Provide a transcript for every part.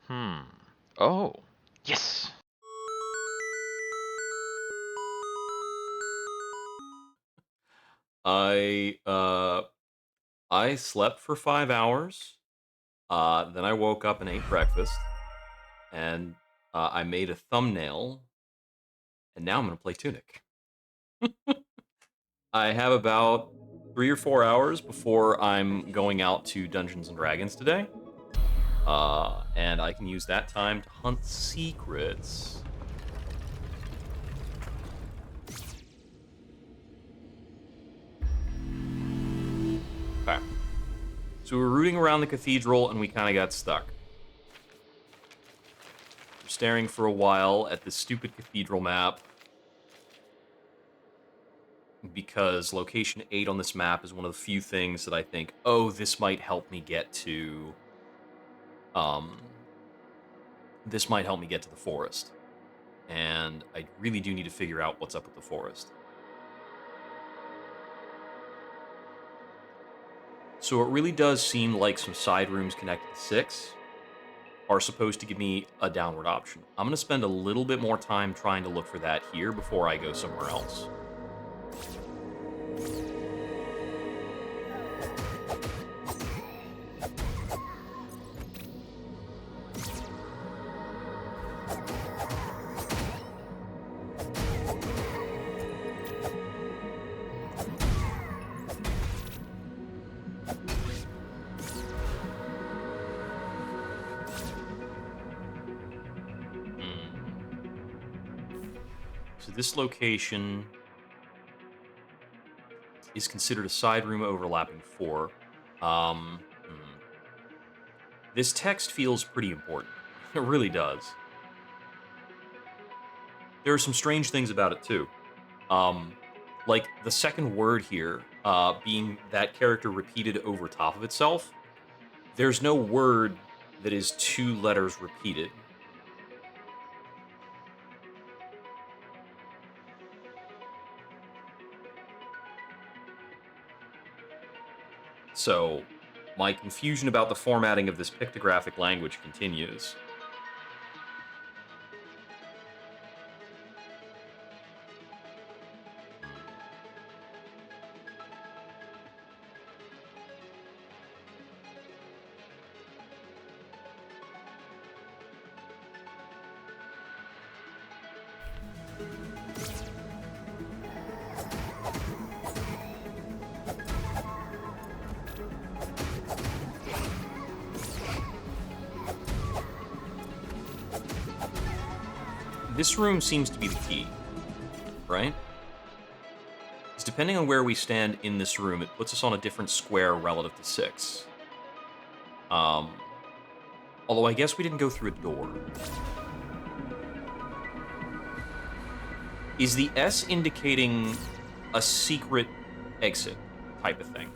Hmm. Oh. Yes. I uh I slept for 5 hours. Then I woke up and ate breakfast, and I made a thumbnail, and now I'm gonna play Tunic. I have about 3 or 4 hours before I'm going out to Dungeons and Dragons today, and I can use that time to hunt secrets. Okay, so we're rooting around the cathedral, and we kind of got stuck. We're staring for a while at this stupid cathedral map because location 8 on this map is one of the few things that I think, oh, this might help me get to um this might help me get to the forest. And I really do need to figure out what's up with the forest. So it really does seem like some side rooms connected to 6 are supposed to give me a downward option. I'm going to spend a little bit more time trying to look for that here before I go somewhere else. So this location is considered a side room overlapping 4. Um, hmm. This text feels pretty important. It really does. There are some strange things about it too. Um, like the second word here, being that character repeated over top of itself. There's no word that is 2 letters repeated. So my confusion about the formatting of this pictographic language continues. This room seems to be the key, right? Because depending on where we stand in this room, it puts us on a different square relative to 6. Um, Although I guess we didn't go through a door. Is the S indicating a secret exit type of thing?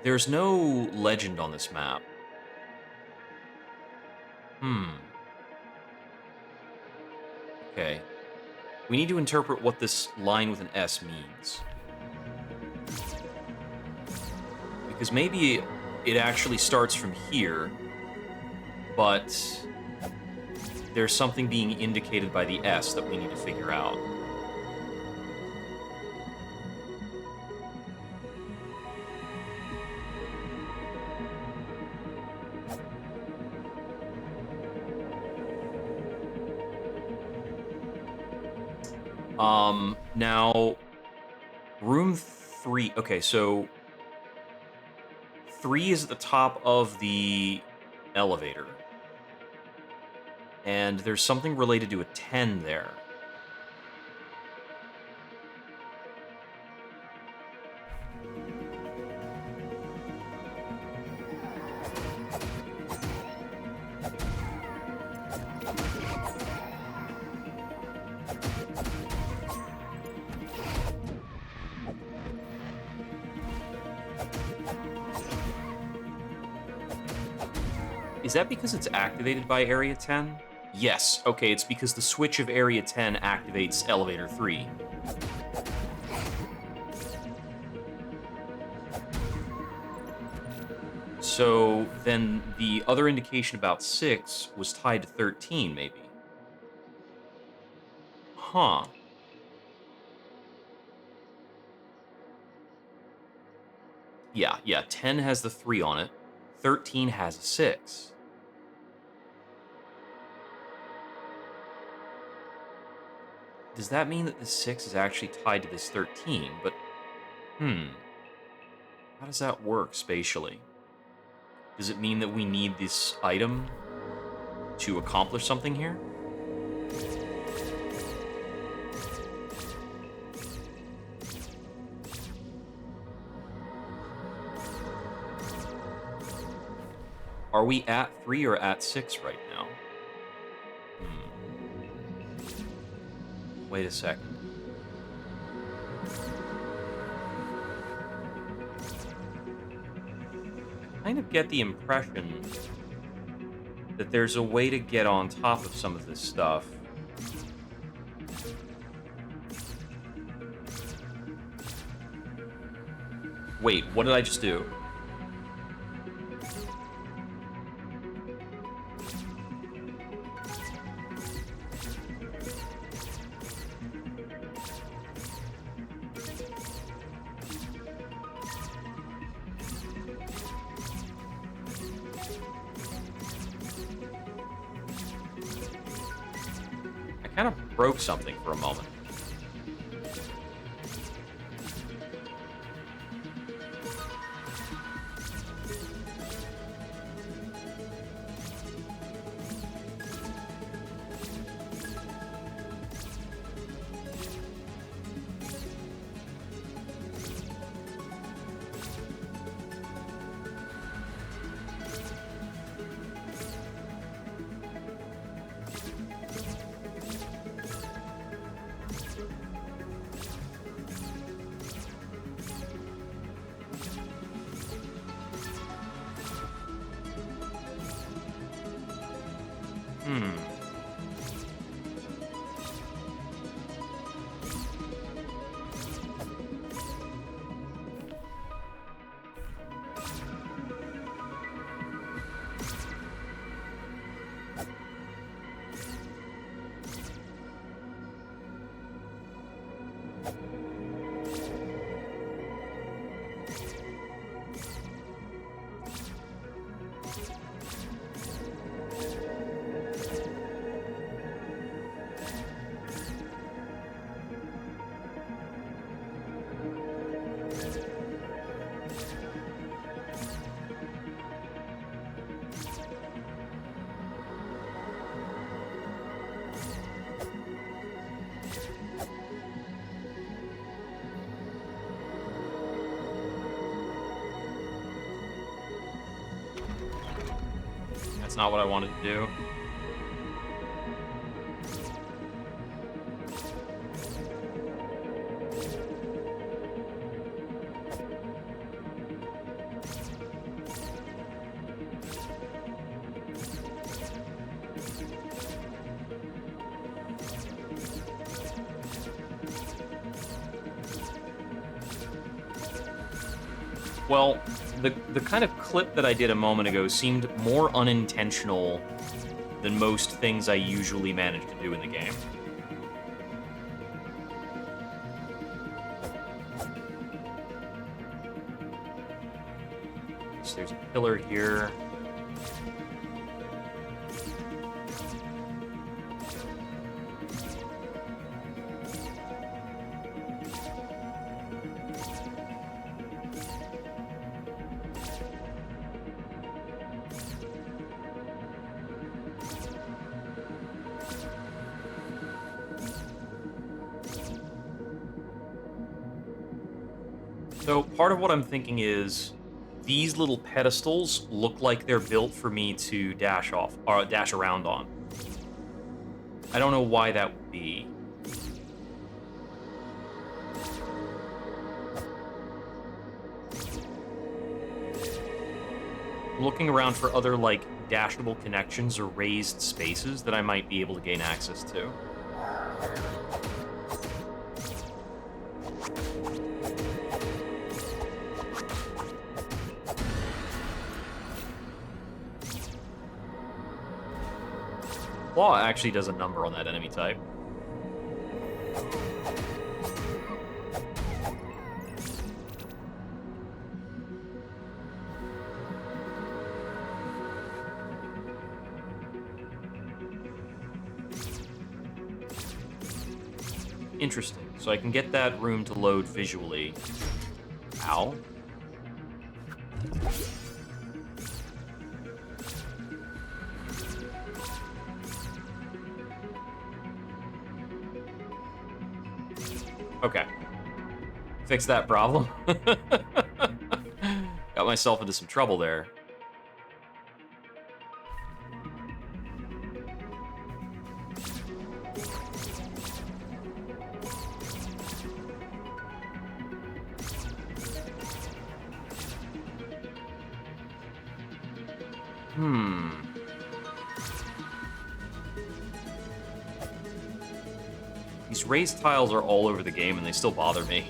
There's no legend on this map. Okay. We need to interpret what this line with an S means. Because maybe it actually starts from here, but there's something being indicated by the S that we need to figure out. Now, room 3. Okay, so 3 is at the top of the elevator. And there's something related to a 10 there. Is that because it's activated by Area 10? Yes, okay, it's because the switch of Area 10 activates Elevator 3. So then the other indication about 6 was tied to 13, maybe. Huh. Yeah, yeah, 10 has the 3 on it. 13 has a 6. Does that mean that the 6 is actually tied to this 13? But, how does that work spatially? Does it mean that we need this item to accomplish something here? Are we at 3 or at 6 right now? Wait a second. I kind of get the impression that there's a way to get on top of some of this stuff. Wait, what did I just do? I kind of broke something for a moment. Hmm. That's not what I wanted to do. Well, the kind of clip that I did a moment ago seemed more unintentional than most things I usually manage to do in the game. So there's a pillar here. So part of what I'm thinking is these little pedestals look like they're built for me to dash off or dash around on. I don't know why that would be. I'm looking around for other, like, dashable connections or raised spaces that I might be able to gain access to. Claw actually does a number on that enemy type. Interesting. So I can get that room to load visually. Ow. Okay. Fix that problem. Got myself into some trouble there. These raised tiles are all over the game and they still bother me.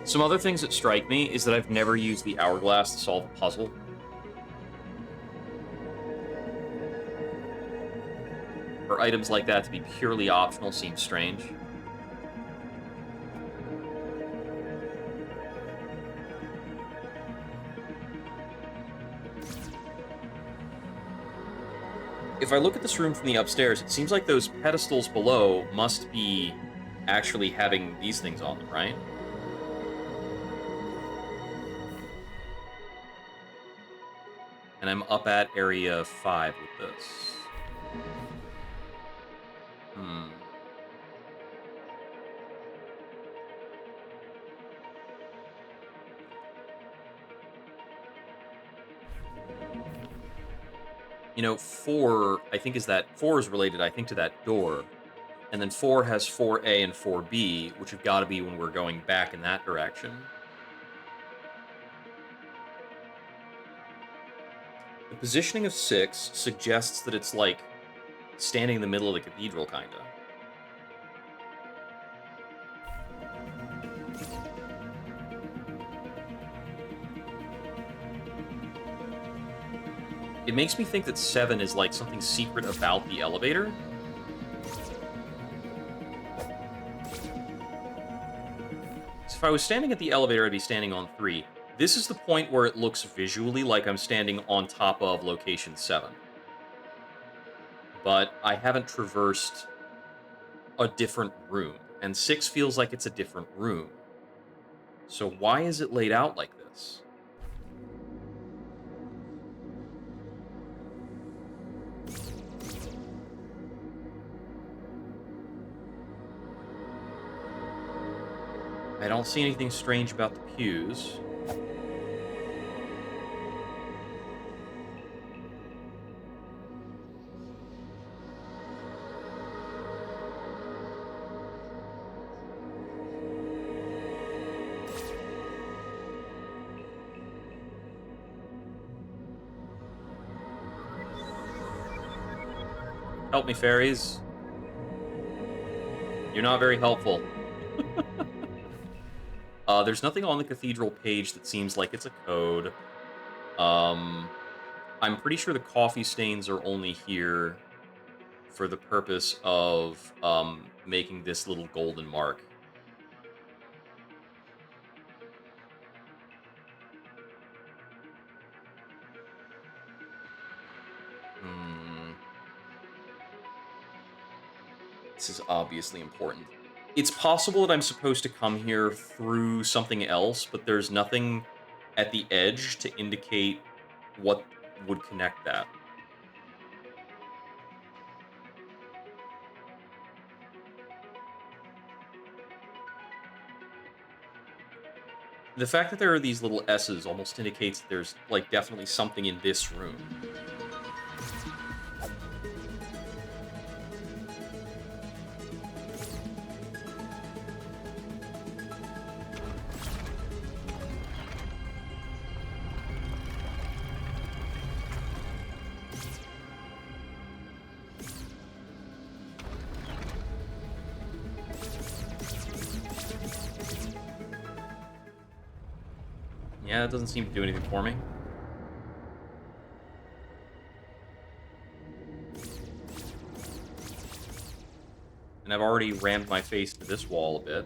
Some other things that strike me is that I've never used the hourglass to solve a puzzle. For items like that to be purely optional seems strange. If I look at this room from the upstairs, it seems like those pedestals below must be actually having these things on them, right? And I'm up at area 5 with this. You know, 4, I think, is that 4 is related, I think, to that door. And then 4 has 4A and 4B, which have got to be when we're going back in that direction. The positioning of 6 suggests that it's like standing in the middle of the cathedral, kinda. It makes me think that 7 is like something secret about the elevator. So if I was standing at the elevator, I'd be standing on 3. This is the point where it looks visually like I'm standing on top of location 7. But I haven't traversed a different room, and 6 feels like it's a different room. So why is it laid out like this? I don't see anything strange about the pews. Help me, fairies. You're not very helpful. There's nothing on the cathedral page that seems like it's a code. I'm pretty sure the coffee stains are only here for the purpose of making this little golden mark. This is obviously important. It's possible that I'm supposed to come here through something else, but there's nothing at the edge to indicate what would connect that. The fact that there are these little S's almost indicates that there's, like, definitely something in this room. Yeah, it doesn't seem to do anything for me. And I've already rammed my face into this wall a bit.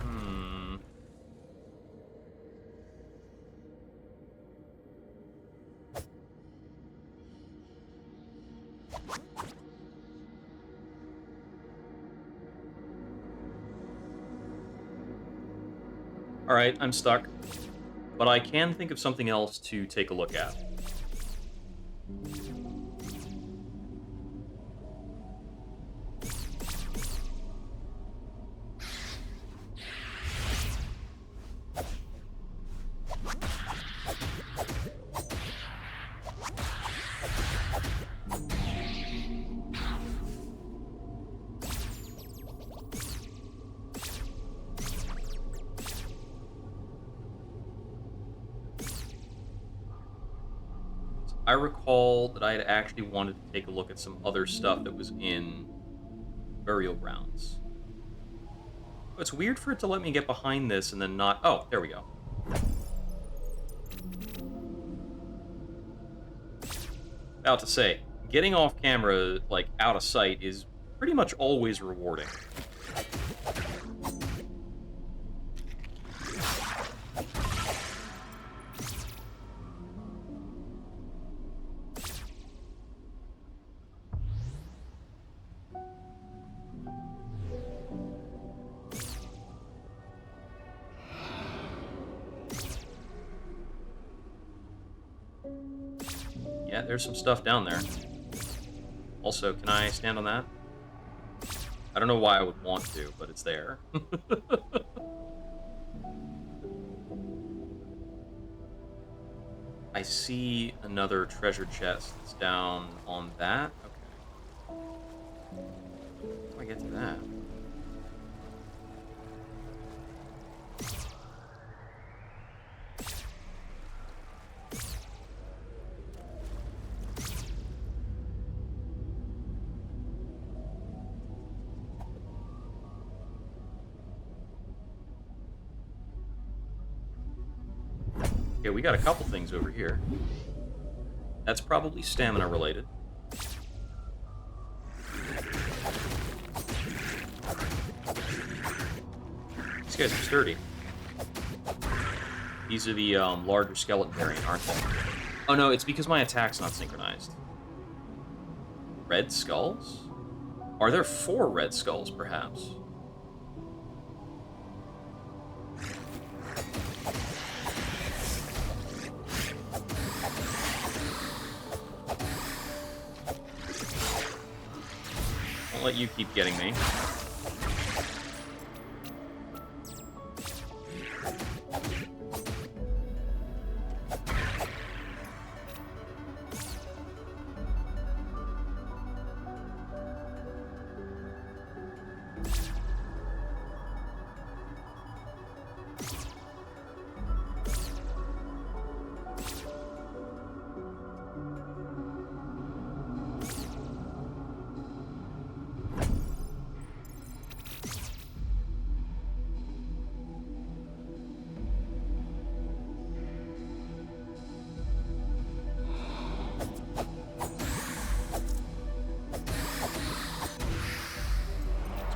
Hmm. All right, I'm stuck. But I can think of something else to take a look at. I recall that I had actually wanted to take a look at some other stuff that was in burial grounds. It's weird for it to let me get behind this and then not... Oh, there we go. About to say, getting off camera, like, out of sight is pretty much always rewarding. Yeah, there's some stuff down there. Also, can I stand on that? I don't know why I would want to, but it's there. I see another treasure chest that's down on that. Okay. How do I get to that? Okay, we got a couple things over here. That's probably stamina related. These guys are sturdy. These are the larger skeleton variant, aren't they? Oh no, it's because my attack's not synchronized. Red skulls? Are there 4 red skulls, perhaps? I'll let you keep getting me.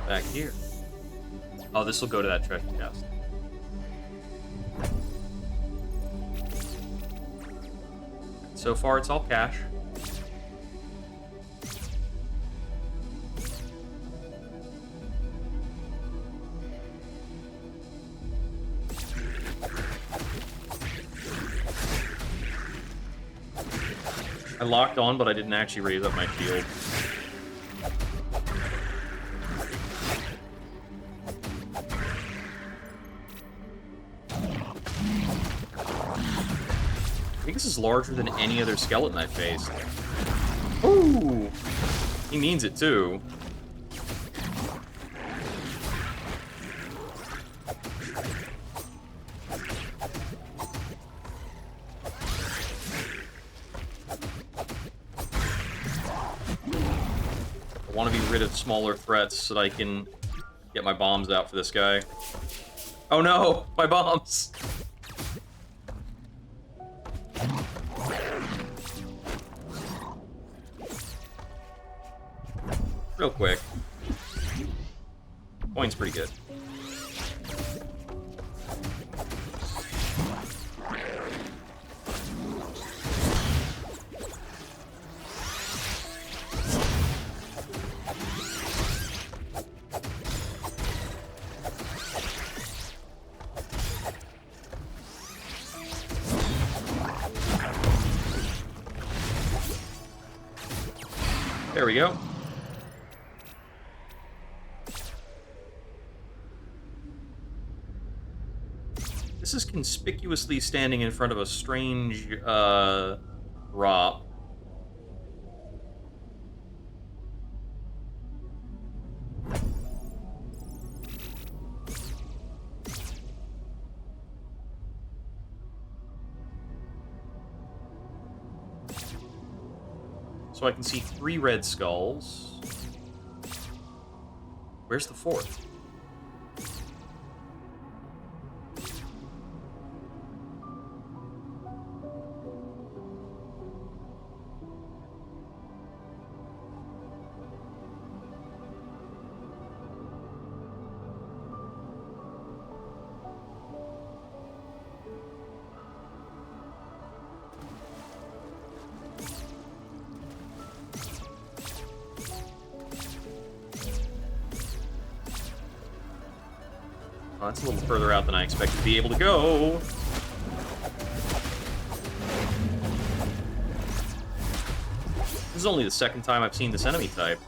Back here. Oh, this will go to that treasure chest. So far, it's all cash. I locked on, but I didn't actually raise up my shield. I think this is larger than any other skeleton I've faced. Ooh! He means it, too. I want to be rid of smaller threats so that I can get my bombs out for this guy. Oh no! My bombs! Real quick. Coin's pretty good. There we go. This is conspicuously standing in front of a strange, drop. So I can see 3 red skulls. Where's the 4th? Oh, that's a little further out than I expected to be able to go. This is only the second time I've seen this enemy type.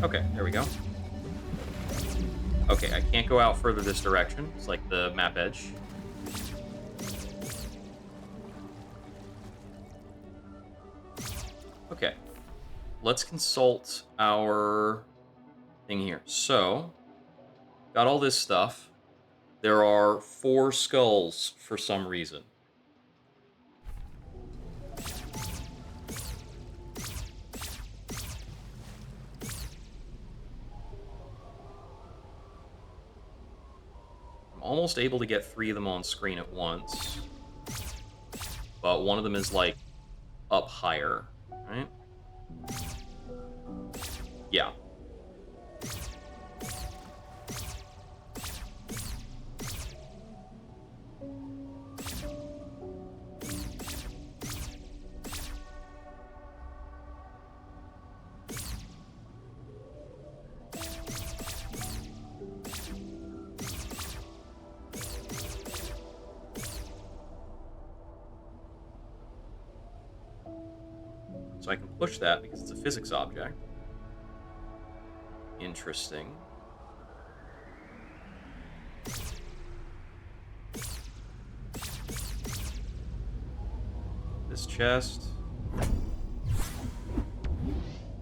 Okay, there we go. Okay, I can't go out further this direction. It's like the map edge. Okay. Let's consult our thing here. So, got all this stuff. There are 4 skulls for some reason. I'm almost able to get 3 of them on screen at once. But one of them is, like, up higher, right? Yeah. So I can push that because it's a physics object. Interesting. This chest.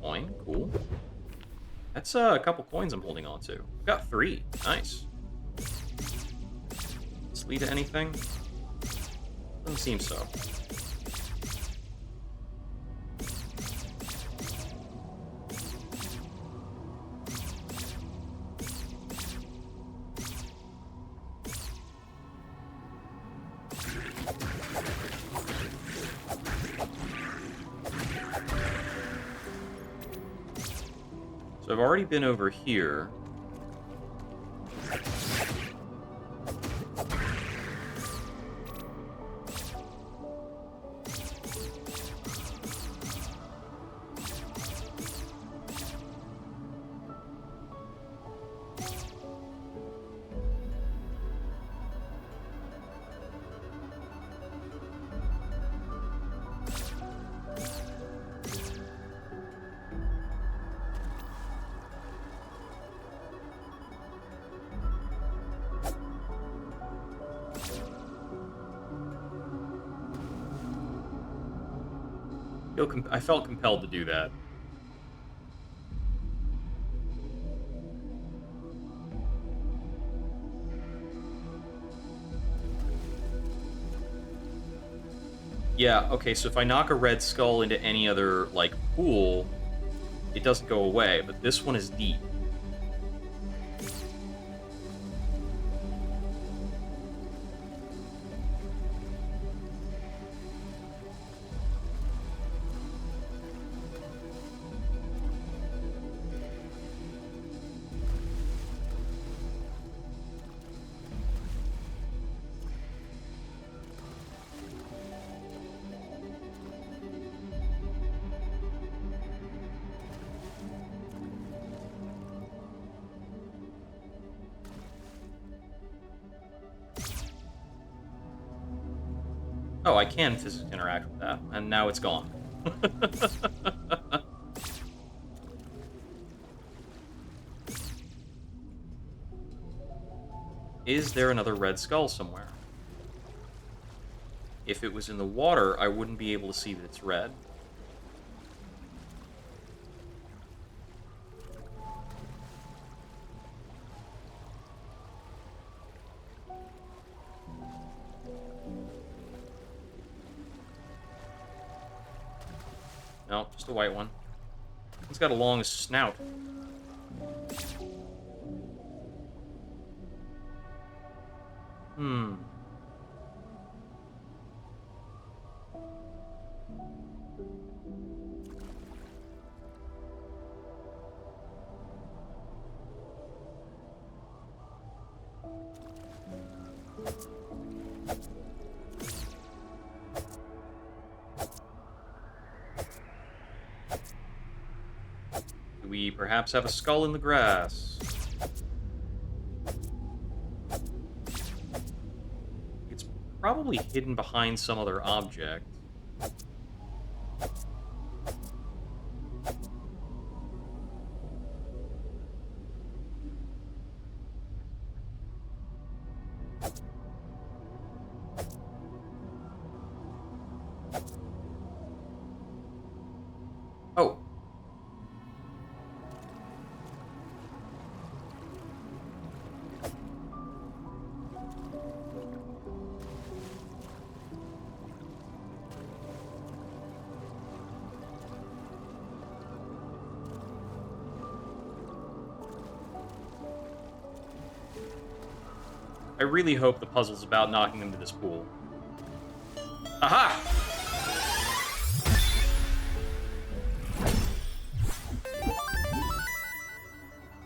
Coin, cool. That's a couple coins I'm holding on to. Got 3. Nice. Does this lead to anything? Doesn't seem so. So I've already been over here. I felt compelled to do that. Yeah, okay, so if I knock a red skull into any other, like, pool, it doesn't go away, but this one is deep. Oh, I can physically interact with that, and now it's gone. Is there another red skull somewhere? If it was in the water, I wouldn't be able to see that it's red. No, just a white one. It's got a long snout. Hmm. Do we perhaps have a skull in the grass? It's probably hidden behind some other object. Oh. I really hope the puzzle's about knocking them to this pool. Aha!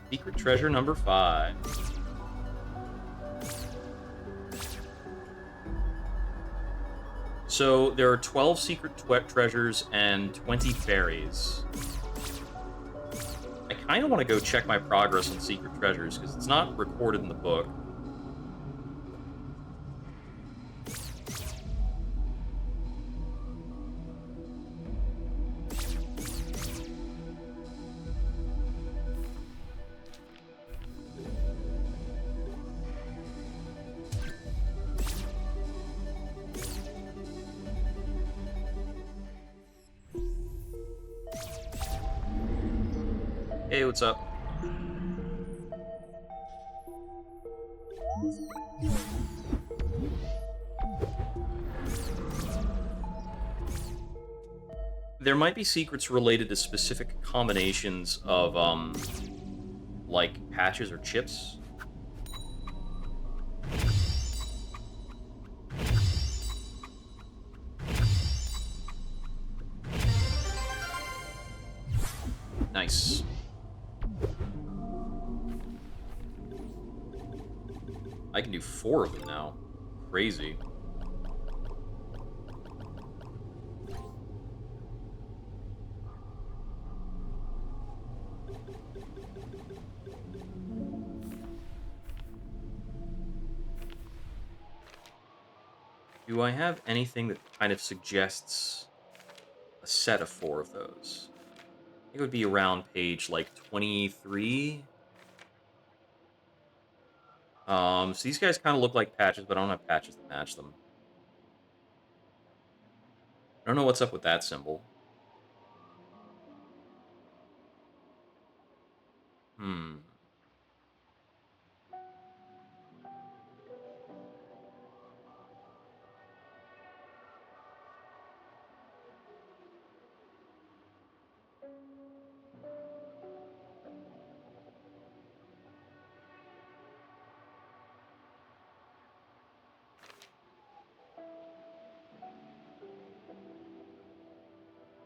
Secret treasure number 5. So there are 12 secret treasures and 20 fairies. I kind of want to go check my progress on secret treasures because it's not recorded in the book. Hey, what's up? There might be secrets related to specific combinations of, like, patches or chips. Nice. I can do 4 of them now. Crazy. Do I have anything that kind of suggests a set of 4 of those? I think it would be around page, like, 23. So these guys kind of look like patches, but I don't have patches to match them. I don't know what's up with that symbol. Hmm.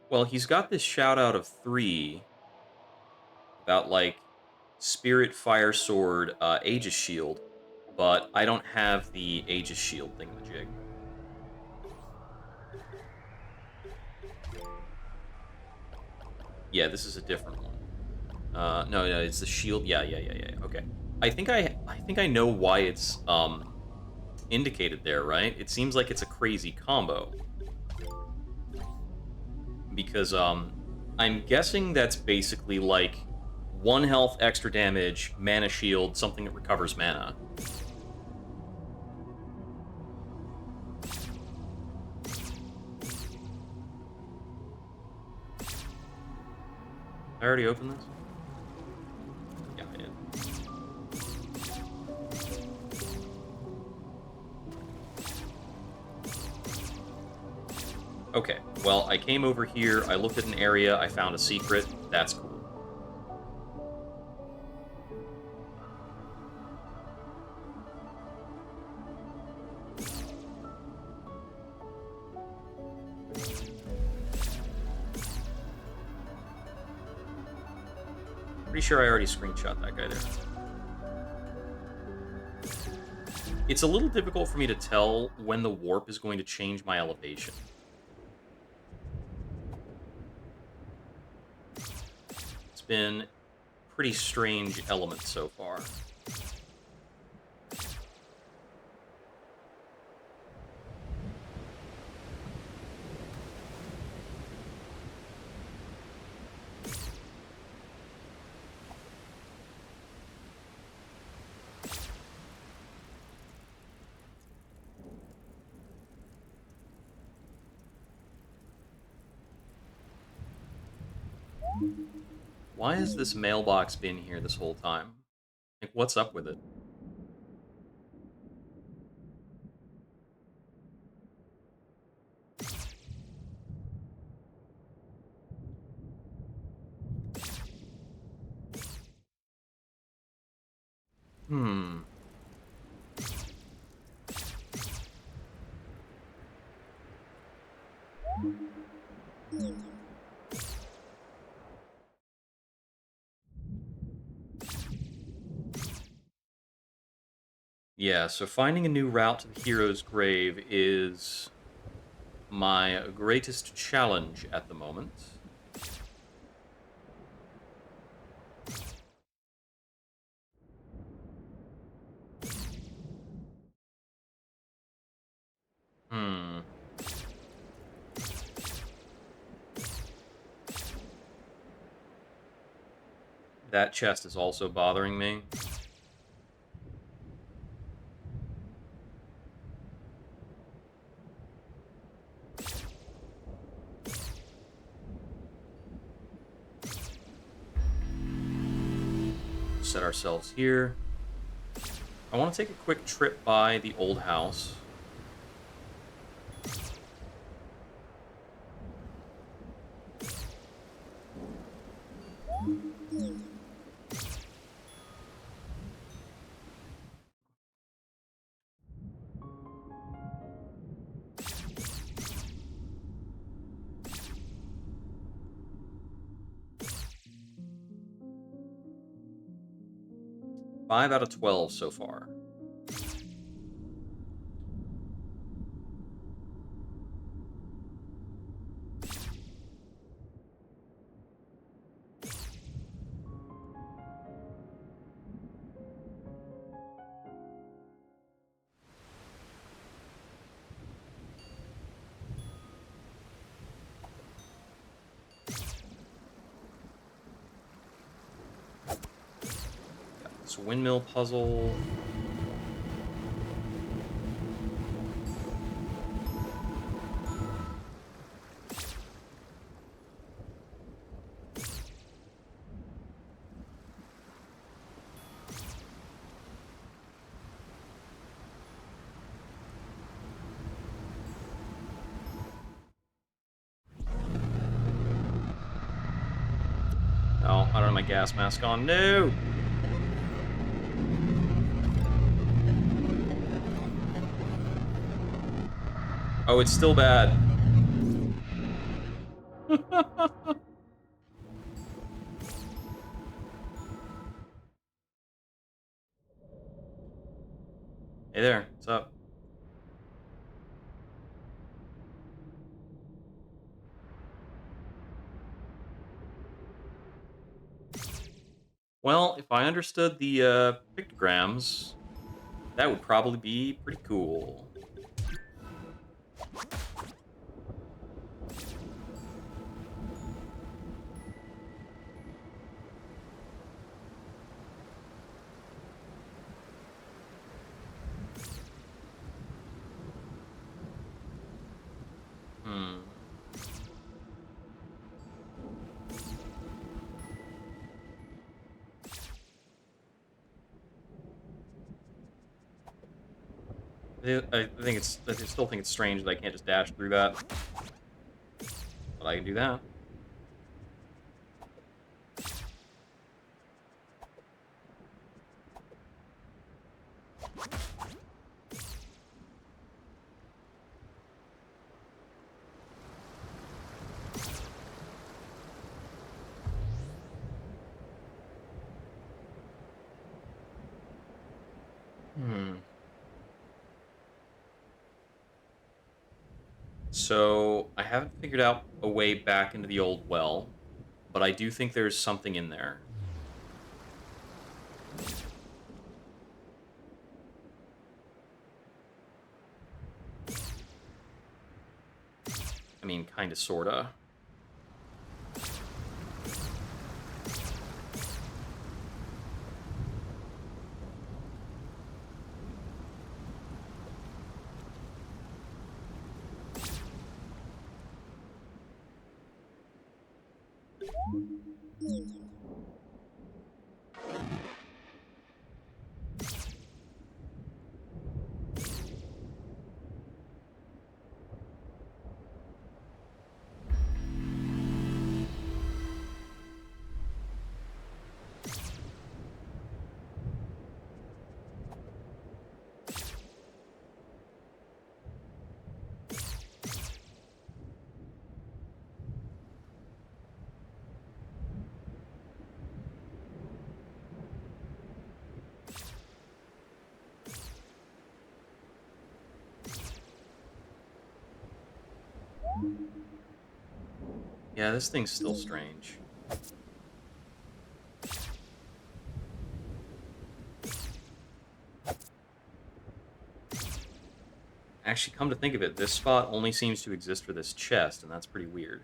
Well, he's got this shout out of 3 about, like, Spirit, Fire Sword, Aegis Shield, but I don't have the Aegis Shield thingamajig. Yeah, this is a different one. No, no, it's the shield. Yeah, yeah, yeah, yeah. Okay. I think I know why it's indicated there, right? It seems like it's a crazy combo because I'm guessing that's basically like 1 health, extra damage, mana shield, something that recovers mana. I already opened this? Yeah, I did. Okay, well, I came over here, I looked at an area, I found a secret. That's cool. Pretty sure I already screenshot that guy there. It's a little difficult for me to tell when the warp is going to change my elevation. It's been pretty strange element so far. Why has this mailbox been here this whole time? Like, what's up with it? Hmm. Yeah, so finding a new route to the hero's grave is my greatest challenge at the moment. Hmm. That chest is also bothering me. set ourselves here. I want to take a quick trip by the old house. Five out of 12 so far. Got this windmill puzzle. Oh, I don't have my gas mask on. No! Oh, it's still bad. Hey there, what's up? Well, if I understood the pictograms, that would probably be pretty cool. Hmm. I still think it's strange that I can't just dash through that, but I can do that. Hmm. So I haven't figured out a way back into the old well, but I do think there's something in there. I mean, kinda, sorta. Yeah, this thing's still strange. Actually, come to think of it, this spot only seems to exist for this chest, and that's pretty weird.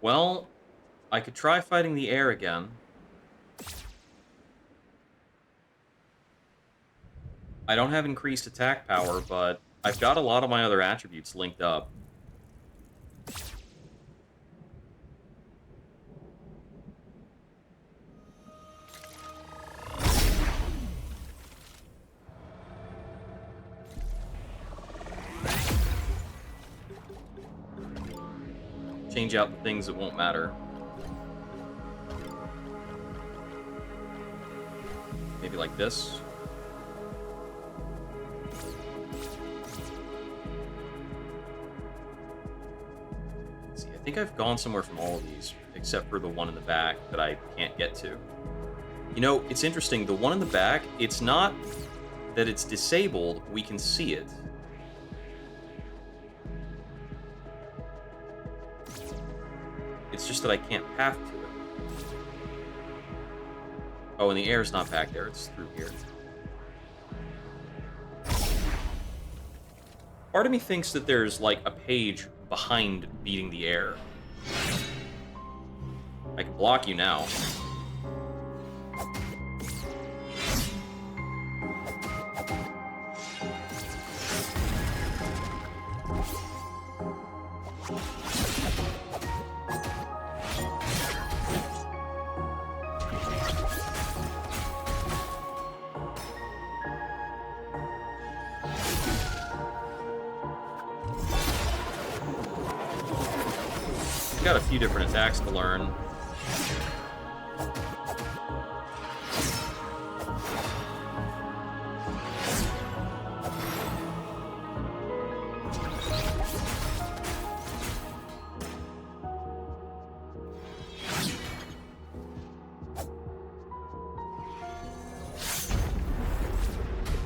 Well, I could try fighting the air again. I don't have increased attack power, but I've got a lot of my other attributes linked up. Change out the things that won't matter. Maybe like this. Let's see, I think I've gone somewhere from all of these, except for the one in the back that I can't get to. You know, it's interesting. The one in the back, it's not that it's disabled. We can see it. It's just that I can't path to it. Oh, and the air's not back there. It's through here. Part of me thinks that there's, like, a page behind beating the air. I can block you now. Got a few different attacks to learn.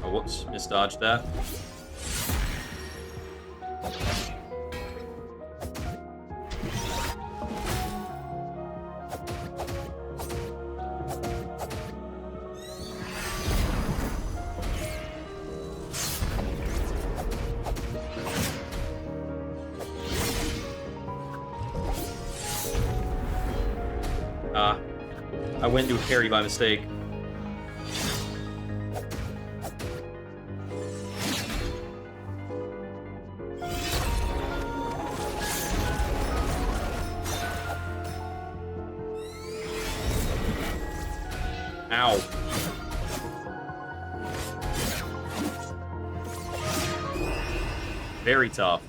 Oh, whoops, misdodged that. I went into a parry by mistake. Ow. Very tough.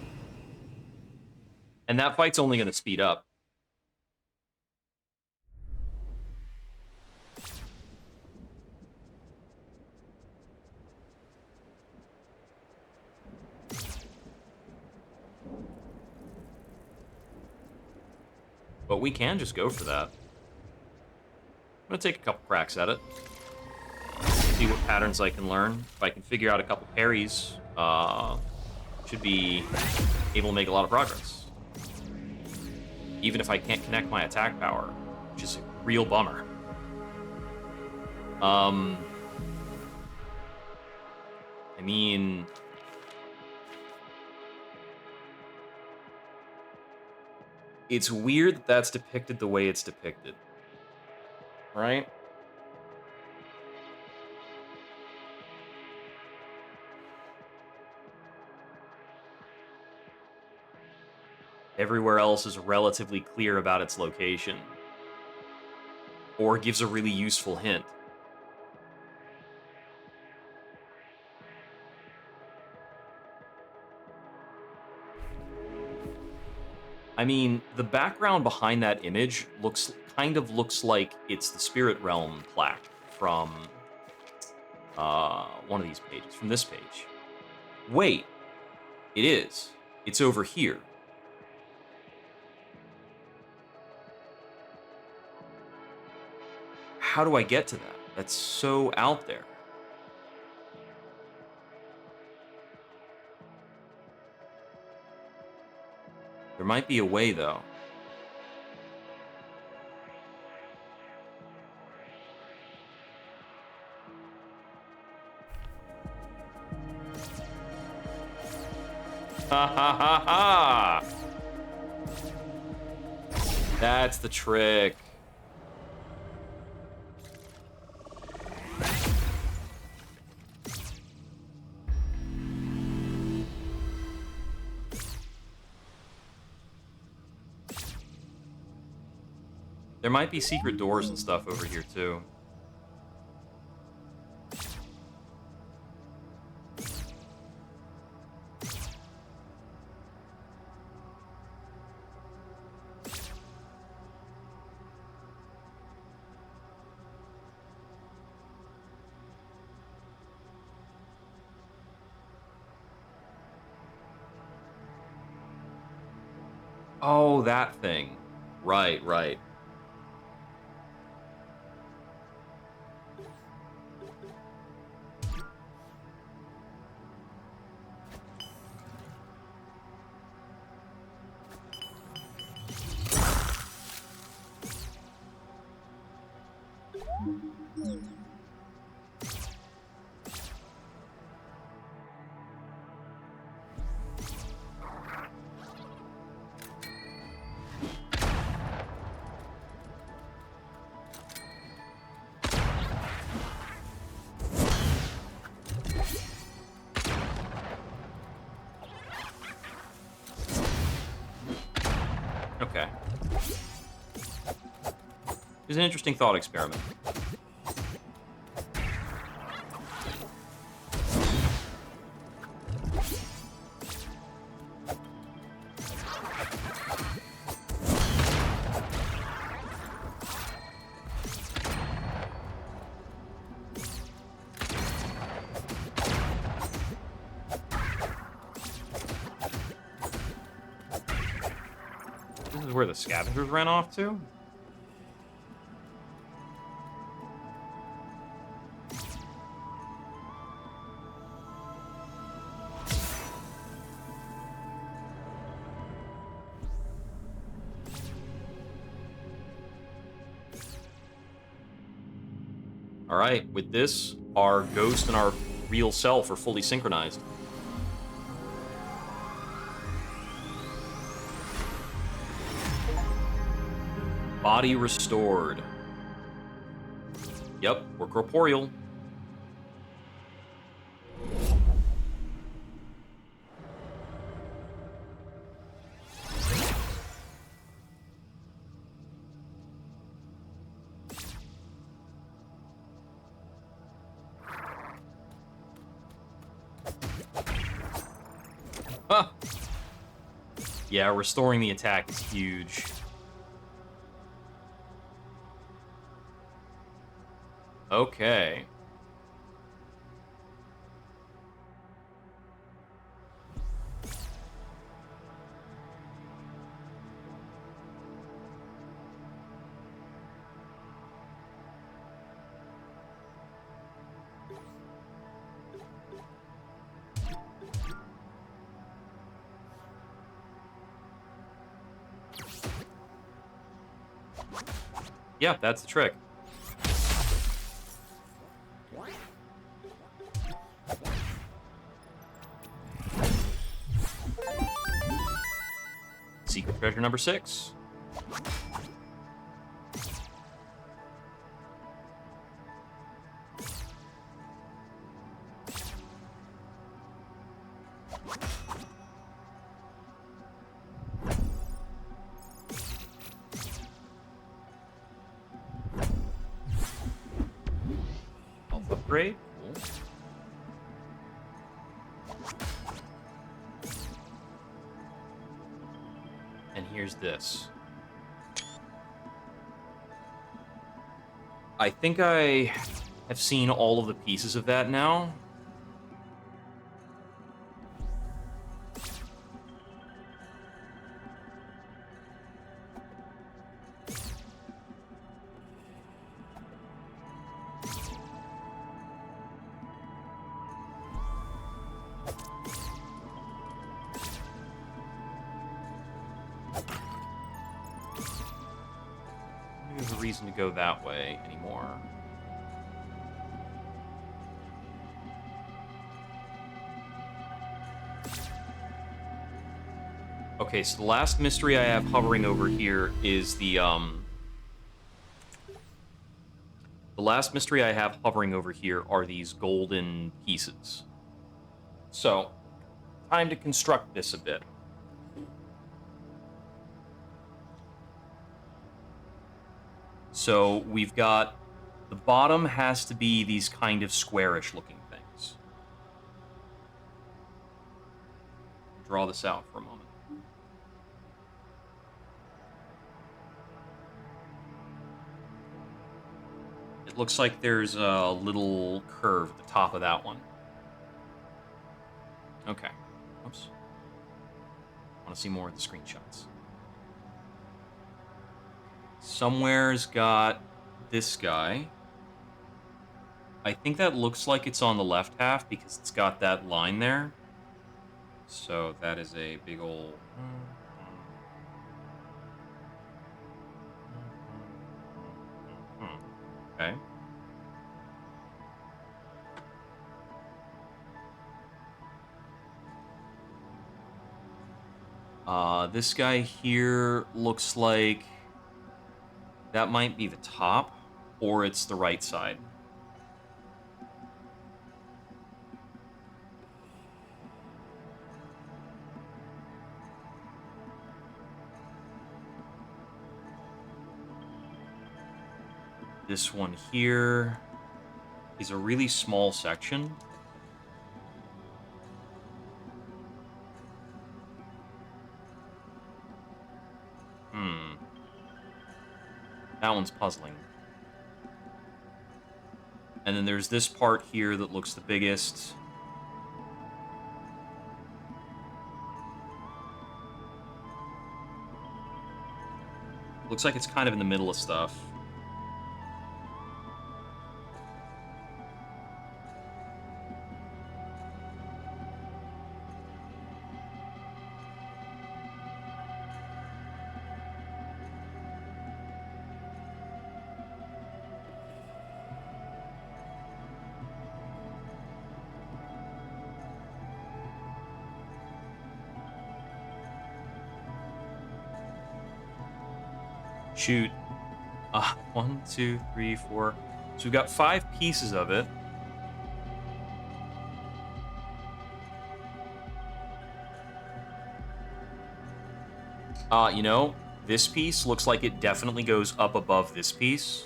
And that fight's only going to speed up. But we can just go for that. I'm going to take a couple cracks at it. See what patterns I can learn. If I can figure out a couple parries, should be able to make a lot of progress. Even if I can't connect my attack power, which is a real bummer. I mean... It's weird that that's depicted the way it's depicted. Right? Everywhere else is relatively clear about its location. Or gives a really useful hint. I mean, the background behind that image kind of looks like it's the Spirit Realm plaque from one of these pages, from this page. Wait, it is. It's over here. How do I get to that? That's so out there. There might be a way, though. Ha ha ha ha! That's the trick. There might be secret doors and stuff over here, too. Oh, that thing. Right, right. Okay. It's an interesting thought experiment. This is where the scavengers ran off to? All right, with this, our ghost and our real self are fully synchronized. Body restored. Yep, we're corporeal. Huh. Yeah, restoring the attack is huge. Okay. Yeah, that's the trick. Secret treasure number 6. Health upgrade. Cool. And here's this. I think I have seen all of the pieces of that now. I don't have a reason to go that way anymore. Okay, so the last mystery I have hovering over here is the last mystery I have hovering over here are these golden pieces. So, time to construct this a bit. So, we've got the bottom has to be these kind of squarish looking things. Draw this out for a moment. It looks like there's a little curve at the top of that one. Okay. Oops. I want to see more of the screenshots. Somewhere's got this guy. I think that looks like it's on the left half because it's got that line there. So that is a big ol'... Okay. This guy here looks like that might be the top, or it's the right side. This one here is a really small section. That one's puzzling. And then there's this part here that looks the biggest. Looks like it's kind of in the middle of stuff. Shoot. 1, 2, 3, 4. So we've got 5 pieces of it. You know, this piece looks like it definitely goes up above this piece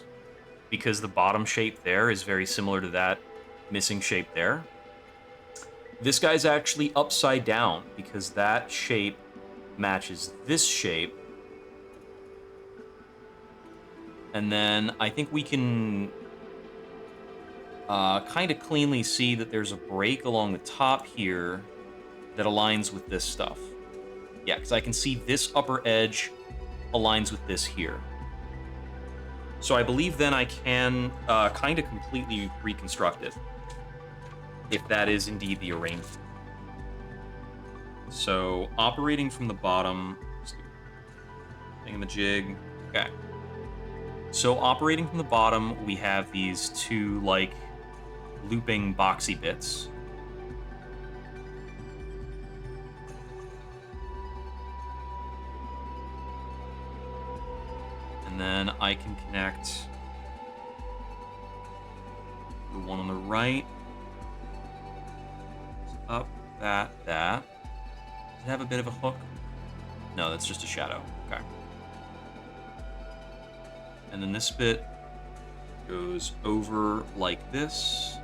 because the bottom shape there is very similar to that missing shape there. This guy's actually upside down because that shape matches this shape. And then I think we can kind of cleanly see that there's a break along the top here that aligns with this stuff. Yeah, because I can see this upper edge aligns with this here. So I believe then I can kind of completely reconstruct it, if that is indeed the arrangement. So operating from the bottom, thingamajig. Okay. So operating from the bottom, we have these two like looping boxy bits. And then I can connect the one on the right. Up, that. Does it have a bit of a hook? No, that's just a shadow. Okay. And then this bit goes over like this.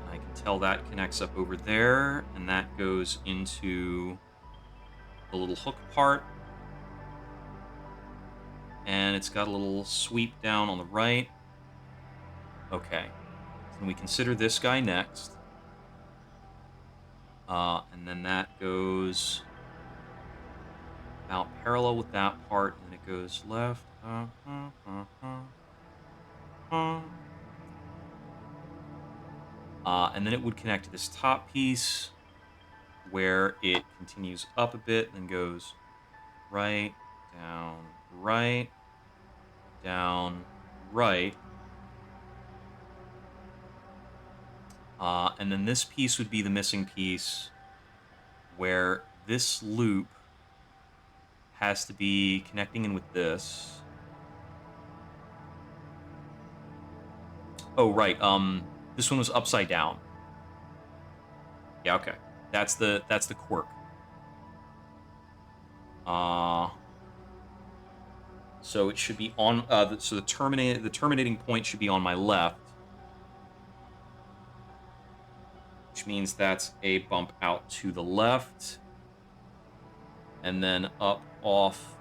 I can tell that connects up over there, and that goes into the little hook part. And it's got a little sweep down on the right. Okay. Then we consider this guy next. And then that goes about parallel with that part, and then it goes left. And then it would connect to this top piece where it continues up a bit and then goes right, down, right, down, right. And then this piece would be the missing piece where this loop has to be connecting in with this. Oh, right. This one was upside down. Yeah, okay. That's the quirk. So it should be on. So the terminating point should be on my left, which means that's a bump out to the left, and then up off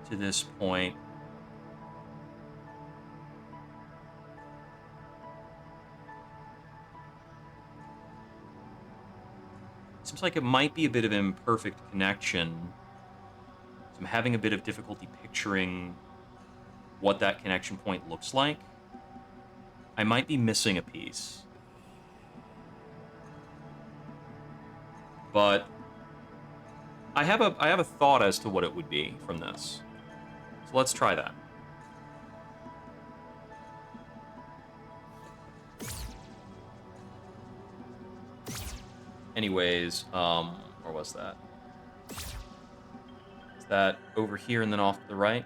to this point. Seems like it might be a bit of an imperfect connection. So I'm having a bit of difficulty picturing what that connection point looks like. I might be missing a piece. But I have a thought as to what it would be from this. So let's try that. Anyways, where was that? Is that over here and then off to the right?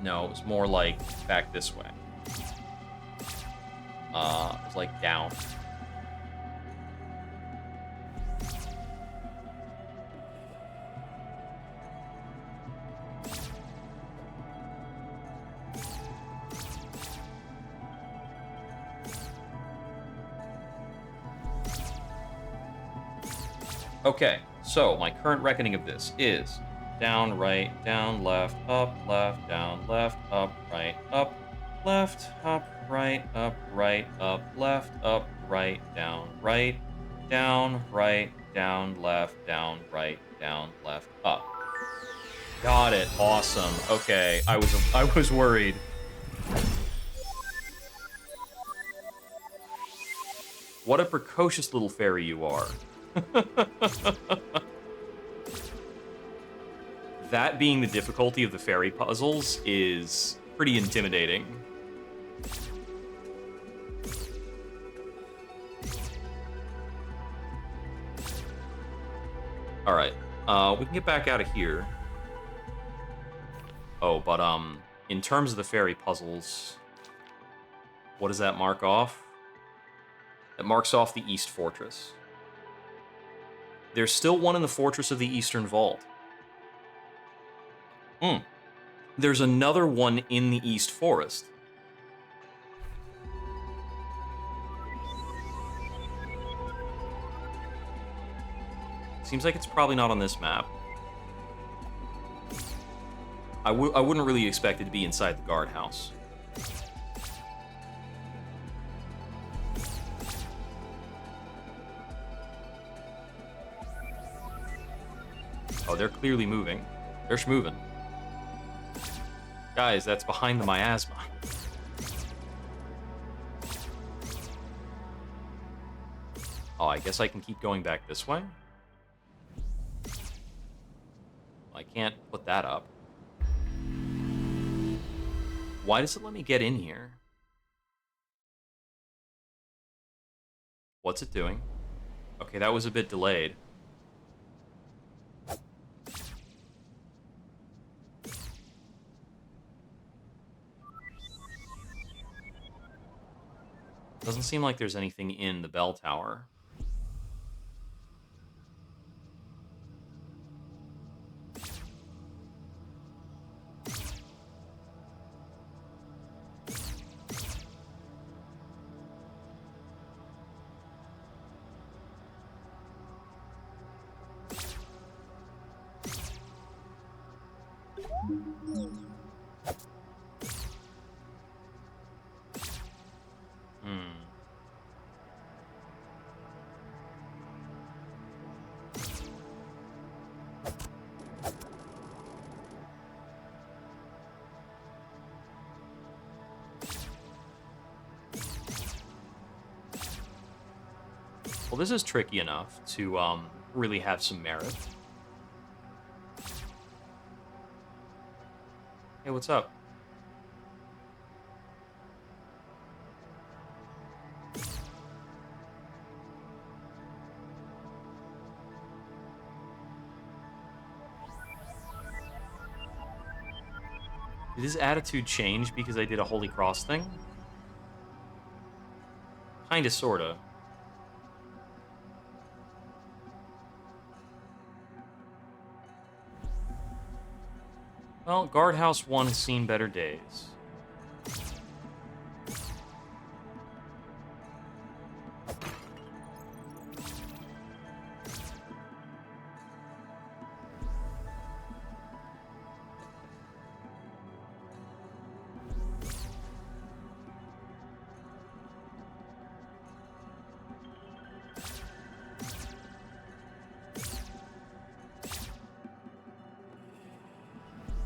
No, it was more like back this way. It was like down. Okay, so my current reckoning of this is down, right, down, left, down, left, up, right, left, up, right, left, up, right, down, right, down, left, up. Got it. Awesome. Okay, I was worried. What a precocious little fairy you are. That being the difficulty of the fairy puzzles is pretty intimidating. All right, we can get back out of here. Oh, but in terms of the fairy puzzles, what does that mark off? It marks off the East Fortress. There's still one in the Fortress of the Eastern Vault. There's another one in the East Forest. Seems like it's probably not on this map. I wouldn't really expect it to be inside the guardhouse. Oh, they're clearly moving. They're schmoving. Guys, that's behind the miasma. Oh, I guess I can keep going back this way? I can't put that up. Why does it let me get in here? What's it doing? Okay, that was a bit delayed. Doesn't seem like there's anything in the bell tower. Well, this is tricky enough to really have some merit. Hey, what's up? Did his attitude change because I did a Holy Cross thing? Kinda, sorta. Well, Guardhouse 1 has seen better days.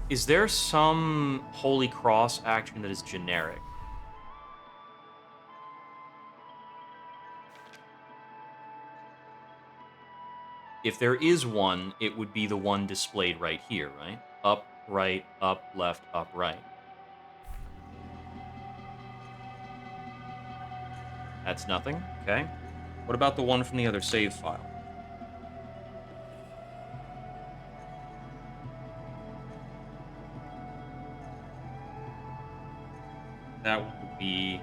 Is there some Holy Cross action that is generic? If there is one, it would be the one displayed right here, right? Up, right, up, left, up, right. That's nothing, okay. What about the one from the other save file? That would be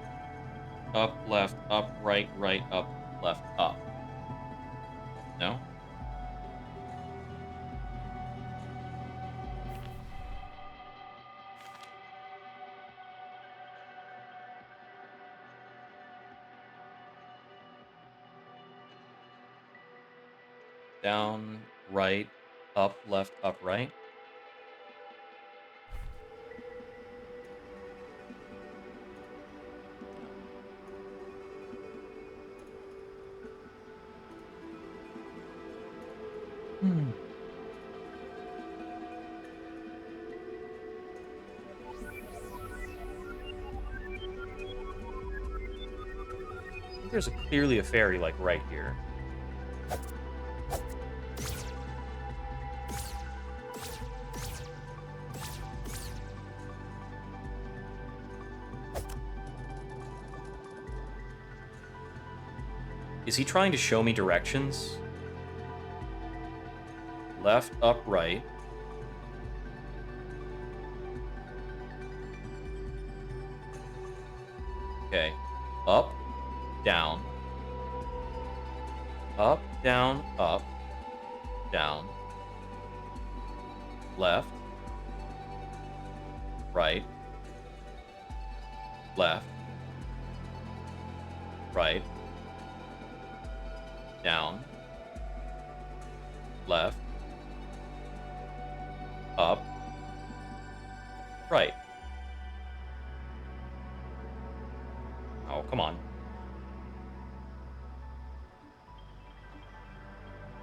up, left, up, right, right, up, left, up. No? Down, right, up, left, up, right. Hmm. I think there's clearly a fairy, like, right here. Is he trying to show me directions? Left, up, right. Okay. Up, down. Up, down, up, down. Left. Right. Left. Right. Down. Left. Up. Right. Oh, come on.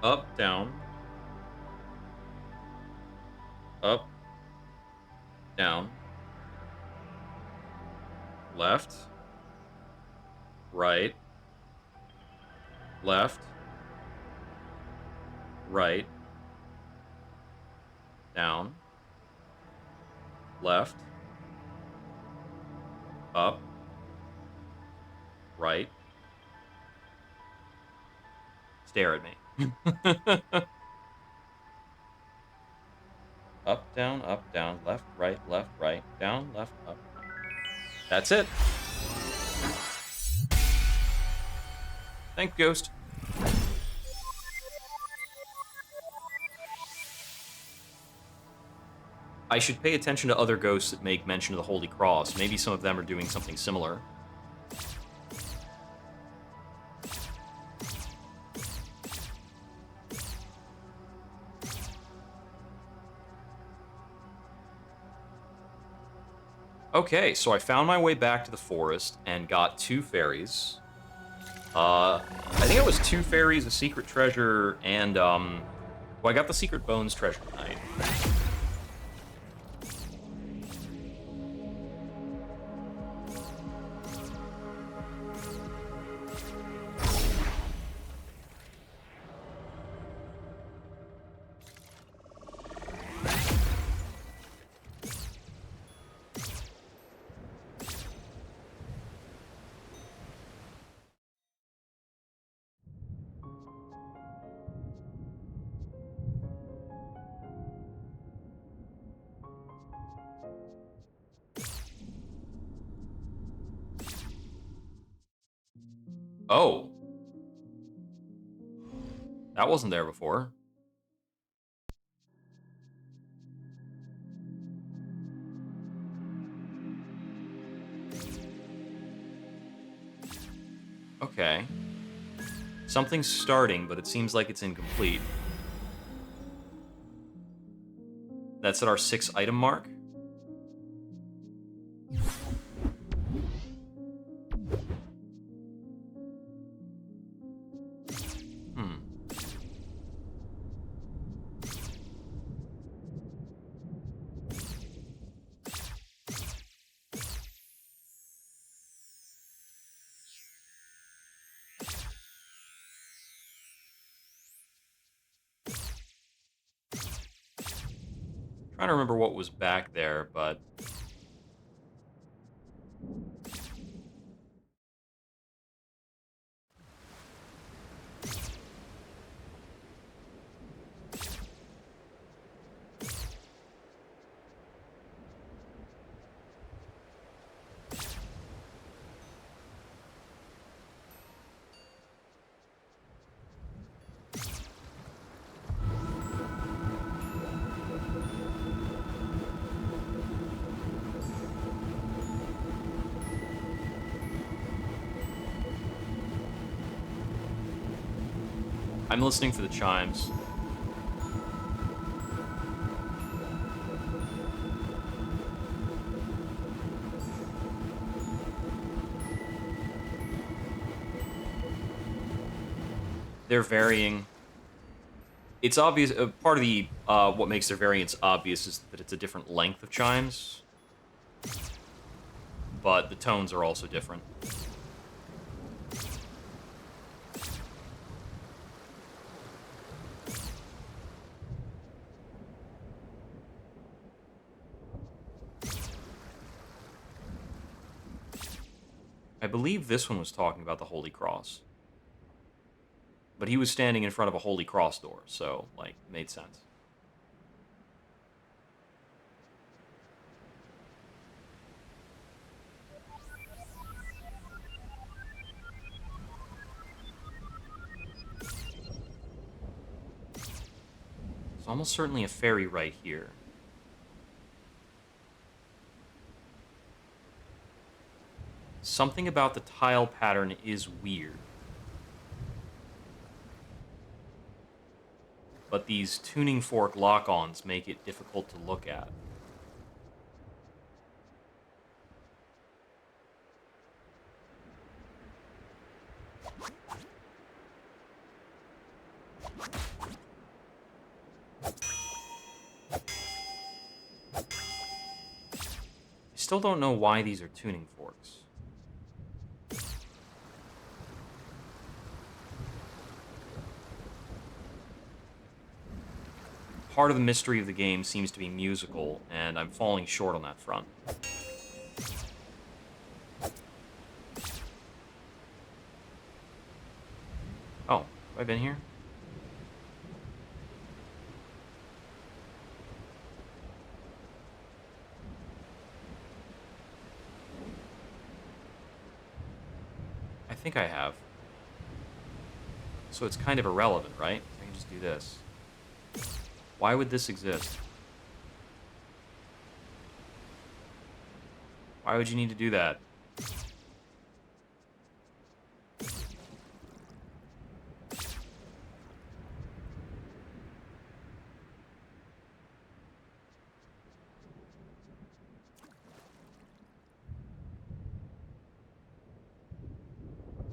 Up, down. Up. Down. Left. Right. Left. Right. Down. Left. Up. Right. Stare at me. Up, down, left, right, down, left, up. That's it. Thank Ghost. I should pay attention to other ghosts that make mention of the Holy Cross. Maybe some of them are doing something similar. Okay, so I found my way back to the forest and got 2 fairies. I think it was 2 fairies, a secret treasure, and, well, I got the secret bones treasure tonight. Oh, that wasn't there before. Okay. Something's starting, but it seems like it's incomplete. That's at our 6 item mark. Hmm. Trying to remember what was back there, but I'm listening for the chimes. They're varying. It's obvious. Part of the what makes their variance obvious is that it's a different length of chimes, but the tones are also different. I believe this one was talking about the Holy Cross, but he was standing in front of a Holy Cross door, so like made sense. There's almost certainly a fairy right here. Something about the tile pattern is weird. But these tuning fork lock-ons make it difficult to look at. I still don't know why these are tuning forks. Part of the mystery of the game seems to be musical, and I'm falling short on that front. Oh, have I been here? I think I have. So it's kind of irrelevant, right? I can just do this. Why would this exist? Why would you need to do that?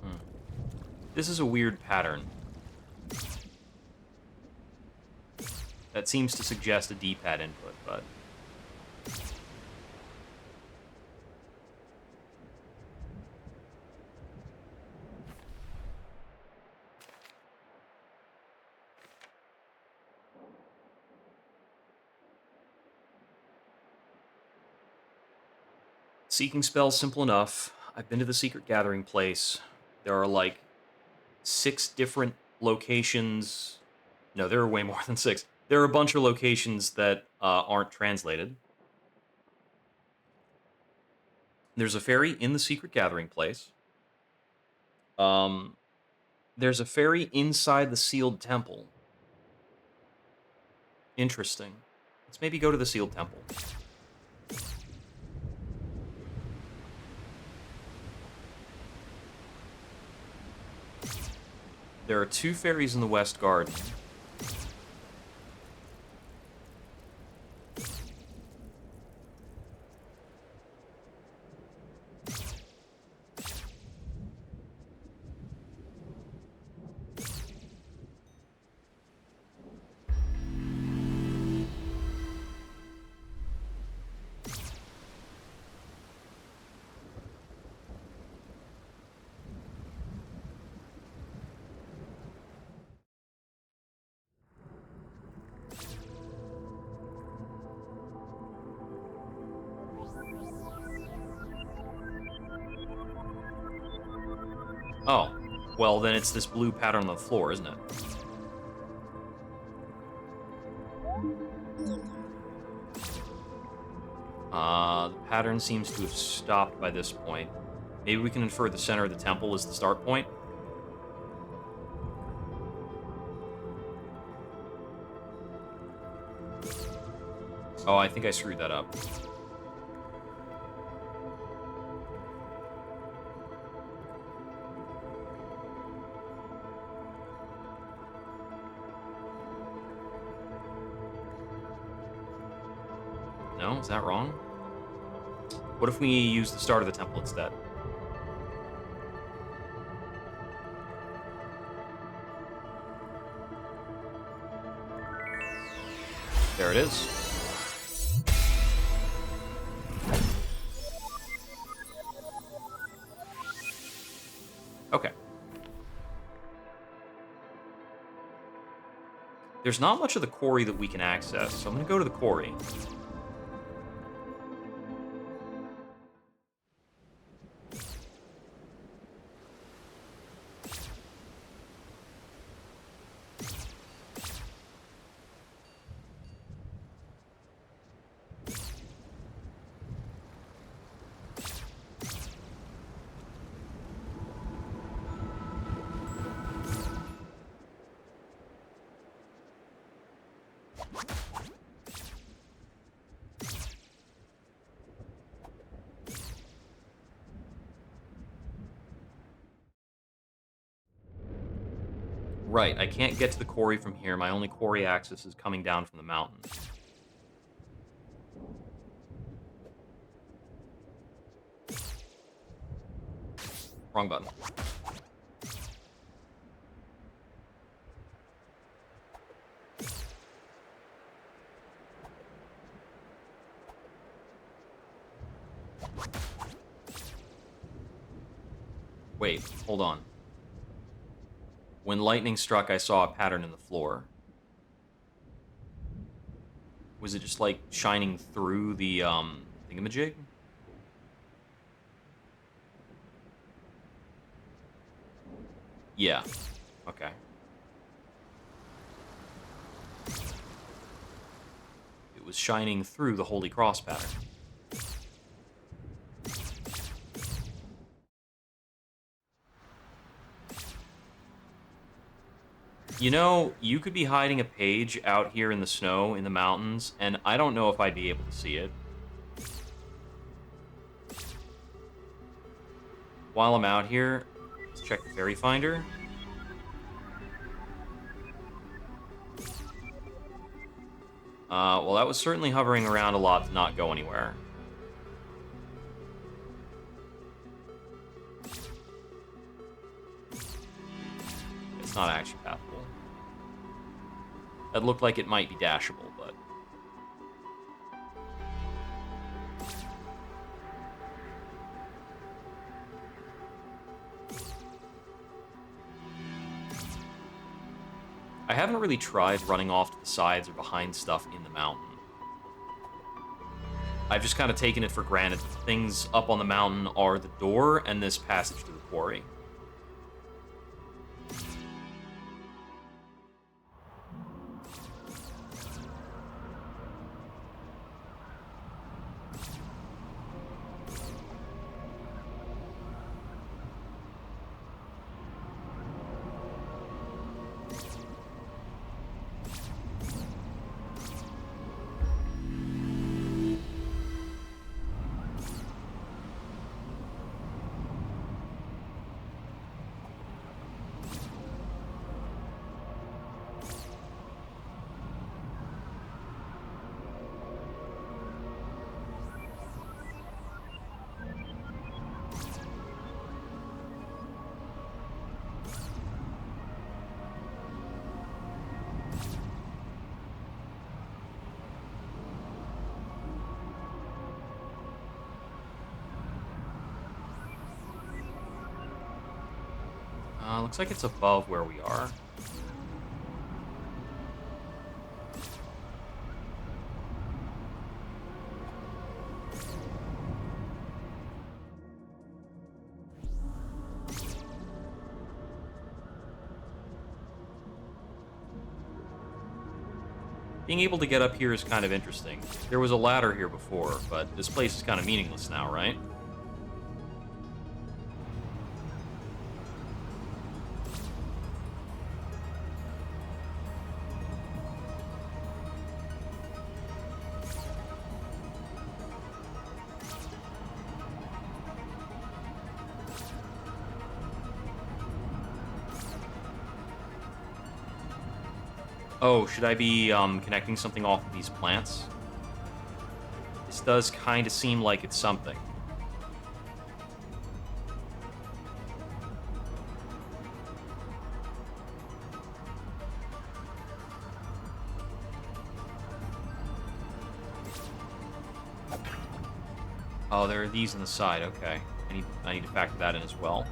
Hmm. This is a weird pattern. That seems to suggest a D-pad input, but... Seeking spells, simple enough. I've been to the secret gathering place. There are like 6 different locations. No, there are way more than 6. There are a bunch of locations that aren't translated. There's a fairy in the secret gathering place. Um, there's a ferry inside the sealed temple. Interesting. Let's maybe go to the sealed temple. There are 2 ferries in the West Garden. Oh, well, then it's this blue pattern on the floor, isn't it? The pattern seems to have stopped by this point. Maybe we can infer the center of the temple is the start point. Oh, I think I screwed that up. No, is that wrong? What if we use the start of the temple instead? There it is. Okay. There's not much of the quarry that we can access, so I'm going to go to the quarry. Right, I can't get to the quarry from here. My only quarry access is coming down from the mountain. Wrong button. Wait, hold on. When lightning struck, I saw a pattern in the floor. Was it just, like, shining through the, thingamajig? Yeah. Okay. It was shining through the Holy Cross pattern. You know, you could be hiding a page out here in the snow, in the mountains, and I don't know if I'd be able to see it. While I'm out here, let's check the fairy finder. Well, that was certainly hovering around a lot to not go anywhere. It's not action pathable. That looked like it might be dashable, but... I haven't really tried running off to the sides or behind stuff in the mountain. I've just kind of taken it for granted that the things up on the mountain are the door and this passage to the quarry. Looks like it's above where we are. Being able to get up here is kind of interesting. There was a ladder here before, but this place is kind of meaningless now, right? Oh, should I be connecting something off of these plants? This does kind of seem like it's something. Oh, there are these on the side. Okay, I need to factor that in as well.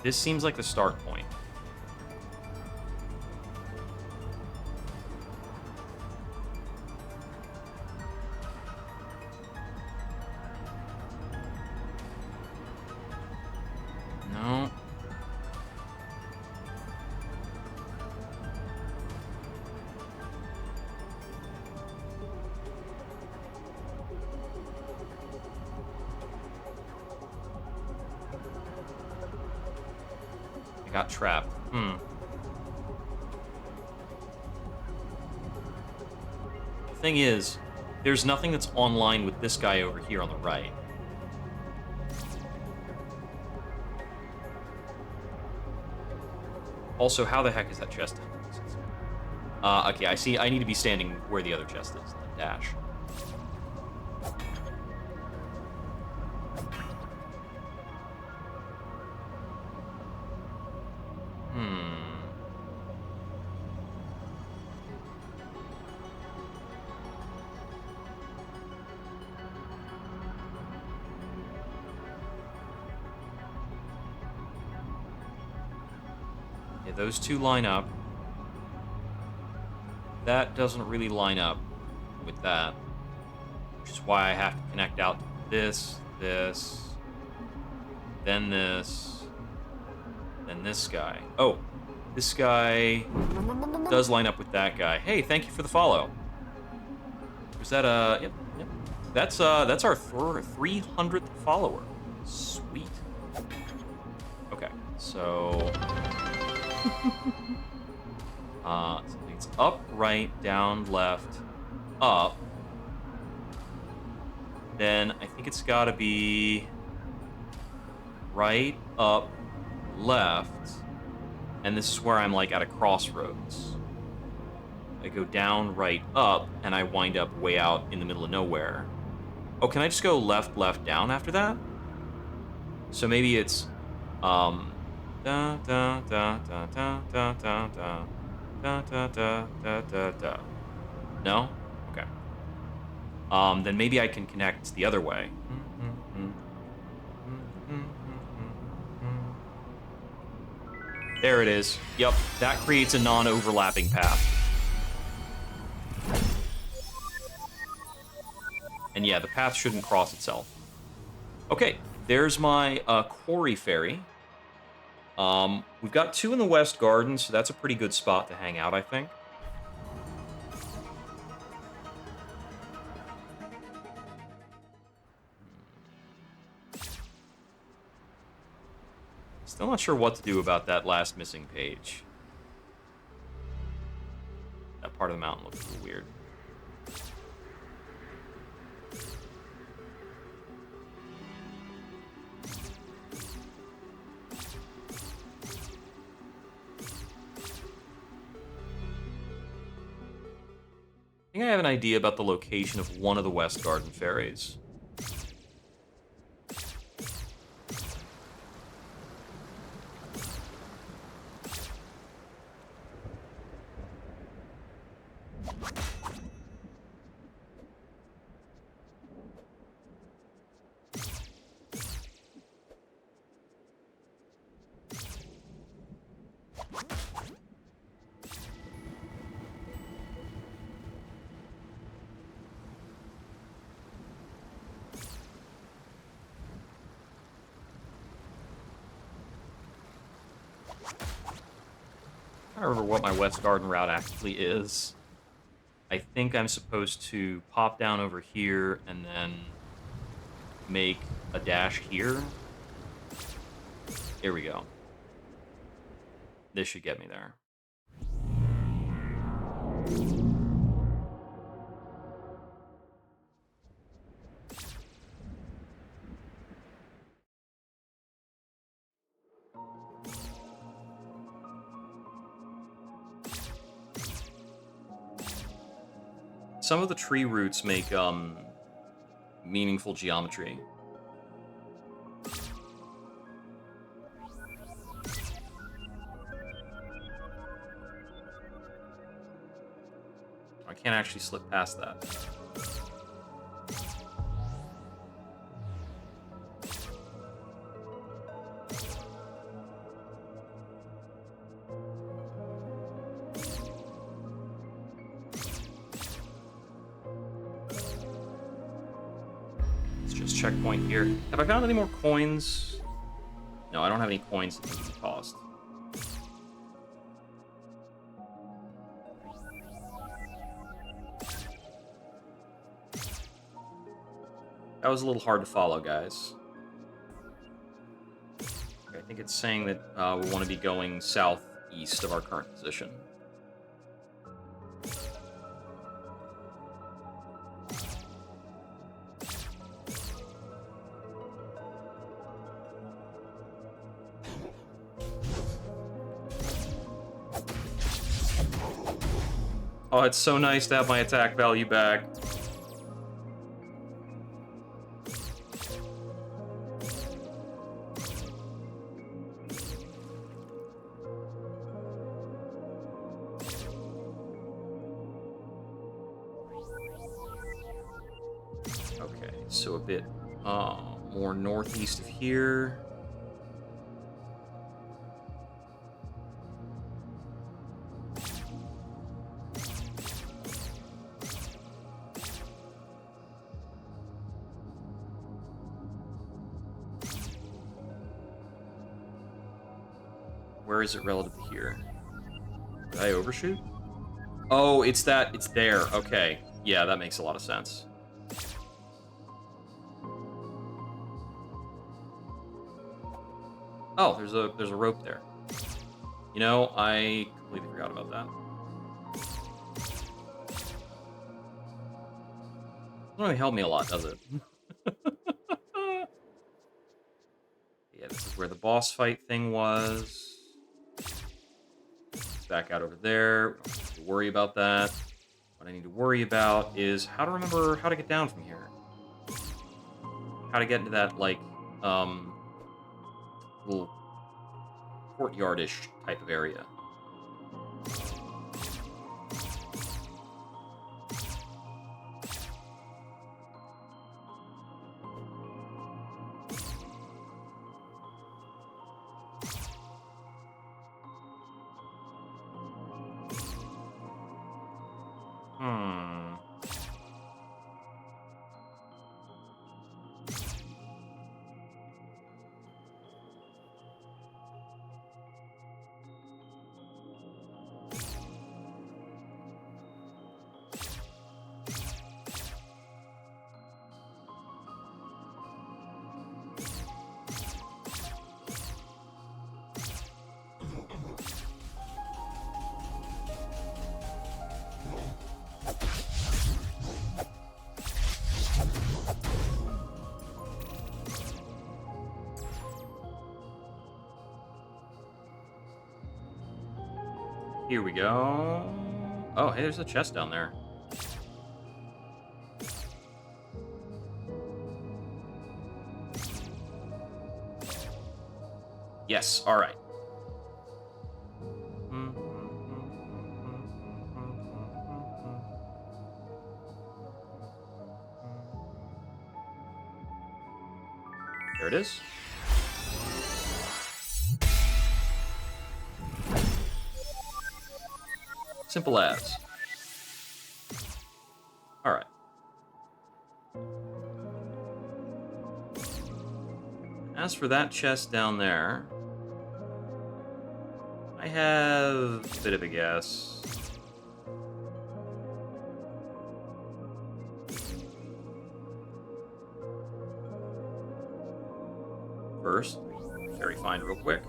This seems like the start point. No. I got trapped. The thing is, there's nothing that's online with this guy over here on the right. Also, how the heck is that chest? Okay, I see. I need to be standing where the other chest is. The dash. Yeah, those two line up. That doesn't really line up with that, which is why I have to connect out to this, then this guy. Oh, this guy does line up with that guy. Hey, thank you for the follow. Was that yep. That's our 300th follower. Sweet. Okay, so so it's up, right, down, left, up. Then I think it's got to be right, up, left, and this is where I'm like at a crossroads. I go down, right, up, and I wind up way out in the middle of nowhere. Oh, can I just go left, left, down after that? So maybe it's da da da da da da da da da da da da da. No? Okay. Then maybe I can connect the other way. There it is. Yep, that creates a non-overlapping path. And yeah, the path shouldn't cross itself. Okay, there's my quarry fairy. We've got 2 in the West Garden, so that's a pretty good spot to hang out, I think. Still not sure what to do about that last missing page. That part of the mountain looks a little weird. I think I have an idea about the location of one of the West Garden fairies. I don't remember what my West Garden route actually is. I think I'm supposed to pop down over here and then make a dash here. Here we go. This should get me there. Some of the tree roots make meaningful geometry. I can't actually slip past that. Let's just checkpoint here. Have I found any more coins? No, I don't have any coins that need to be tossed. That was a little hard to follow, guys. Okay, I think it's saying that we want to be going southeast of our current position. Oh, it's so nice to have my attack value back. Okay, so a bit more northeast of here. Where is it relative to here? Did I overshoot? Oh, it's there. Okay. Yeah, that makes a lot of sense. Oh, there's a rope there. You know, I completely forgot about that. Doesn't really help me a lot, does it? Yeah, this is where the boss fight thing was. Back out over there. We don't have to worry about that. What I need to worry about is how to remember how to get down from here. How to get into that, like, little courtyardish type of area. Hmm. Here we go. Oh, hey, there's a chest down there. Yes, all right. There it is. Simple as. All right. As for that chest down there, I have a bit of a guess. First, find real quick.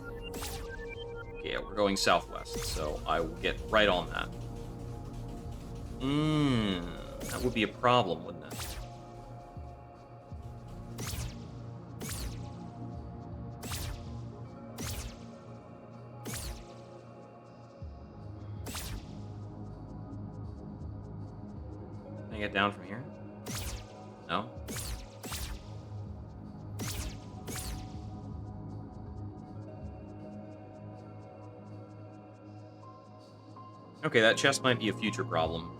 Okay, yeah, we're going southwest, so I will get right on that. That would be a problem, wouldn't it? Can I get down from here? No? Okay, that chest might be a future problem.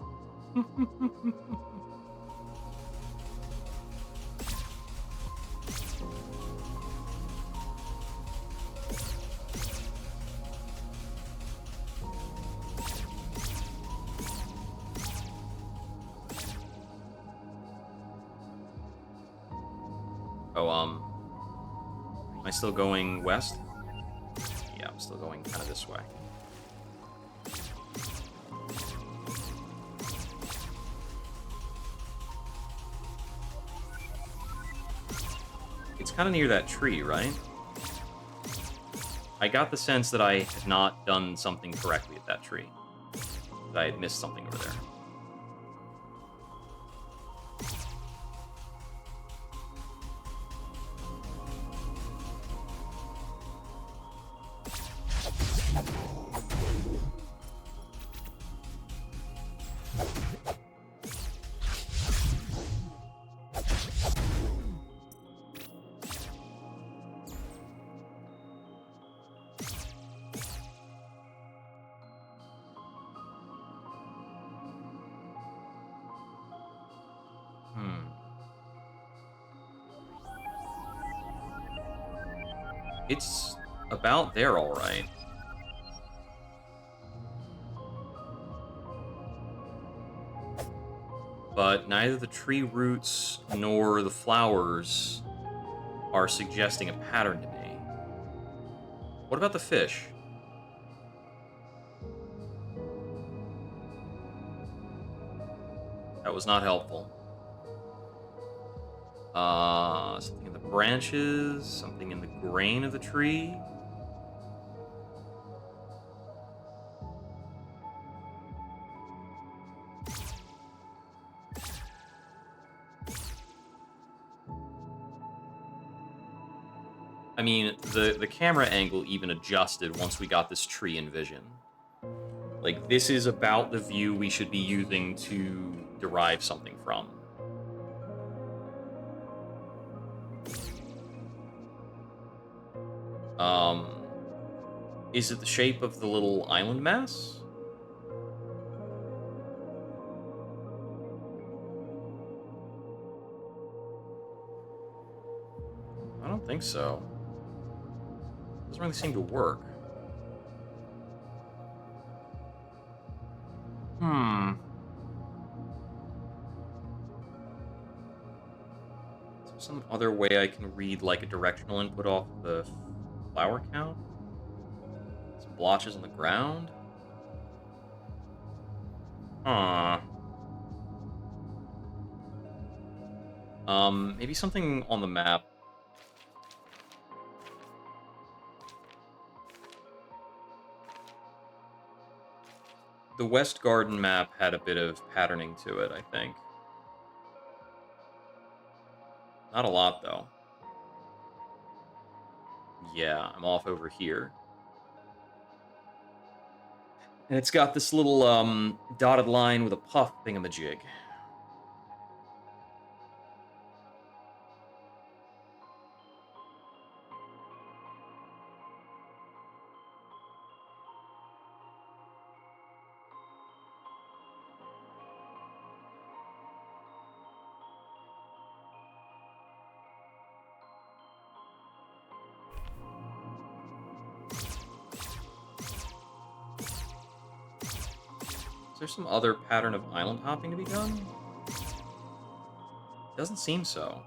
Oh, am I still going west? Yeah, I'm still going kind of this way. It's kind of near that tree, right? I got the sense that I had not done something correctly at that tree. That I had missed something over there. It's about there, all right. But neither the tree roots nor the flowers are suggesting a pattern to me. What about the fish? That was not helpful. Something in the branches, something in the grain of the tree. I mean, the camera angle even adjusted once we got this tree in vision. Like, this is about the view we should be using to derive something from. Is it the shape of the little island mass? I don't think so. Doesn't really seem to work. Is there some other way I can read, like, a directional input off the flower count? Some blotches on the ground? Huh. Maybe something on the map. The West Garden map had a bit of patterning to it, I think. Not a lot, though. Yeah, I'm off over here. And it's got this little, dotted line with a puff thingamajig. Is there some other pattern of island hopping to be done? Doesn't seem so.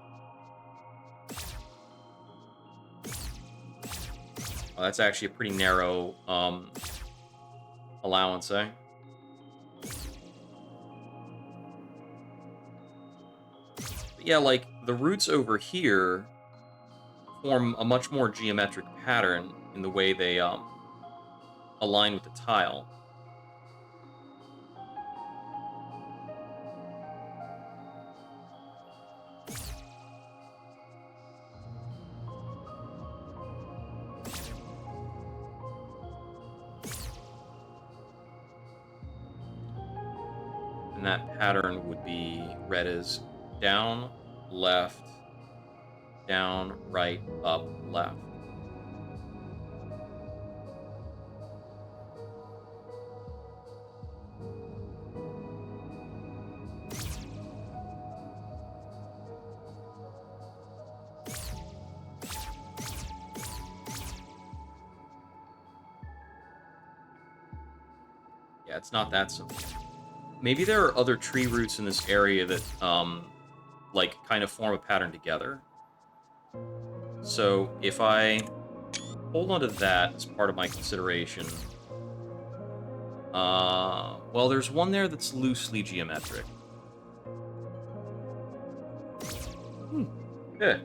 Oh, that's actually a pretty narrow allowance, eh? But yeah, like, the roots over here form a much more geometric pattern in the way they align with the tile. And that pattern would be read as down, left, down, right, up, left. Yeah, it's not that simple. Maybe there are other tree roots in this area that, like, kind of form a pattern together. So if I hold on to that as part of my consideration, well, there's one there that's loosely geometric. Yeah.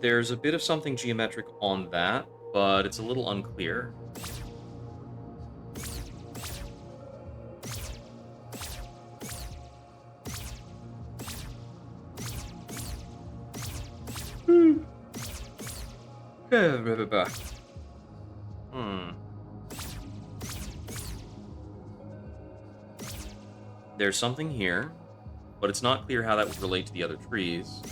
There's a bit of something geometric on that, but it's a little unclear. Hmm. There's something here, but it's not clear how that would relate to the other trees.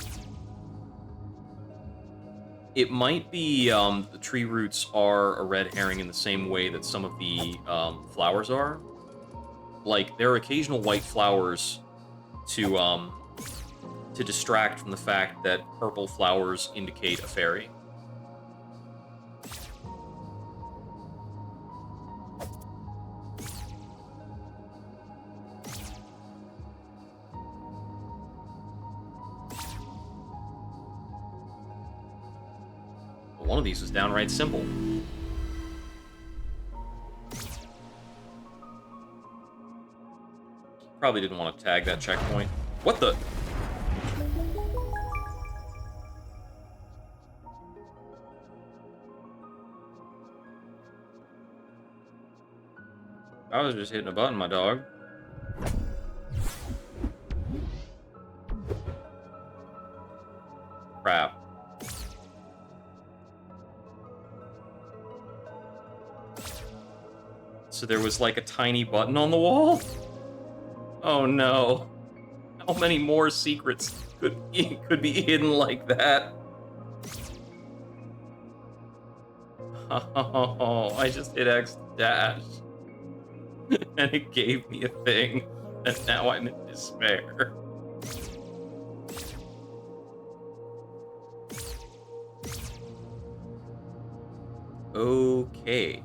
It might be the tree roots are a red herring in the same way that some of the flowers are. Like, there are occasional white flowers to distract from the fact that purple flowers indicate a fairy. But one of these is downright simple. Probably didn't want to tag that checkpoint. What the? I was just hitting a button, my dog. Crap. So there was like a tiny button on the wall? Oh no. How many more secrets could be hidden like that? Oh, I just hit X dash. And it gave me a thing. And now I'm in despair. Okay.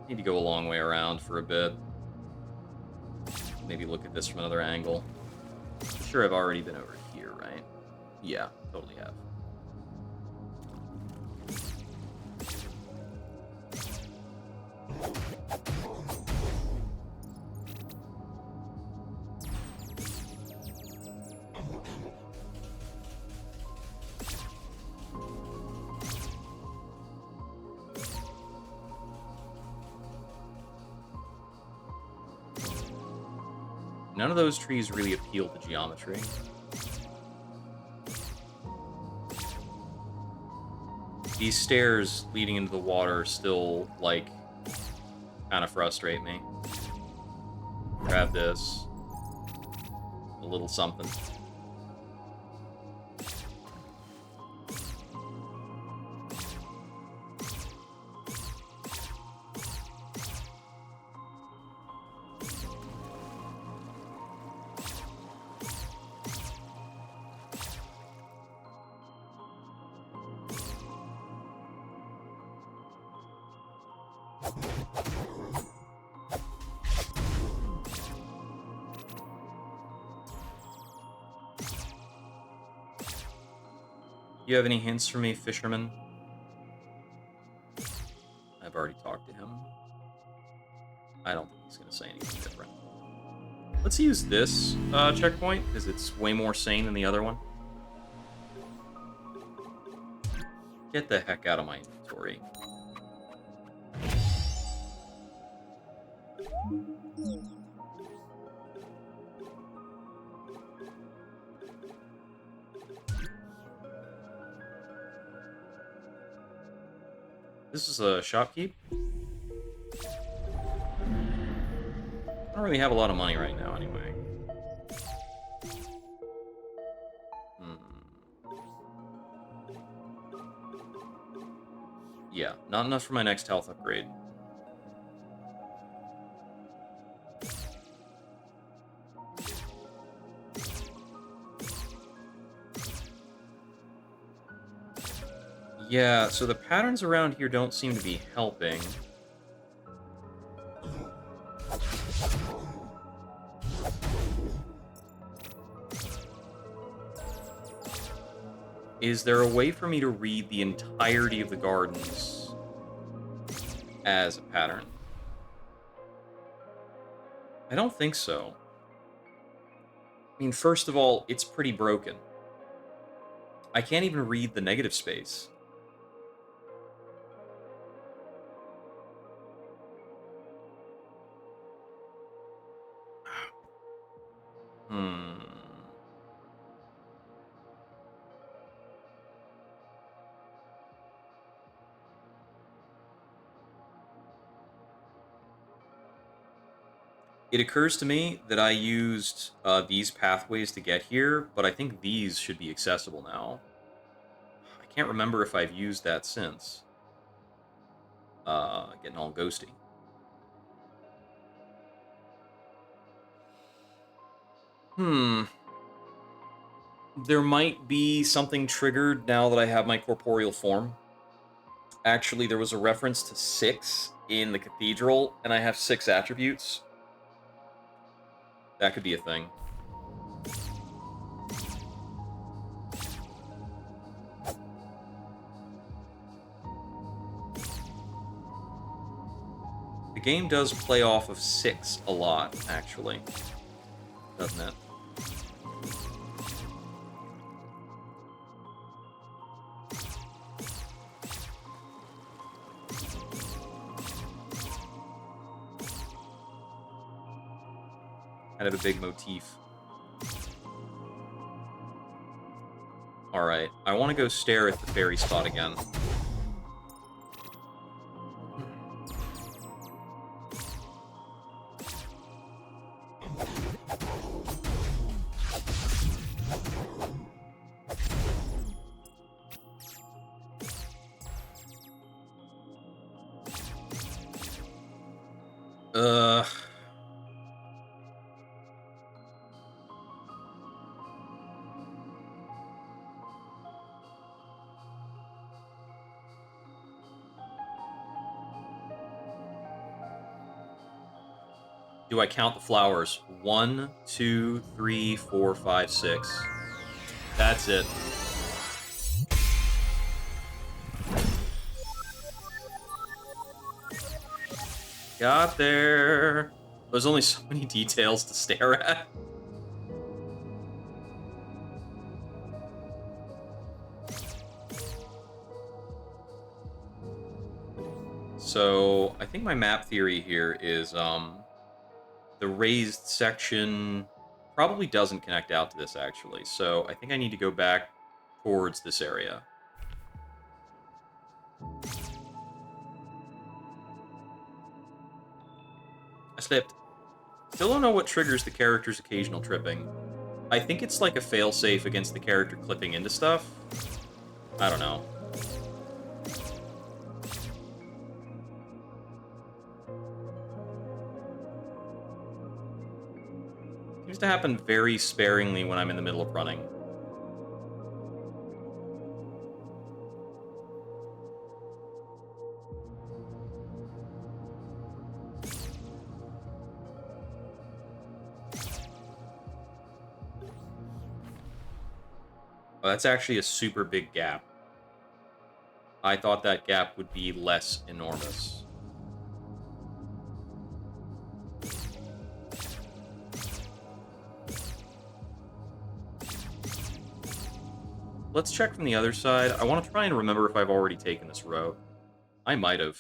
Need to go a long way around for a bit. Maybe look at this from another angle. I'm sure I've already been over here, right? Yeah, totally have. None of those trees really appeal to geometry. These stairs leading into the water still, like, kind of frustrate me. Grab this. A little something. You have any hints for me, fisherman? I've already talked to him. I don't think he's going to say anything different. Let's use this checkpoint, because it's way more sane than the other one. Get the heck out of my inventory. This is a shopkeep. I don't really have a lot of money right now, anyway. Yeah, not enough for my next health upgrade. Yeah, so the patterns around here don't seem to be helping. Is there a way for me to read the entirety of the gardens as a pattern? I don't think so. I mean, first of all, it's pretty broken. I can't even read the negative space. It occurs to me that I used these pathways to get here, but I think these should be accessible now. I can't remember if I've used that since. Getting all ghosty. There might be something triggered now that I have my corporeal form. Actually, there was a reference to 6 in the cathedral, and I have 6 attributes. That could be a thing. The game does play off of 6 a lot, actually. Doesn't it? Kind of a big motif. Alright, I want to go stare at the fairy spot again. Do I count the flowers? 1, 2, 3, 4, 5, 6. That's it. Got there. There's only so many details to stare at. So, I think my map theory here is, the raised section probably doesn't connect out to this, actually. So, I think I need to go back towards this area. I slipped. Still don't know what triggers the character's occasional tripping. I think it's like a failsafe against the character clipping into stuff. I don't know. Seems to happen very sparingly when I'm in the middle of running. Oh, that's actually a super big gap. I thought that gap would be less enormous. Let's check from the other side. I want to try and remember if I've already taken this row. I might have.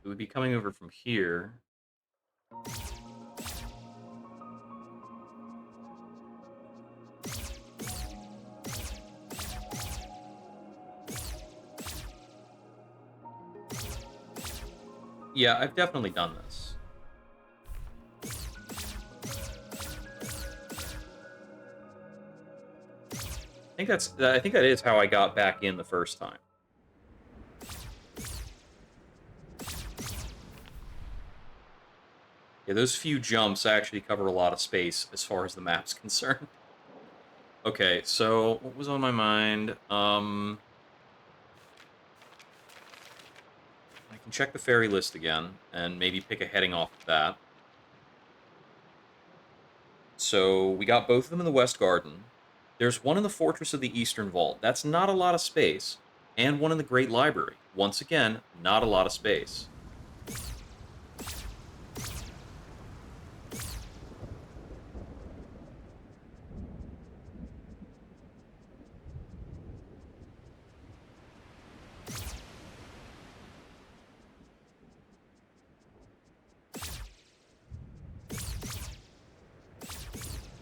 It would be coming over from here. Yeah, I've definitely done this. I think that is how I got back in the first time. Yeah, those few jumps actually cover a lot of space as far as the map's concerned. Okay, so what was on my mind? I can check the ferry list again and maybe pick a heading off of that. So we got both of them in the West Garden. There's one in the Fortress of the Eastern Vault. That's not a lot of space. And one in the Great Library. Once again, not a lot of space.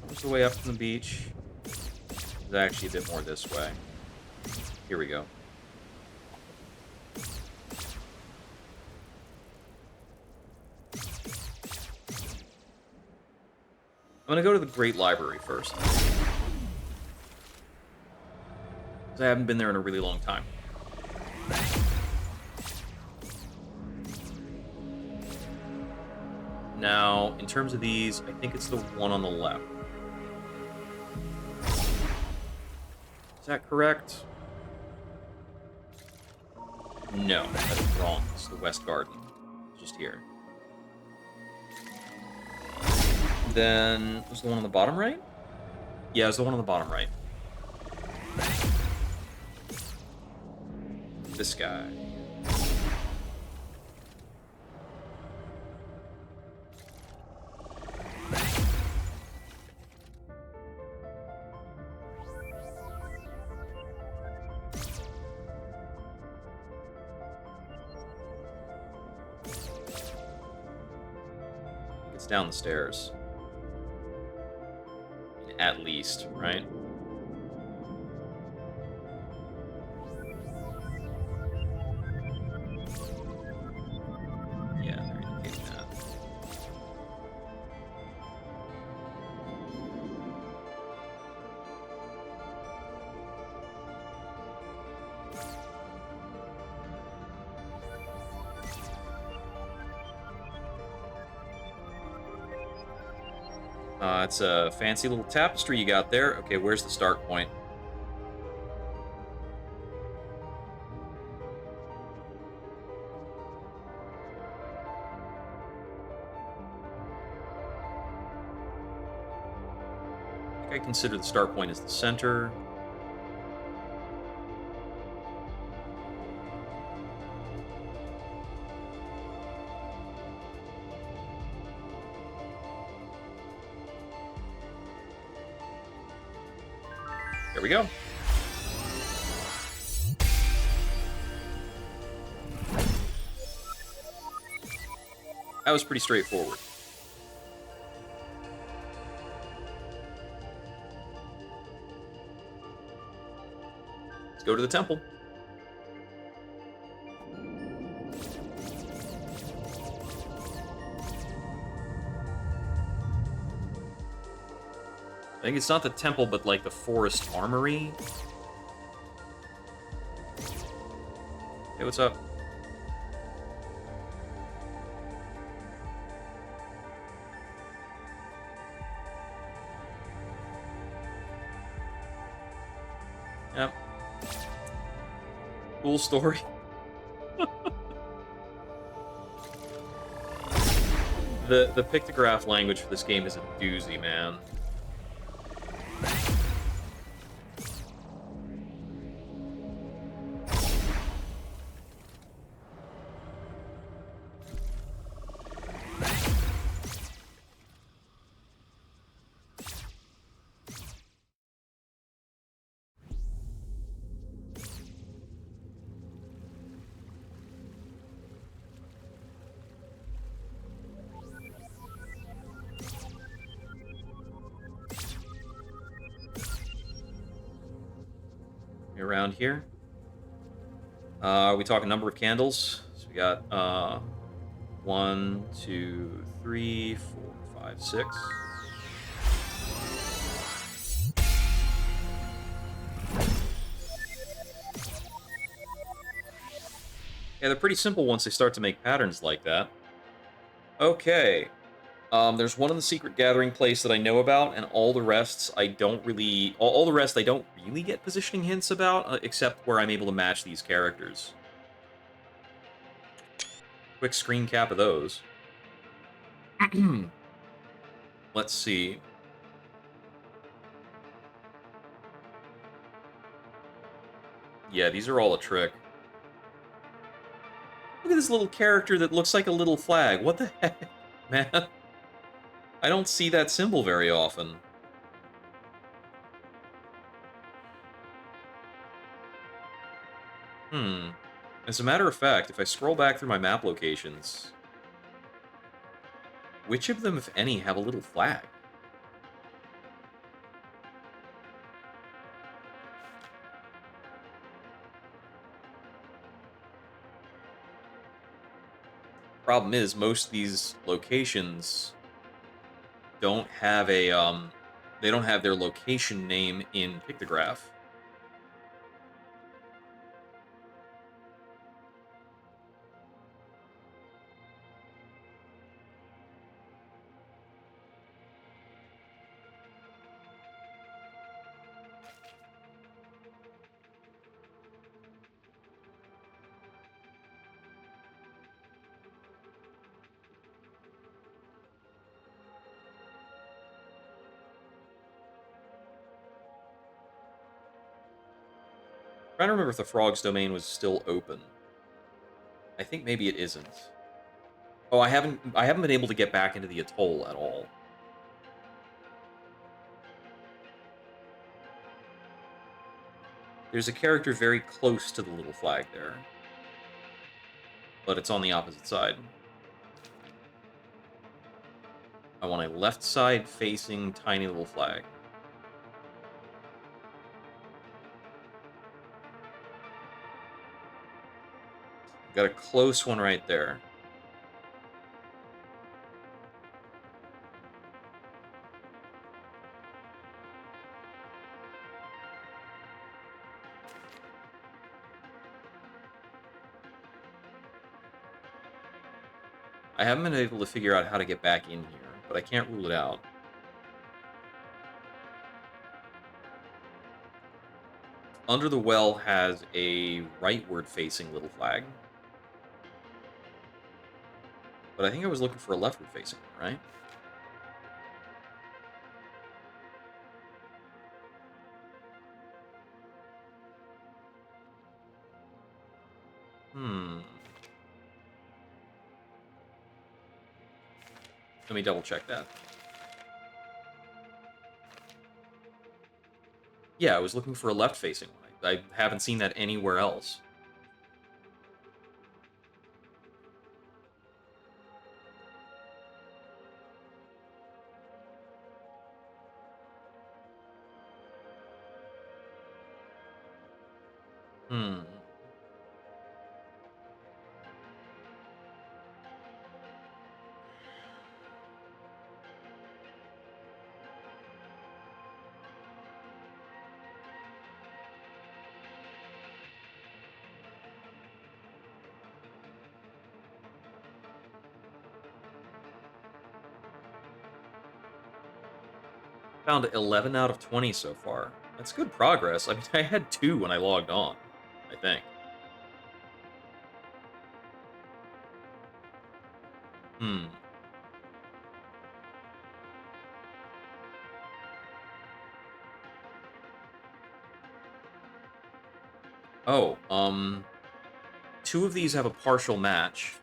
That was the way up from the beach. It's actually a bit more this way. Here we go. I'm going to go to the Great Library first. Because I haven't been there in a really long time. Now, in terms of these, I think it's the one on the left. Is that correct? No, that's wrong. It's the West Garden. It's just here. Then, was the one on the bottom right? Yeah, it was the one on the bottom right. This guy. It's down the stairs. At least, right? Yeah, they're indicating that. It's a fancy little tapestry you got there. Okay, where's the start point? I think I consider the start point as the center. There we go. That was pretty straightforward. Let's go to the temple. I think it's not the temple, but like the forest armory. Hey, what's up? Yep. Cool story. The pictograph language for this game is a doozy, man. Around here. Are we talking number of candles? So we got 1, 2, 3, 4, 5, 6. Yeah, they're pretty simple once they start to make patterns like that. Okay. There's one in the secret gathering place that I know about, and all the rests I don't really. All the rest I don't really get positioning hints about, except where I'm able to match these characters. Quick screen cap of those. Let's see. Yeah, these are all a trick. Look at this little character that looks like a little flag. What the heck, man? I don't see that symbol very often. Hmm. As a matter of fact, if I scroll back through my map locations, which of them, if any, have a little flag? Problem is, most of these locations don't have a they don't have their location name in pictograph. I'm trying to remember if the frog's domain was still open. I think maybe it isn't. Oh, I haven't been able to get back into the atoll at all. There's a character very close to the little flag there, but it's on the opposite side. I want a left side facing tiny little flag. Got a close one right there. I haven't been able to figure out how to get back in here, but I can't rule it out. Under the Well has a rightward facing little flag. But I think I was looking for a leftward facing one, right? Hmm. Let me double check that. Yeah, I was looking for a left facing one. I haven't seen that anywhere else. Hmm. Found 11 out of 20 so far. That's good progress. I mean, I had 2 when I logged on, I think. Hmm. Oh, 2 of these have a partial match.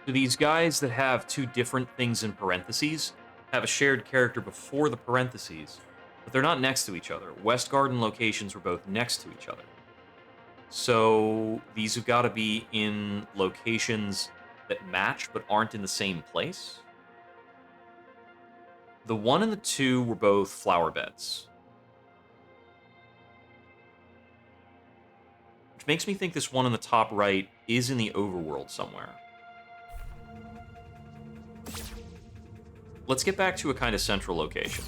These guys that have 2 different things in parentheses have a shared character before the parentheses, but they're not next to each other. West Garden locations were both next to each other. So these have got to be in locations that match but aren't in the same place. The 1 and the 2 were both flower beds, which makes me think this one in the top right is in the overworld somewhere. Let's get back to a kind of central location.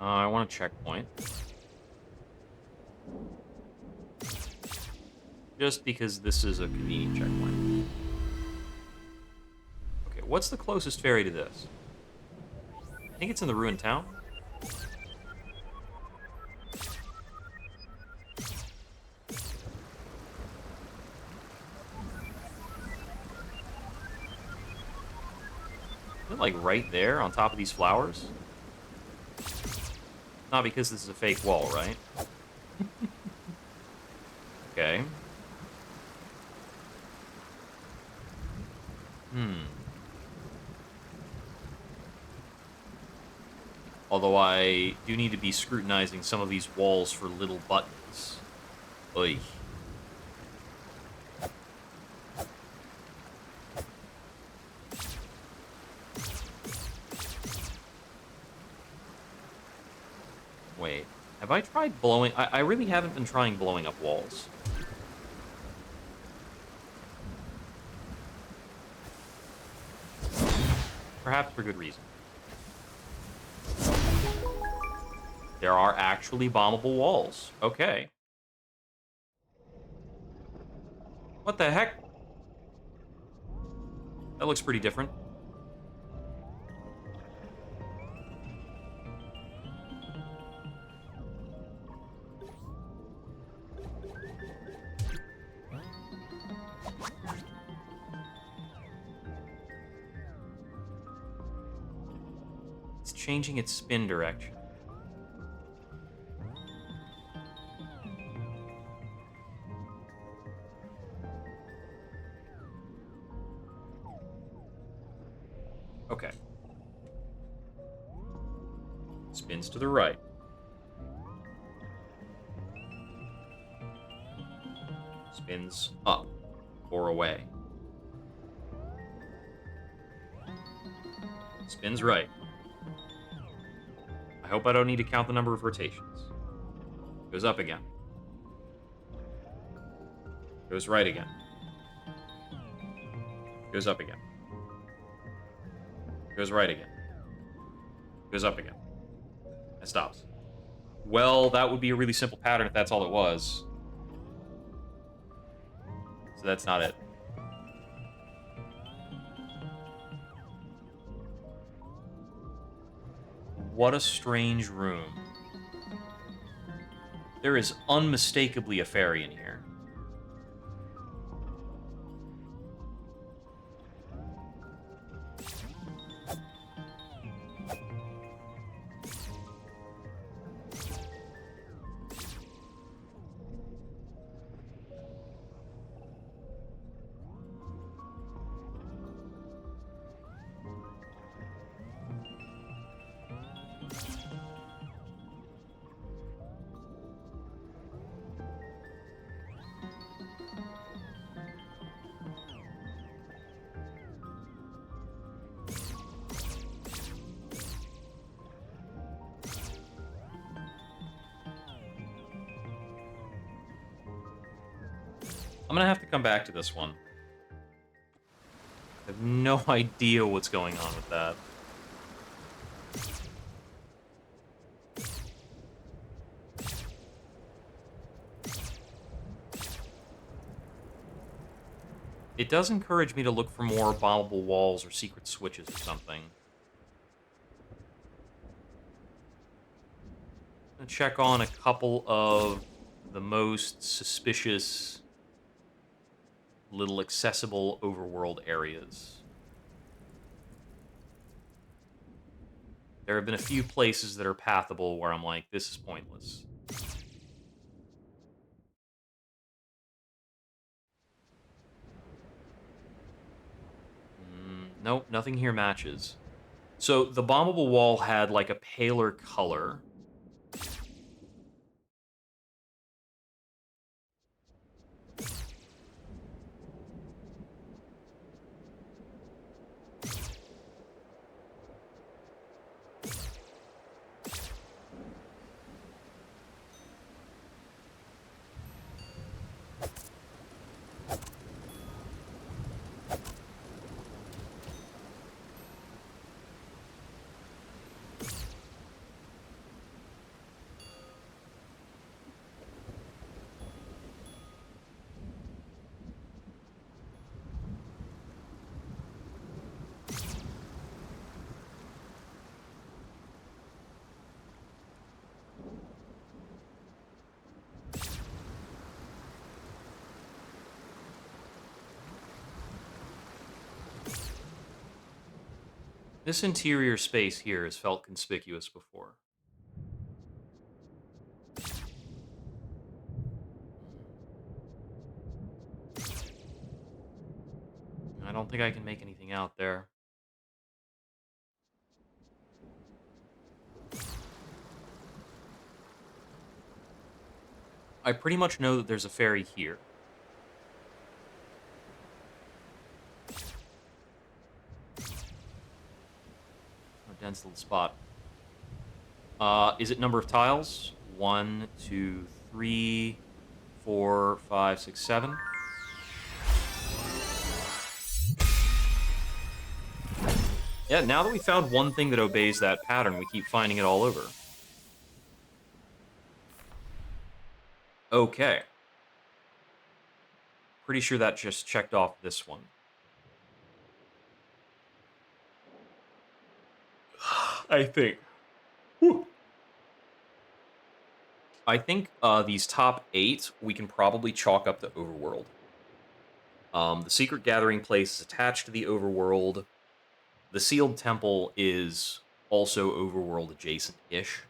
I want a checkpoint. Just because this is a convenient checkpoint. Okay, what's the closest ferry to this? I think it's in the ruined town. Is it like right there on top of these flowers? Not because this is a fake wall, right? Okay. Hmm. Although I do need to be scrutinizing some of these walls for little buttons. Oy. Wait. Have I tried blowing... I really haven't been trying blowing up walls. Perhaps for good reason. There are actually bombable walls. Okay. What the heck? That looks pretty different. It's changing its spin direction. Okay. Spins to the right. Spins up or away. Spins right. I hope I don't need to count the number of rotations. Goes up again. Goes right again. Goes up again. Goes right again. Goes up again. And stops. Well, that would be a really simple pattern if that's all it was. So that's not it. What a strange room. There is unmistakably a fairy in here. I'm gonna have to come back to this one. I have no idea what's going on with that. It does encourage me to look for more bombable walls or secret switches or something. I'm gonna check on a couple of the most suspicious little accessible overworld areas. There have been a few places that are pathable where I'm like, this is pointless. Nope, nothing here matches. So the bombable wall had like a paler color. This interior space here has felt conspicuous before. I don't think I can make anything out there. I pretty much know that there's a ferry here. A dense little spot. Is it number of tiles? 1, 2, 3, 4, 5, 6, 7. Yeah, now that we found one thing that obeys that pattern, we keep finding it all over. Okay. Pretty sure that just checked off this one. I think. Whew. I think these top 8 we can probably chalk up to overworld. The secret gathering place is attached to the overworld. The sealed temple is also overworld adjacent-ish.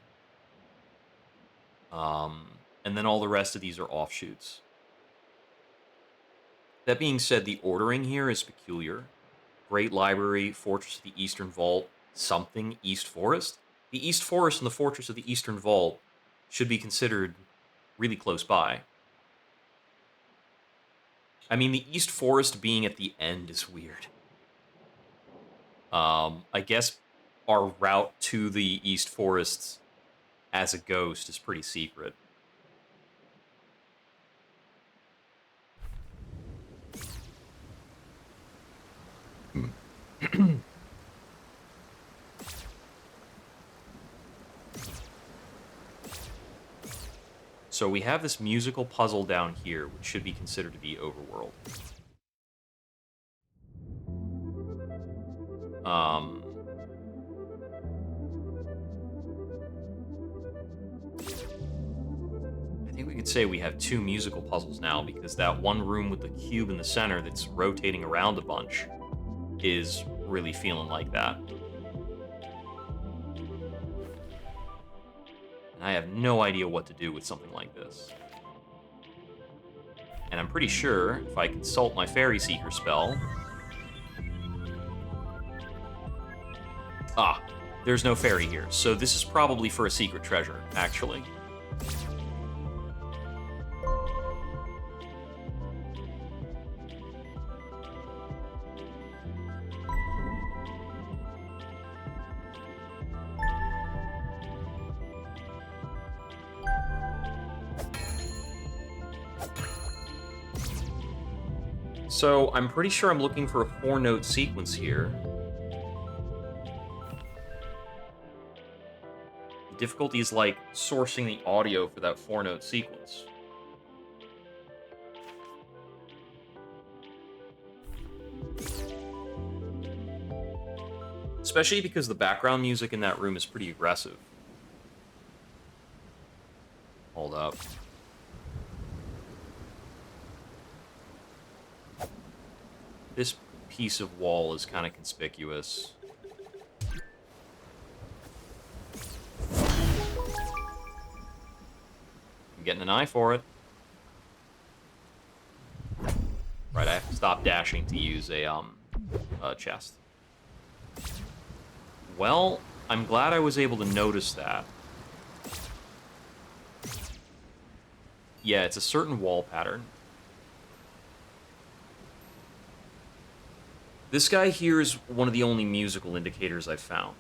And then all the rest of these are offshoots. That being said, the ordering here is peculiar. Great Library, Fortress of the Eastern Vault, something East Forest. The East Forest and the Fortress of the Eastern Vault should be considered really close by. I mean, the East Forest being at the end is weird. I guess our route to the East Forest as a ghost is pretty secret. So we have this musical puzzle down here, which should be considered to be overworld. I think we could say we have 2 musical puzzles now, because that one room with the cube in the center that's rotating around a bunch is really feeling like that. And I have no idea what to do with something like this. And I'm pretty sure if I consult my Fairy Seeker spell... Ah, there's no fairy here, so this is probably for a secret treasure, actually. So I'm pretty sure I'm looking for a 4-note sequence here. The difficulty is like sourcing the audio for that 4-note sequence. Especially because the background music in that room is pretty aggressive. Hold up. This piece of wall is kind of conspicuous. I'm getting an eye for it. Right, I have to stop dashing to use a chest. Well, I'm glad I was able to notice that. Yeah, it's a certain wall pattern. This guy here is one of the only musical indicators I've found.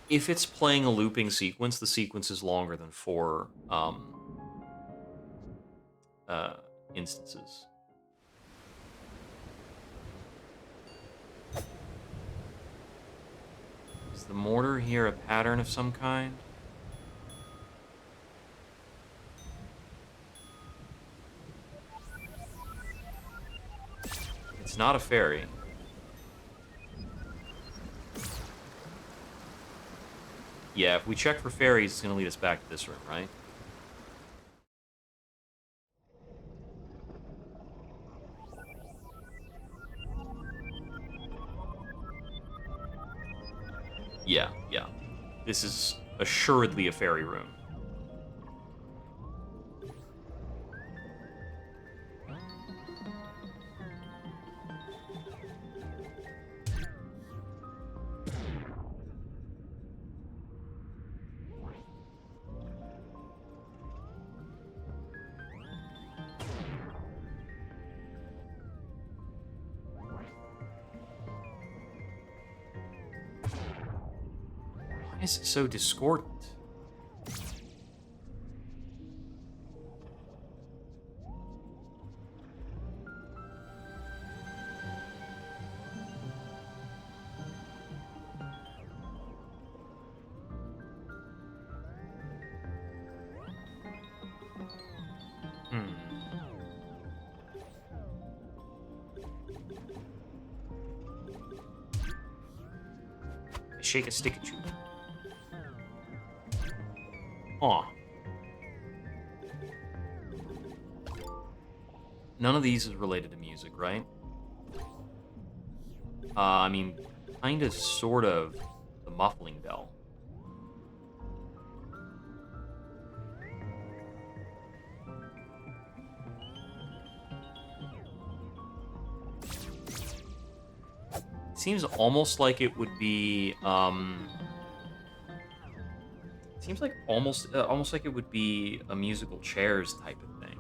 If it's playing a looping sequence, the sequence is longer than 4 uh, instances. Is the mortar here a pattern of some kind? It's not a fairy. Yeah, if we check for fairies, it's going to lead us back to this room, right? Yeah, yeah. This is assuredly a fairy room. Why is it so discordant? Hmm. I shake a stick at you. Aw. None of these is related to music, right? I mean, kind of, sort of, the muffling bell. It seems almost like it would be, seems like almost like it would be a musical chairs type of thing.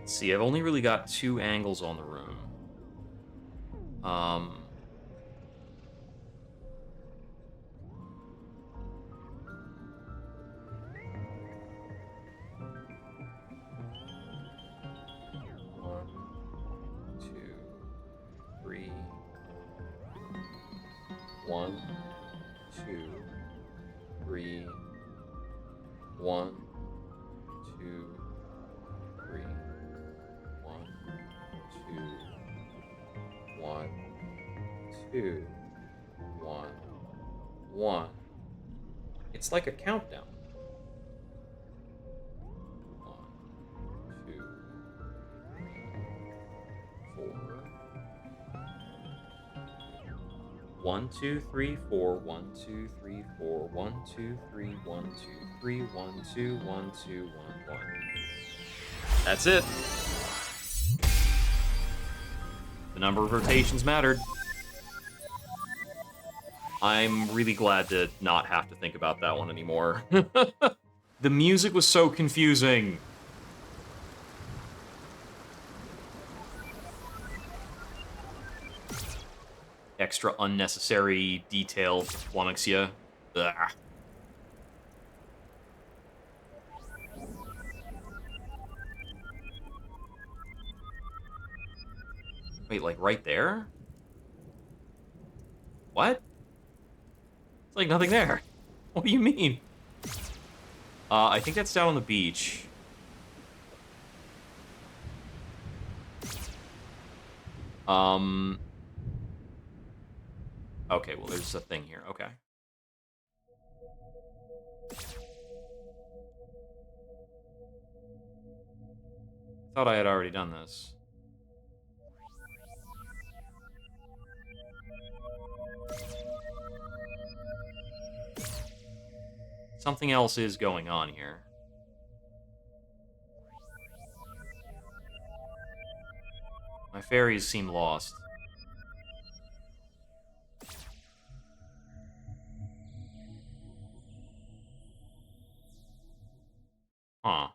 Let's see, I've only really got 2 angles on the room. Um, one, two, three. 1, 2, 3. 1, 2, 3. 1, 2, 1, 1. It's like a countdown. 1, 2, 3, 4. 1, 2, 3, 4. 1, 2, 3, 4. 1, 2, 3, 1, 2, 3. 1, 2, 1, 2, 1, 1. That's it. The number of rotations mattered. I'm really glad to not have to think about that one anymore. The music was so confusing. Extra unnecessary detail flummoxia. Ugh. Wait, like right there? What? It's like nothing there. What do you mean? I think that's down on the beach. Okay, well, there's a thing here. Okay. Thought I had already done this. Something else is going on here. My fairies seem lost. Huh.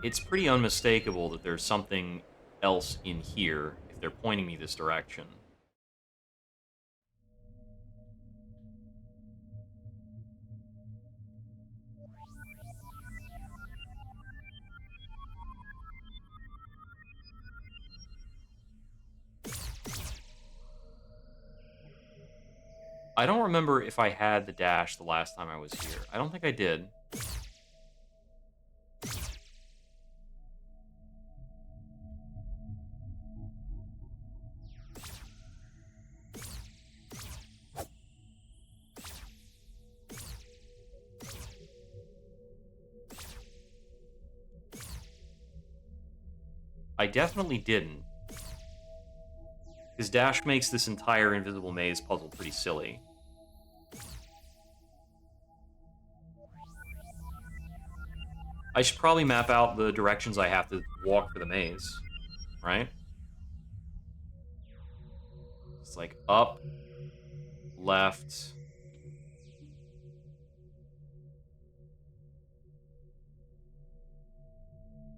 It's pretty unmistakable that there's something else in here if they're pointing me this direction. I don't remember if I had the dash the last time I was here. I don't think I did. I definitely didn't. Because dash makes this entire invisible maze puzzle pretty silly. I should probably map out the directions I have to walk for the maze, right? It's like up, left,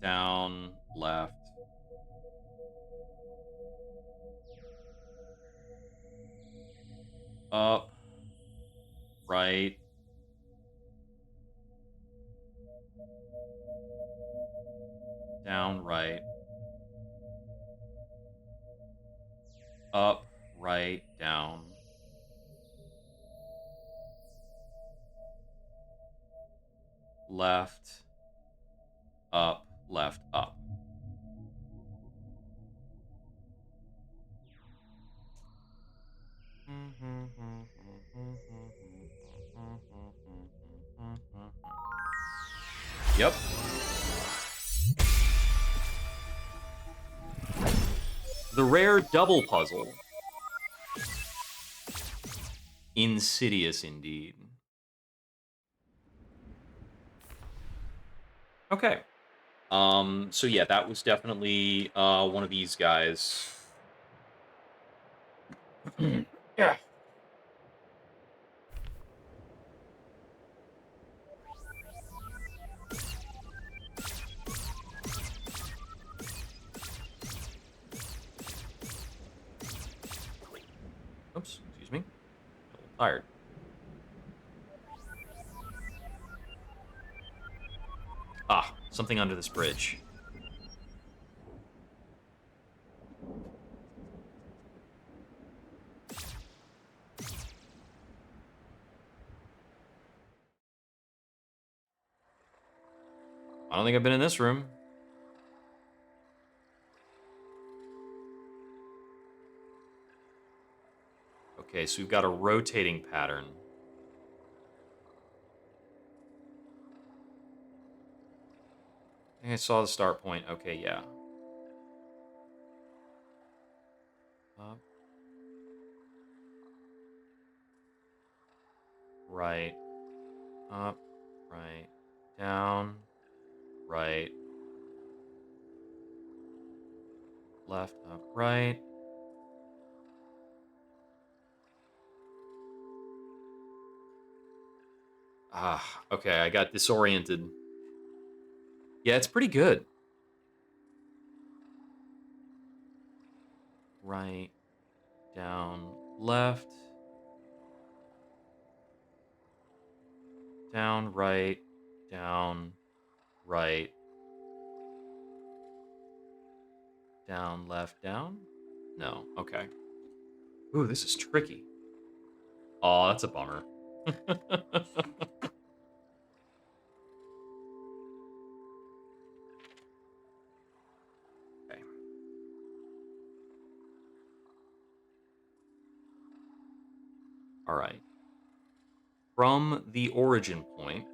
down, left. Up, right. Down, right. Up, right, down. Left, up, left, up. Yep. The rare double puzzle. Insidious indeed. Okay. So yeah, that was definitely one of these guys. Yeah. Oops, excuse me. A little tired. Ah, something under this bridge. don't think I've been in this room. Okay, so we've got a rotating pattern. I think I saw the start point. Okay, yeah. Up. Right. Up. Right. Down. Right. Left. Up. Right. Ah, okay, I got disoriented. Yeah, it's pretty good. Right. Down. Left. Down. Right. Down. Right. Down. Left. Down? No. Okay. Ooh, this is tricky. Oh, that's a bummer. Okay. All right. From the origin point,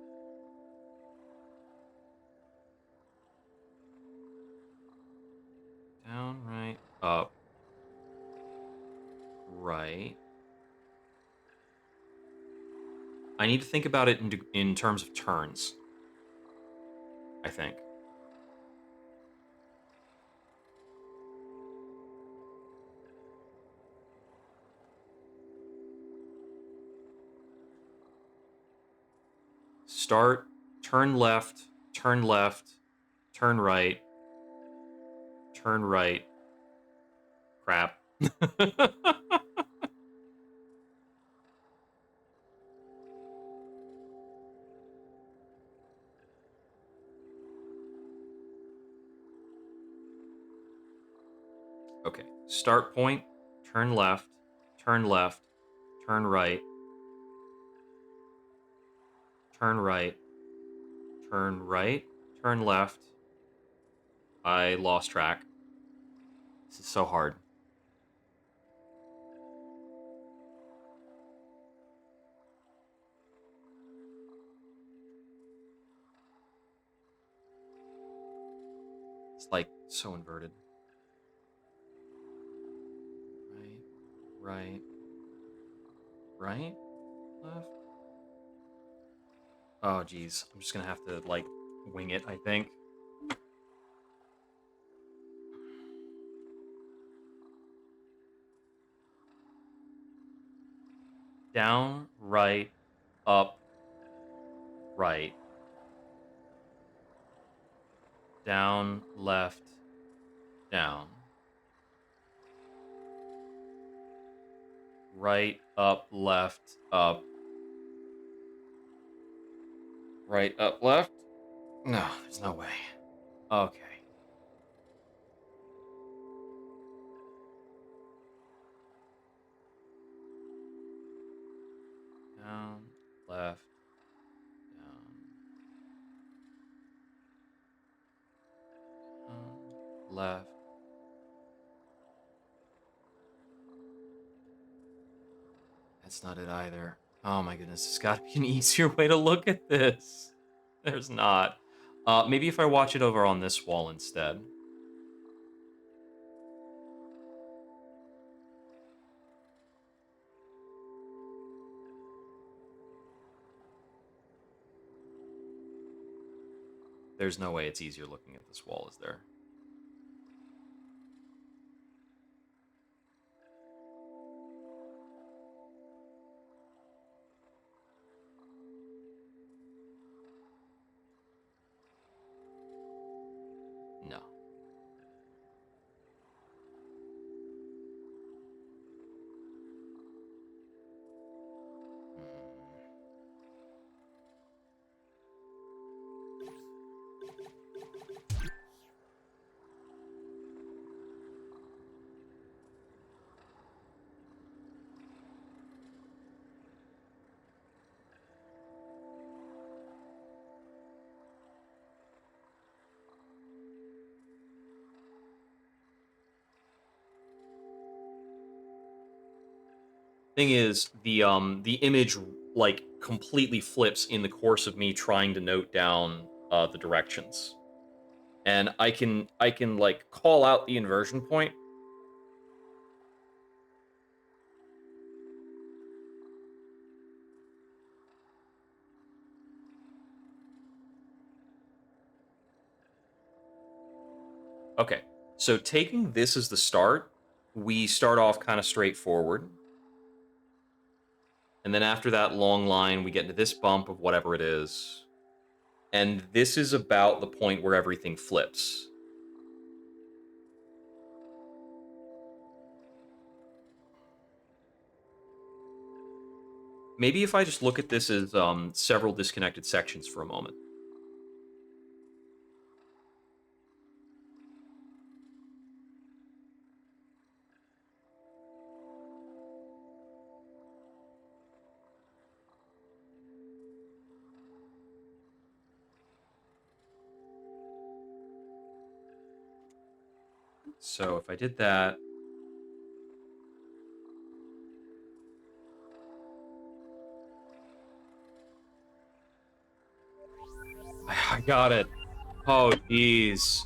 down, right, up, right. I need to think about it in terms of turns, I think. Start, turn left, turn left, turn right, turn right. Crap. Okay. Start point, turn left, turn left, turn right, turn right, turn right, turn left. I lost track. This is so hard. It's like so inverted. Right, right, left. Oh, geez. I'm just gonna have to, like, wing it, I think. Down, right, up, right. Down, left, down. Right, up, left, up. Right, up, left. No, there's no way. Okay. Down, left, down, down, left. That's not it either. Oh my goodness, there's got to be an easier way to look at this. There's not. Maybe if I watch it over on this wall instead. There's no way it's easier looking at this wall, is there? No. Hmm. Thing is, the image like completely flips in the course of me trying to note down the directions, and I can like call out the inversion point. Okay, so taking this as the start, we start off kind of straightforward, and then after that long line, we get into this bump of whatever it is, and this is about the point where everything flips. Maybe if I just look at this as several disconnected sections for a moment. So if I did that, I got it. Oh, jeez.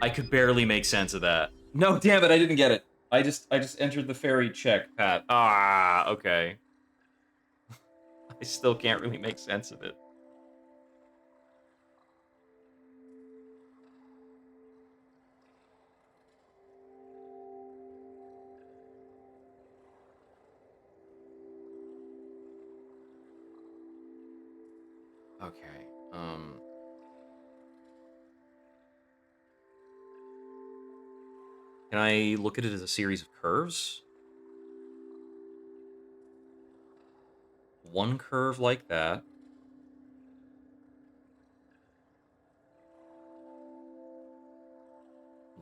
I could barely make sense of that. No, damn it, I didn't get it. I just entered the fairy check, Pat. Ah, okay. I still can't really make sense of it. Okay. Can I look at it as a series of curves? One curve like that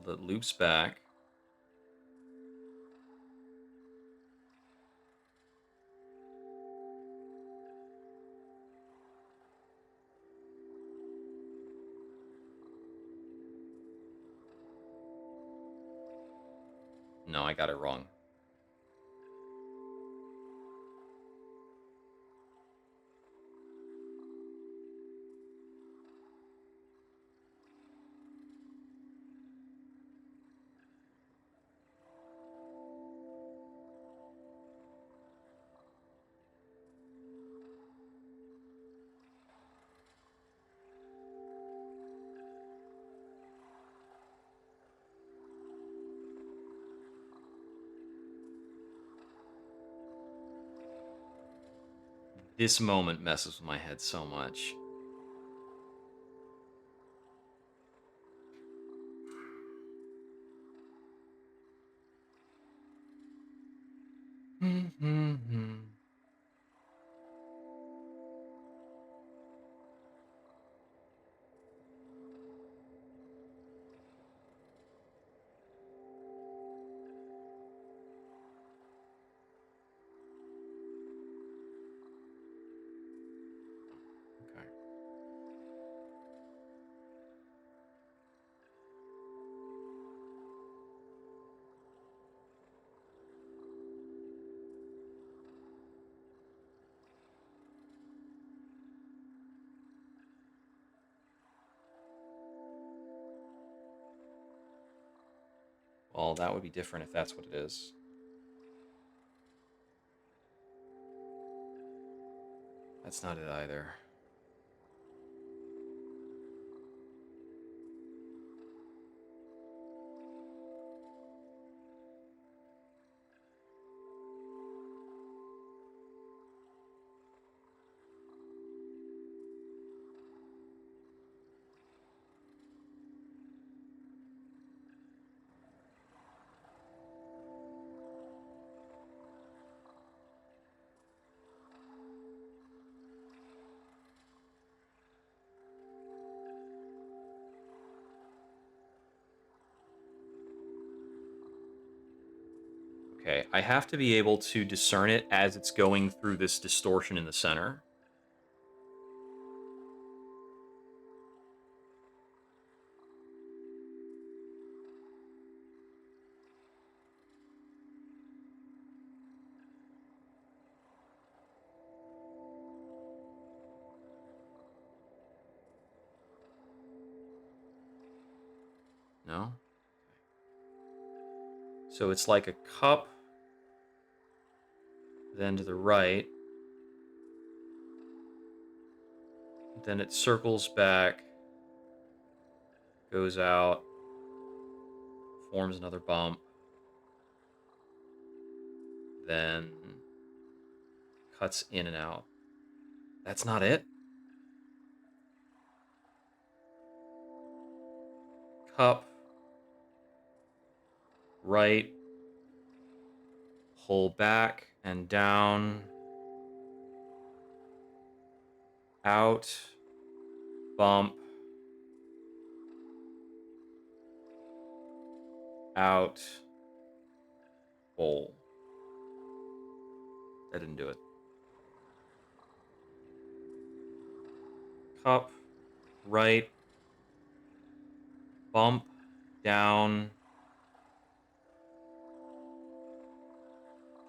that loops back. No, I got it wrong. This moment messes with my head so much. Okay. Well, that would be different if that's what it is. That's not it either. Okay, I have to be able to discern it as it's going through this distortion in the center. No? So it's like a cup, then to the right, then it circles back, goes out, forms another bump, then cuts in and out. That's not it? Cup, right, pull back and down, out, bump, out, bowl. That didn't do it. Cup, right, bump, down,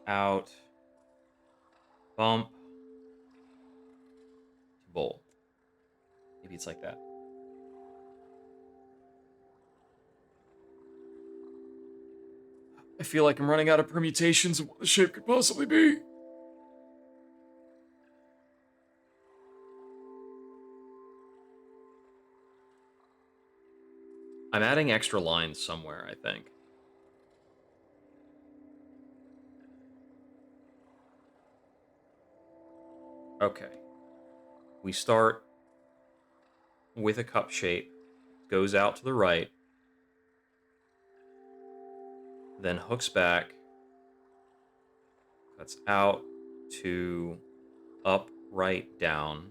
out, bump, to bowl. Maybe it's like that. I feel like I'm running out of permutations of what the shape could possibly be. I'm adding extra lines somewhere, I think. Okay. We start with a cup shape, goes out to the right, then hooks back, cuts out to up, right, down,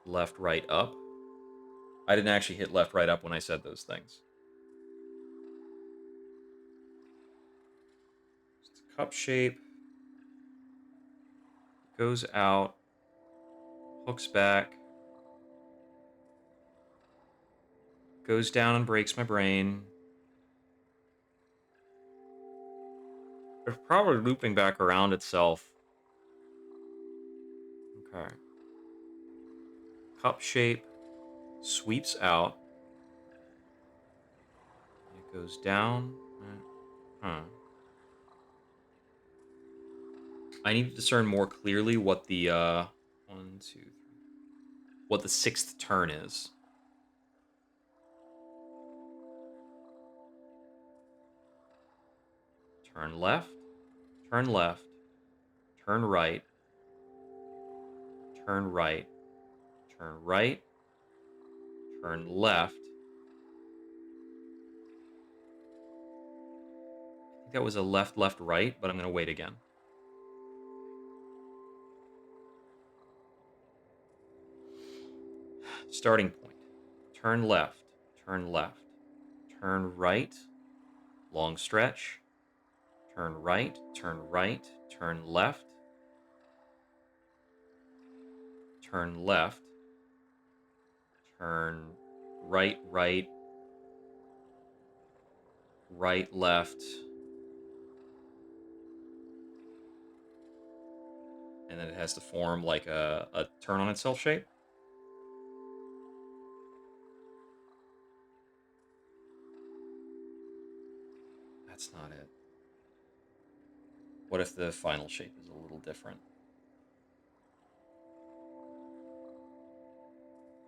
left, right, up. I didn't actually hit left, right, up when I said those things. It's a cup shape, goes out, hooks back, goes down and breaks my brain. It's probably looping back around itself. Okay. Cup shape sweeps out. And it goes down. Huh. I need to discern more clearly what the one, two, three, what the sixth turn is. Turn left, turn left, turn right, turn right, turn right, turn left. I think that was a left, left, right, but I'm going to wait again. Starting point. Turn left, turn left, turn right, long stretch, turn right, turn right, turn left, turn left, turn right, right, right, left, and then it has to form like a turn on itself shape. That's not it. What if the final shape is a little different?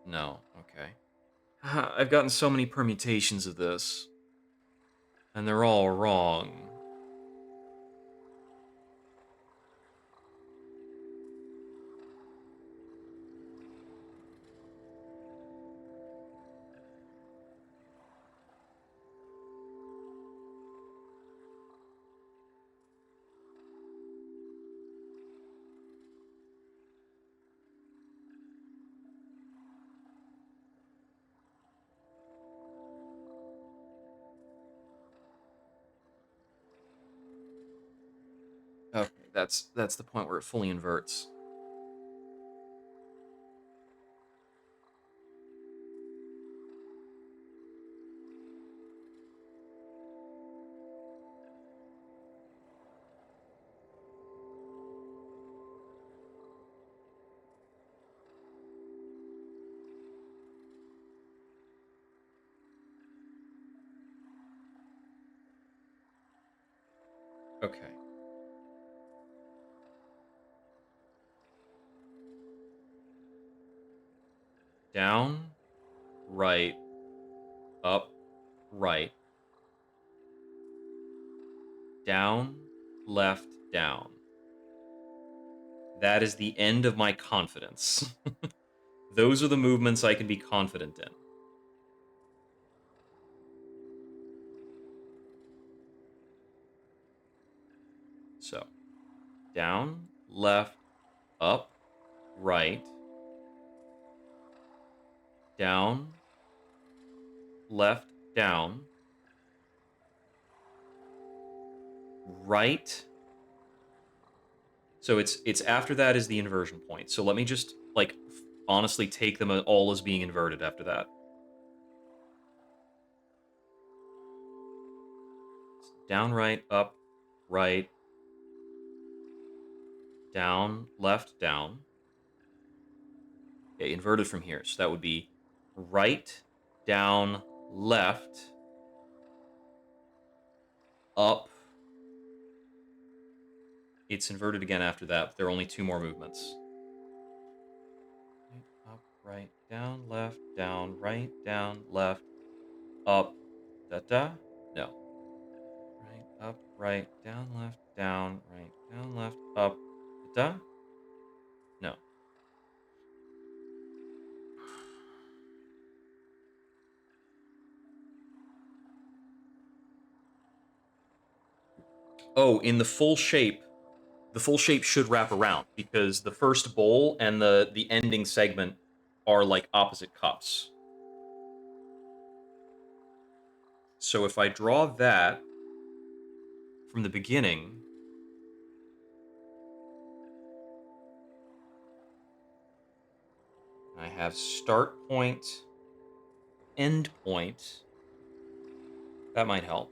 No, okay. I've gotten so many permutations of this, and they're all wrong. Okay, that's the point where it fully inverts. Okay. Down, right, up, right. Down, left, down. That is the end of my confidence. Those are the movements I can be confident in. So, down, left, up, right. Down, left, down. Right. So it's after that is the inversion point. So let me just like honestly take them all as being inverted after that. Down, right, up, right, down, left, down. Okay, inverted from here. So that would be right, down, left, up. It's inverted again after that. But there are only two more movements. Right, up, right, down, down, left, up, da da. No. Right, up, right, down, right, down, left, up, da. No. Oh, in the full shape should wrap around because the first bowl and the ending segment are like opposite cups. So if I draw that from the beginning, I have start point, end point. That might help.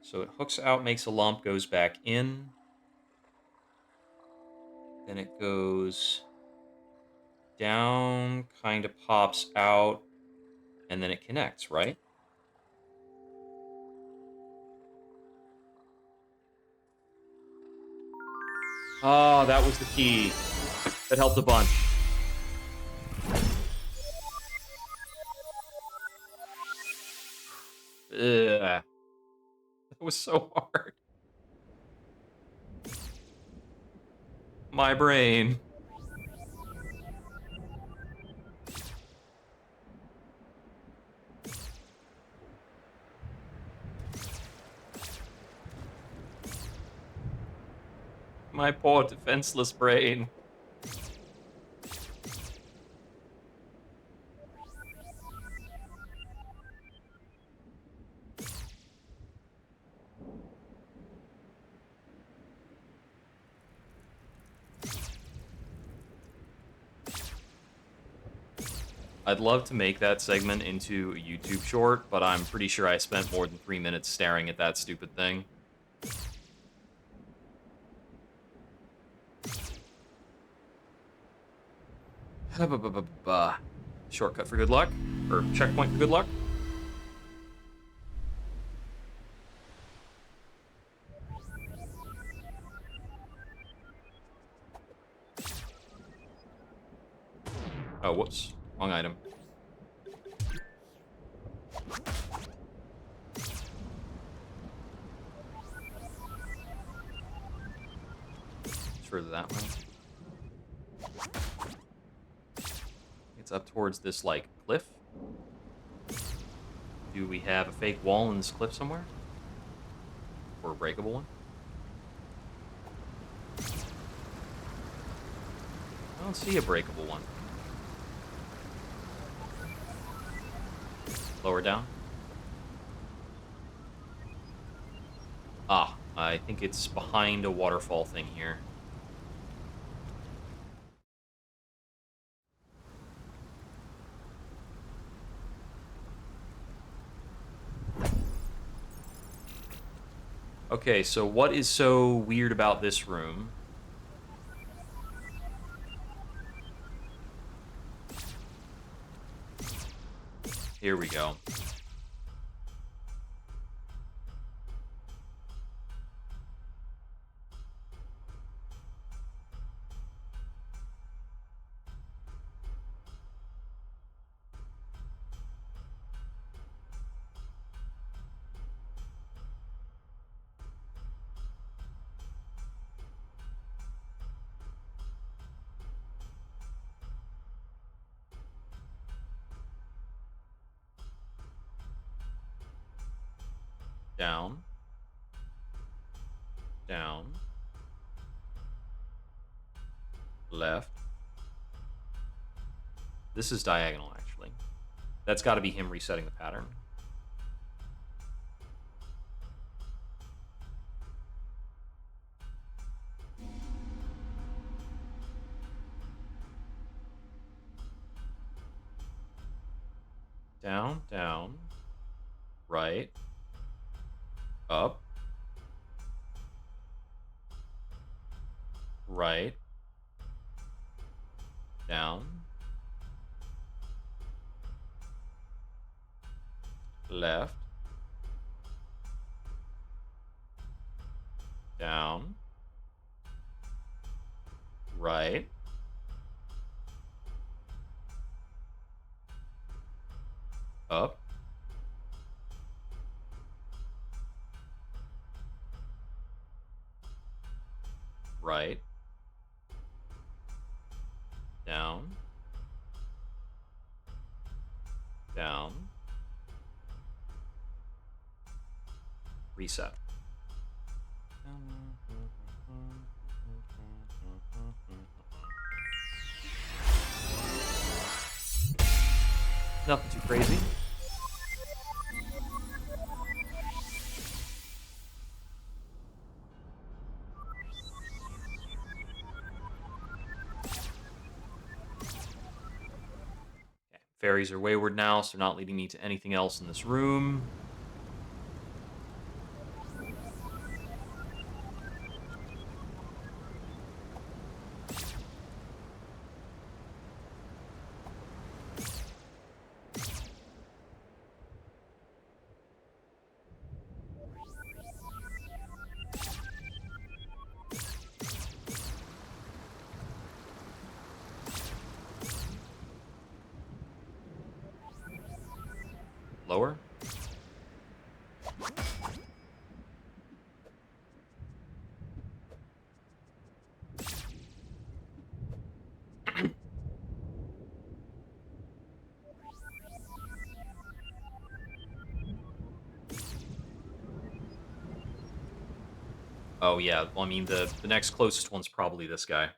So it hooks out, makes a lump, goes back in. Then it goes down, kind of pops out, and then it connects, right? Oh, that was the key. That helped a bunch. Ugh. That was so hard. My brain. My poor defenseless brain. I'd love to make that segment into a YouTube short, but I'm pretty sure I spent more than 3 minutes staring at that stupid thing. Shortcut for good luck? Or checkpoint for good luck? Oh, whoops. Wrong item. It's further that way. It's up towards this, like, cliff. Do we have a fake wall in this cliff somewhere? Or a breakable one? I don't see a breakable one. Lower down? Ah, I think it's behind a waterfall thing here. Okay, so what is so weird about this room? Here we go. down, down, left. This is diagonal, actually. That's got to be him resetting the pattern. Down, down, right, up, right, down, left, down, right, up, right, down, down, reset. Nothing too crazy. Okay. Fairies are wayward now, so they're not leading me to anything else in this room. Lower. Oh, yeah. Well, I mean, the next closest one's probably this guy.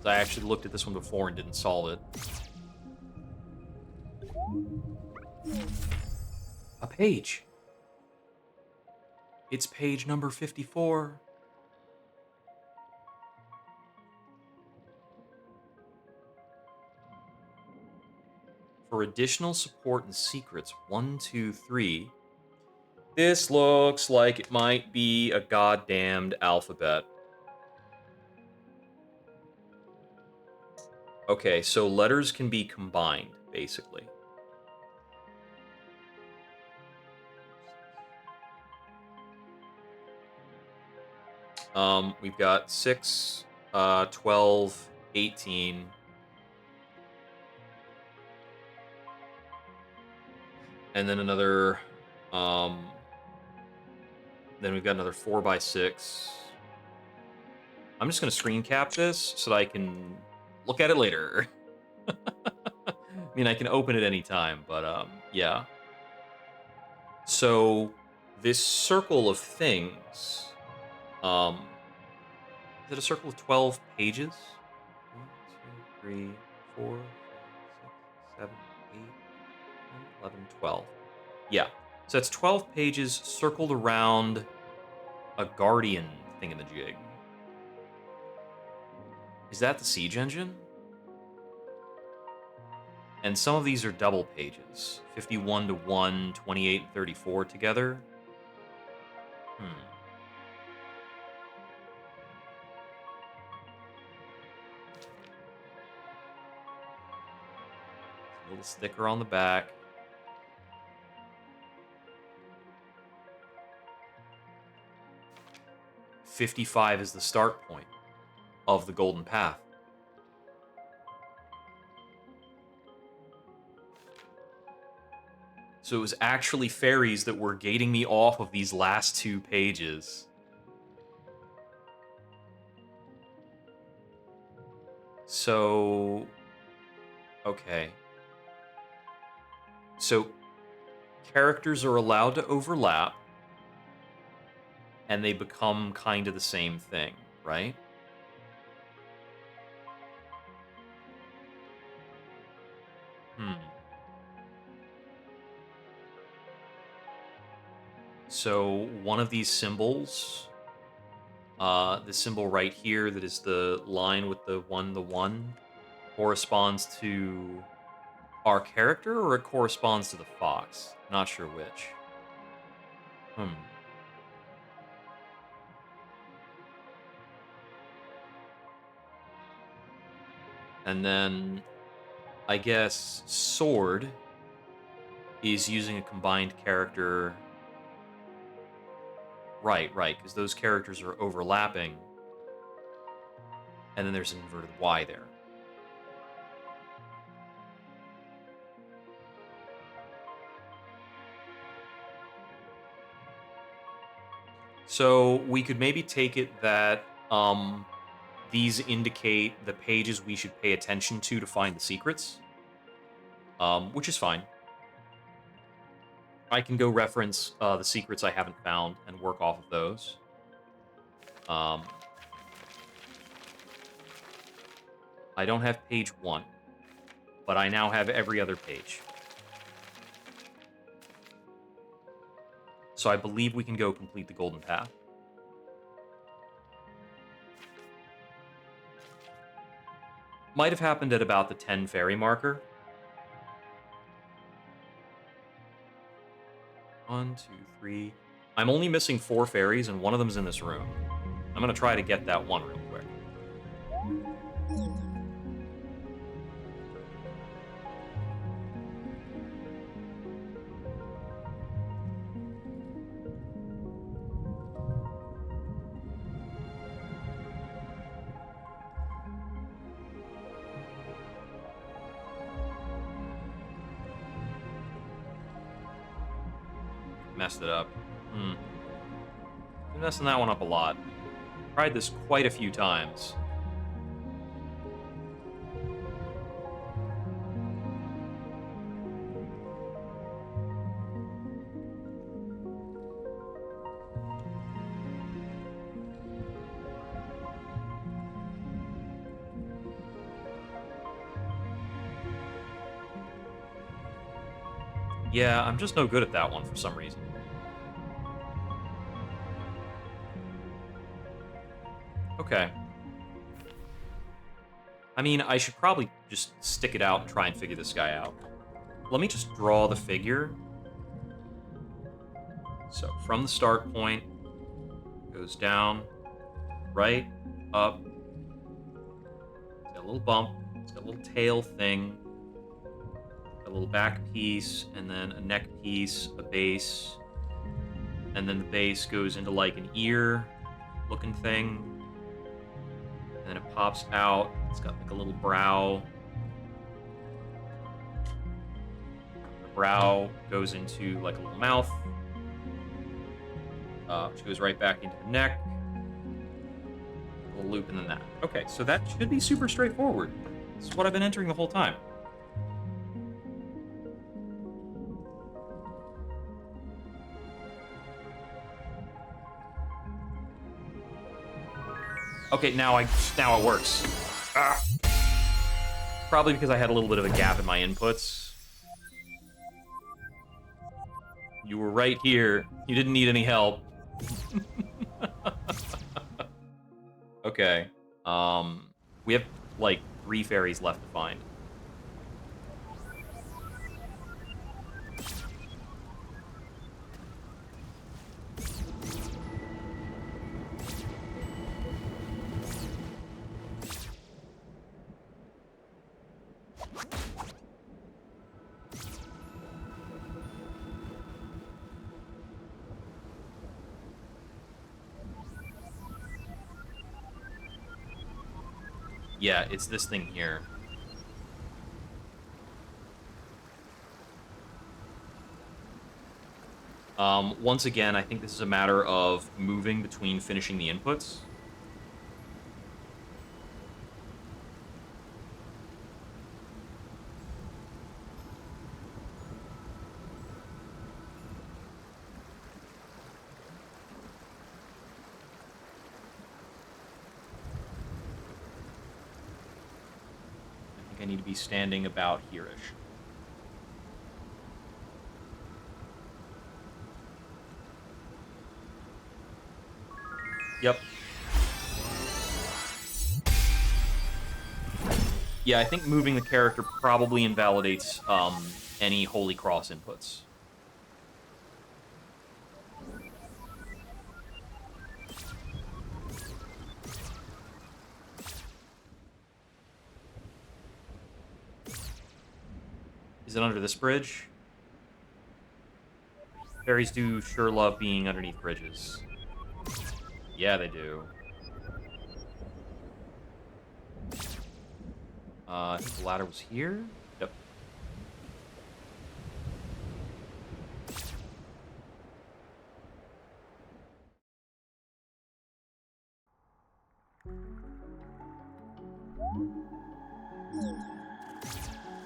I actually looked at this one before and didn't solve it. A page. It's page number 54. For additional support and secrets, 1, 2, 3. This looks like it might be a goddamned alphabet. Okay, so letters can be combined, basically. We've got 6, 12, 18. And then another, then we've got another 4x6. I'm just going to screen cap this so that I can look at it later. I mean, I can open it anytime, but yeah. So this circle of things, is it a circle of 12 pages? 1, 2, 3, 4, 5, 6, 7, 8, 9, 11, 12. Yeah. So that's 12 pages circled around a guardian thingamajig. Is that the siege engine? And some of these are double pages. 51 to 1, 28 and 34 together. A little sticker on the back. "55 is the start point of the Golden Path." So it was actually fairies that were gating me off of these last 2 pages. So... okay. So characters are allowed to overlap, and they become kind of the same thing, right? Hmm. So one of these symbols, the symbol right here that is the line with the 1, corresponds to our character, or it corresponds to the fox? Not sure which. Hmm. And then I guess sword is using a combined character. Right, because those characters are overlapping, and then there's an inverted Y there. So we could maybe take it that these indicate the pages we should pay attention to find the secrets, which is fine. I can go reference the secrets I haven't found and work off of those. I don't have page 1, but I now have every other page. So I believe we can go complete the golden path. Might have happened at about the 10 fairy marker. 1, 2, 3. I'm only missing 4 fairies, and one of them's in this room. I'm going to try to get that one real quick. Messed it up. Been messing that one up a lot. Tried this quite a few times. Yeah, I'm just no good at that one for some reason. Okay. I mean, I should probably just stick it out and try and figure this guy out. Let me just draw the figure. So, from the start point, goes down, right, up. It's got a little bump. It's got a little tail thing. A little back piece, and then a neck piece, a base. And then the base goes into like an ear looking thing. And then it pops out. It's got like a little brow. The brow goes into like a little mouth, which goes right back into the neck. A little loop and then that. Okay, so that should be super straightforward. This is what I've been entering the whole time. Okay, now it works. Ah. Probably because I had a little bit of a gap in my inputs. You were right here. You didn't need any help. Okay. We have like 3 fairies left to find. Yeah, it's this thing here. Once again, I think this is a matter of moving between finishing the inputs. I need to be standing about here-ish. Yep. Yeah, I think moving the character probably invalidates any Holy Cross inputs. Is it under this bridge? Fairies do sure love being underneath bridges. Yeah, they do. I think the ladder was here? Yep.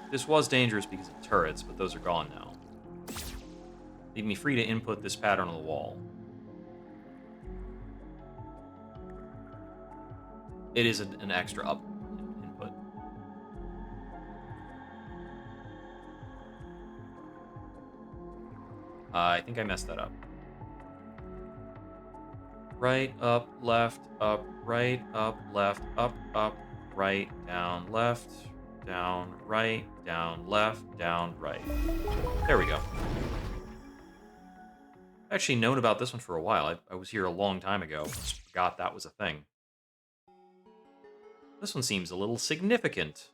This was dangerous because of turrets, but those are gone now. Leave me free to input this pattern on the wall. It is an extra up input. I think I messed that up. Right, up, left, right, down, left, down, right. There we go. I've actually known about this one for a while. I was here a long time ago. Just forgot that was a thing. This one seems a little significant.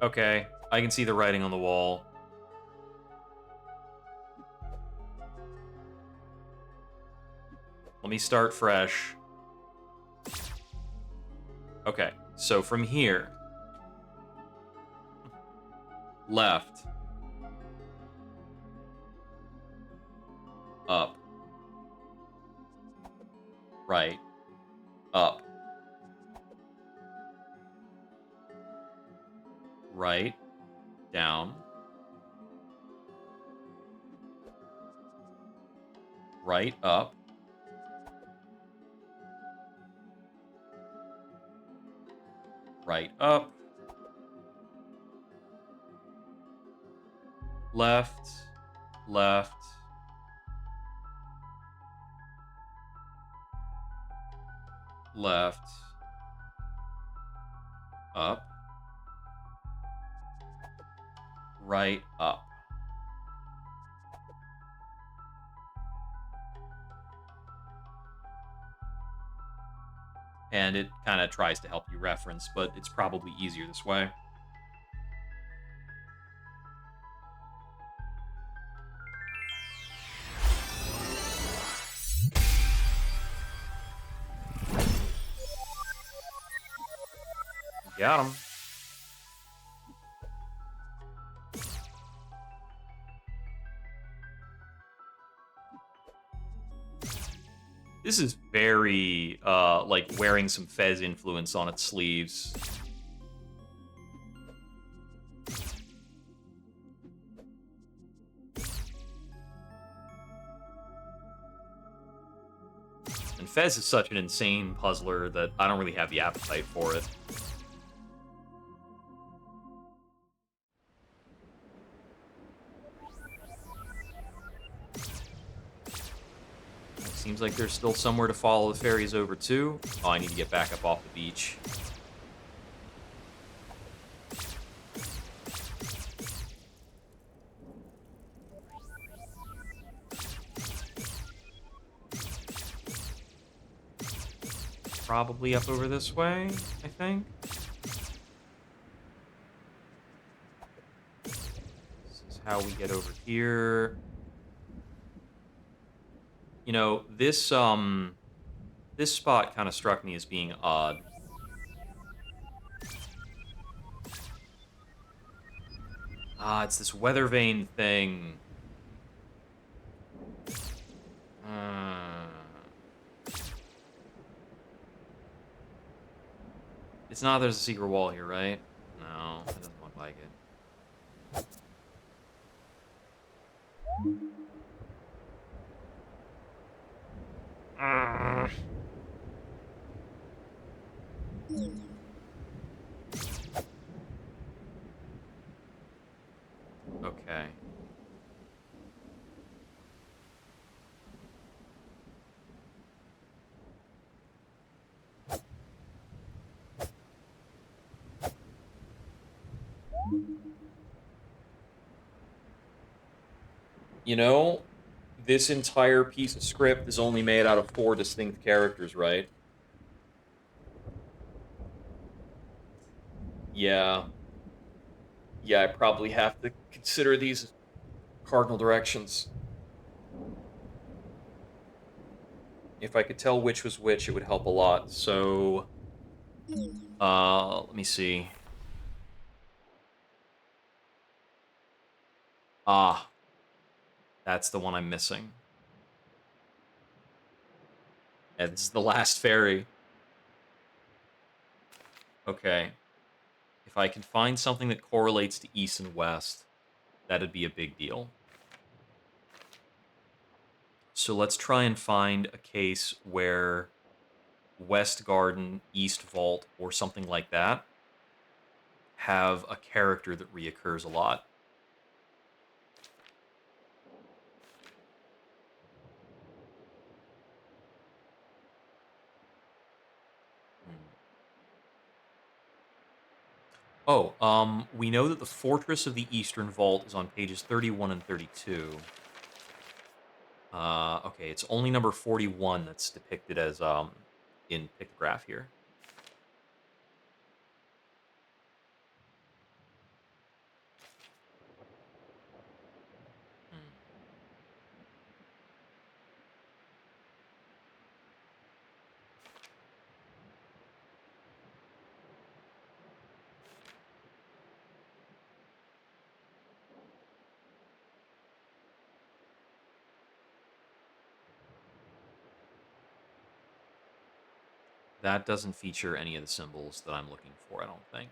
Okay, I can see the writing on the wall. Let me start fresh. Okay, so from here, left, up, right, up, right, down, right, up, right, up, left, left, left, up, right, up. And it kind of tries to help you reference, but it's probably easier this way. Got him. This is very, like, wearing some Fez influence on its sleeves. And Fez is such an insane puzzler that I don't really have the appetite for it. It seems like there's still somewhere to follow the fairies over to. Oh, I need to get back up off the beach. Probably up over this way, I think. This is how we get over here. You know, this spot kind of struck me as being odd. Ah, it's this weather vane thing. Uh, it's not there's a secret wall here, right? No, it doesn't look like it. Okay. You know, this entire piece of script is only made out of 4 distinct characters, right? Yeah. Yeah, I probably have to consider these cardinal directions. If I could tell which was which, it would help a lot. So, let me see. Ah, that's the one I'm missing. It's the last fairy. Okay. If I can find something that correlates to east and west, that'd be a big deal. So let's try and find a case where West Garden, East Vault, or something like that have a character that reoccurs a lot. Hmm. Oh, we know that the Fortress of the Eastern Vault is on pages 31 and 32. Okay, it's only number 41 that's depicted as in pictograph here. Hmm. That doesn't feature any of the symbols that I'm looking for, I don't think.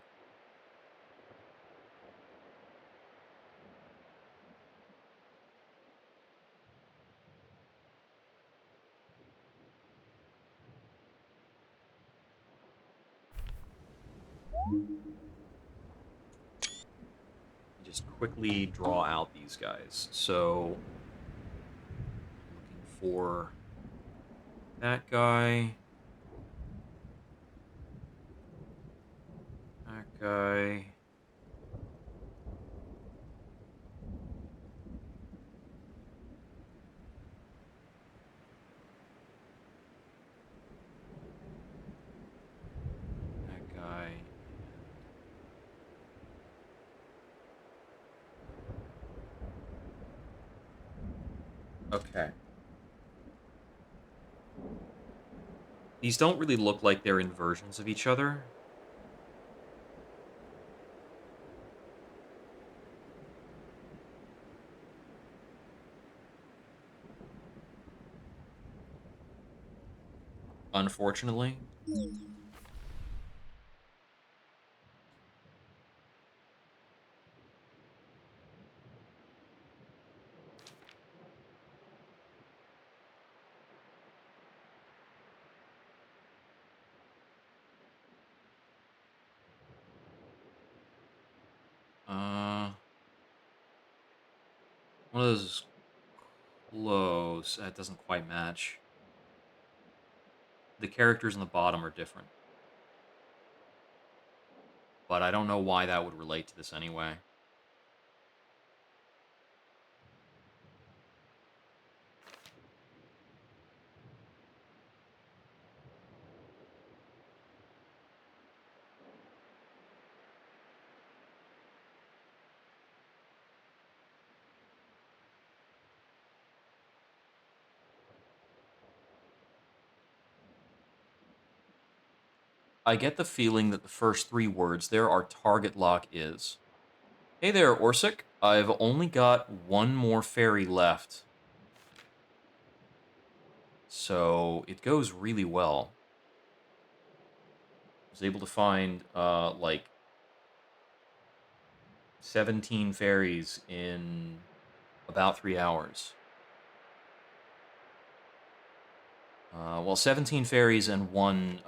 Just quickly draw out these guys. So I'm looking for that guy, that guy. That guy, and okay. These don't really look like they're inversions of each other. Unfortunately. Uh, one of those is close. That doesn't quite match. The characters in the bottom are different, but I don't know why that would relate to this anyway. I get the feeling that the first 3 words there are target lock is. Hey there, Orsic. I've only got one more fairy left, so it goes really well. I was able to find like 17 fairies in about 3 hours. Well, 17 fairies and one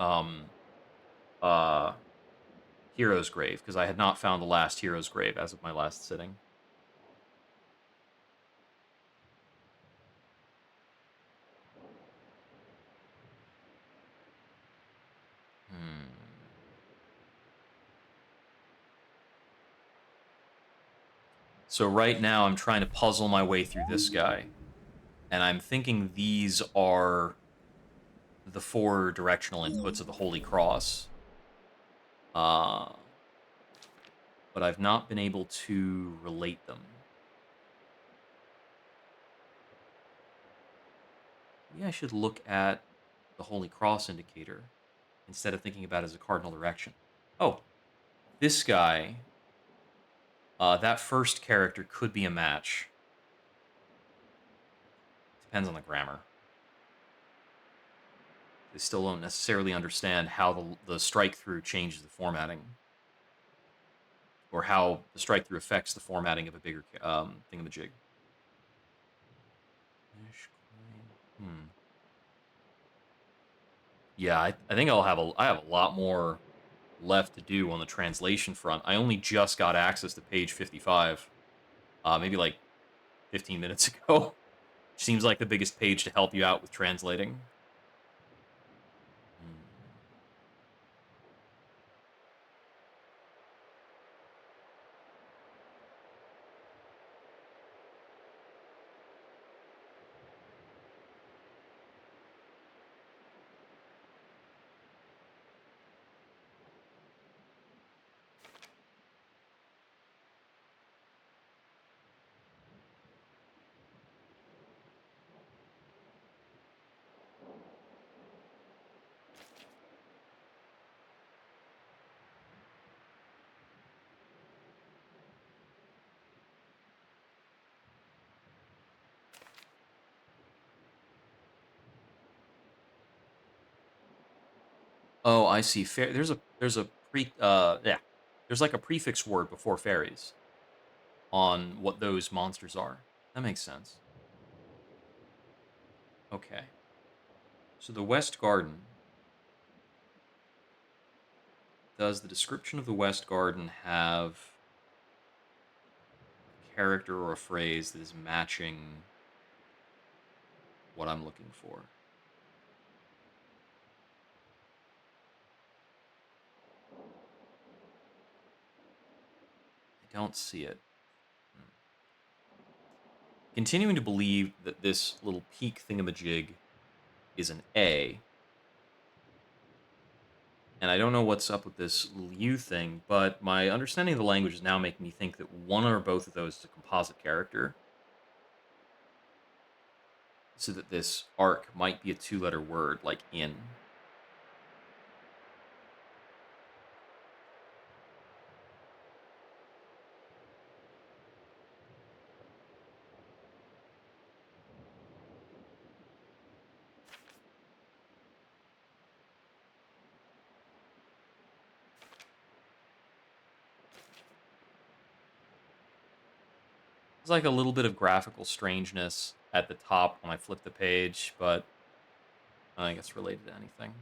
hero's grave, because I had not found the last hero's grave as of my last sitting. Hmm. So right now I'm trying to puzzle my way through this guy, and I'm thinking these are the 4 directional inputs of the Holy Cross. Uh, but I've not been able to relate them. Maybe I should look at the Holy Cross indicator instead of thinking about it as a cardinal direction. Oh, this guy, that first character could be a match. Depends on the grammar. They still don't necessarily understand how the strike through changes the formatting, or how the strike through affects the formatting of a bigger thingamajig. Hmm. Yeah, I think I have a lot more left to do on the translation front. I only just got access to page 55, maybe like 15 minutes ago. Seems like the biggest page to help you out with translating. Hmm. Oh, I see. There's a yeah. There's like a prefix word before fairies on what those monsters are. That makes sense. Okay. So the West Garden, does the description of the West Garden have a character or a phrase that is matching what I'm looking for? I don't see it. Hmm. Continuing to believe that this little peak thingamajig is an A, and I don't know what's up with this little U thing, but my understanding of the language is now making me think that one or both of those is a composite character, so that this arc might be a 2-letter word, like in. There's like a little bit of graphical strangeness at the top when I flip the page, but I don't think it's related to anything.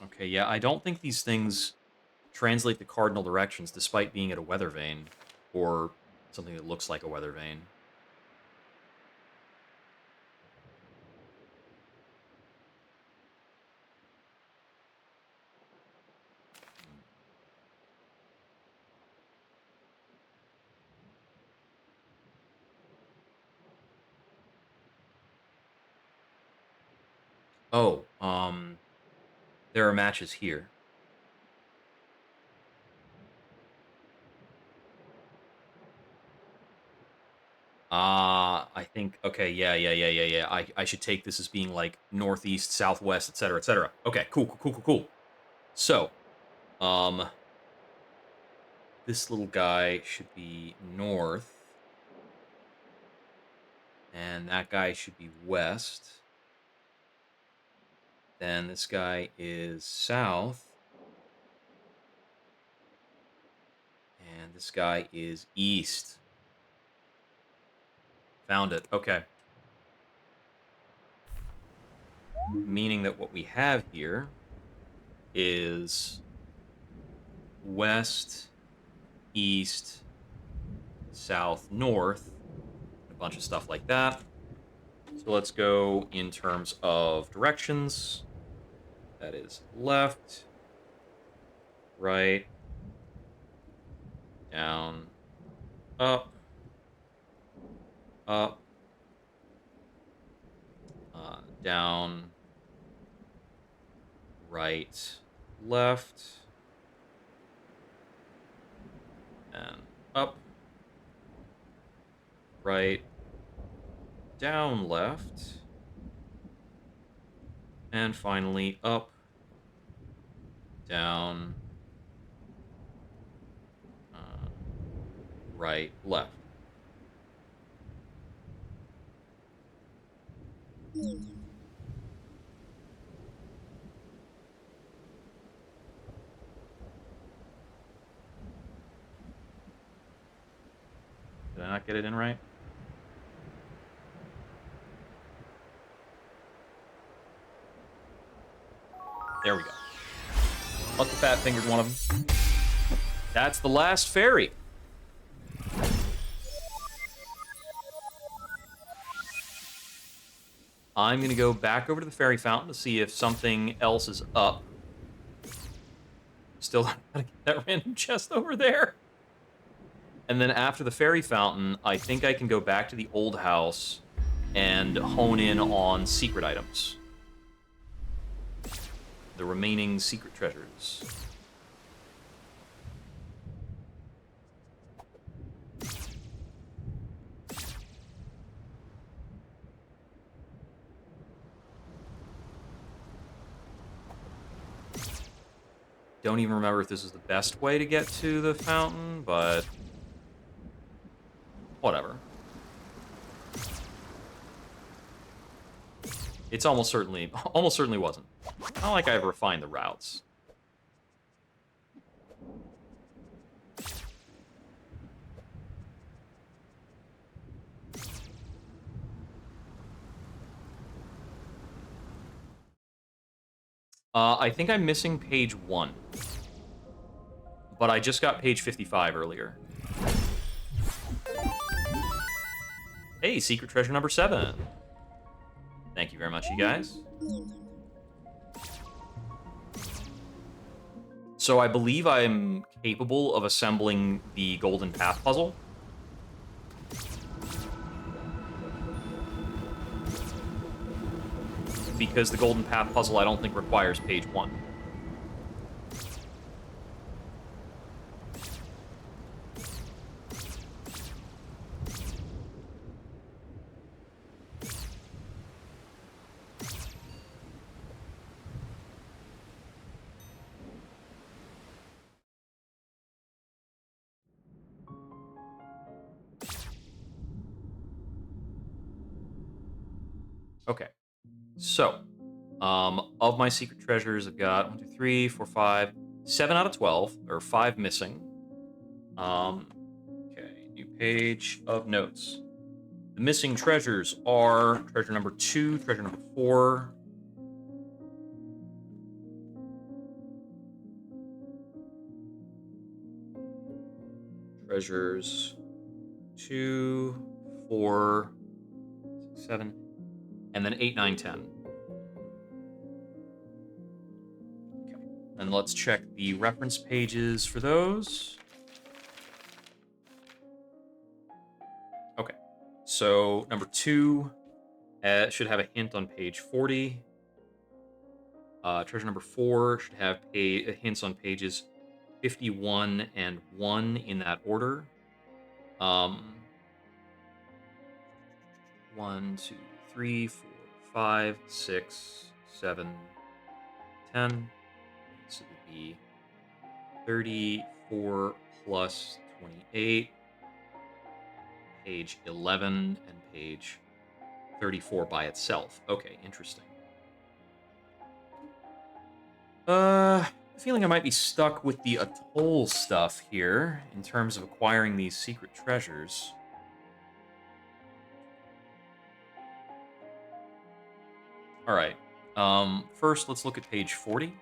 Okay, yeah, I don't think these things translate the cardinal directions despite being at a weather vane, or something that looks like a weather vane. Oh, there are matches here. I think, okay, yeah. I should take this as being like northeast, southwest, etc., etc. Okay, cool. So, um, this little guy should be north. And that guy should be west. Then this guy is south. And this guy is east. Found it. Okay. Meaning that what we have here is west, east, south, north, a bunch of stuff like that. So let's go in terms of directions. That is left, right, down, up, up, down, right, left, and up, right, down, left, and finally up, down, right, left. Did I not get it in right? There we go. Lucky Fat fingered one of them. That's the last fairy. I'm going to go back over to the fairy fountain to see if something else is up. Still gotta get that random chest over there. And then after the fairy fountain, I think I can go back to the old house and hone in on secret items. The remaining secret treasures. Don't even remember if this is the best way to get to the fountain, but whatever. It's almost certainly wasn't. Not like I've refined the routes. I think I'm missing page 1. But I just got page 55 earlier. Hey, secret treasure number 7. Thank you very much, you guys. So I believe I'm capable of assembling the Golden Path puzzle. Because the Golden Path puzzle I don't think requires page 1. Okay. So, of my secret treasures, I've got 1, 2, 3, 4, 5, 7 out of 12, or 5 missing. Okay, new page of notes. The missing treasures are treasure number 2, treasure number 4. Treasures 2, 4, 6, 7, and then 8, 9, 10. Okay. And let's check the reference pages for those. Okay. So number 2 should have a hint on page 40. Treasure number 4 should have hints on pages 51 and 1 in that order. 1, 2, 3, 4, 5, 6, 7, 10. So it would be 34 plus 28, page 11, and page 34 by itself. Okay, interesting. Feeling I might be stuck with the atoll stuff here in terms of acquiring these secret treasures. All right. First, let's look at page 40.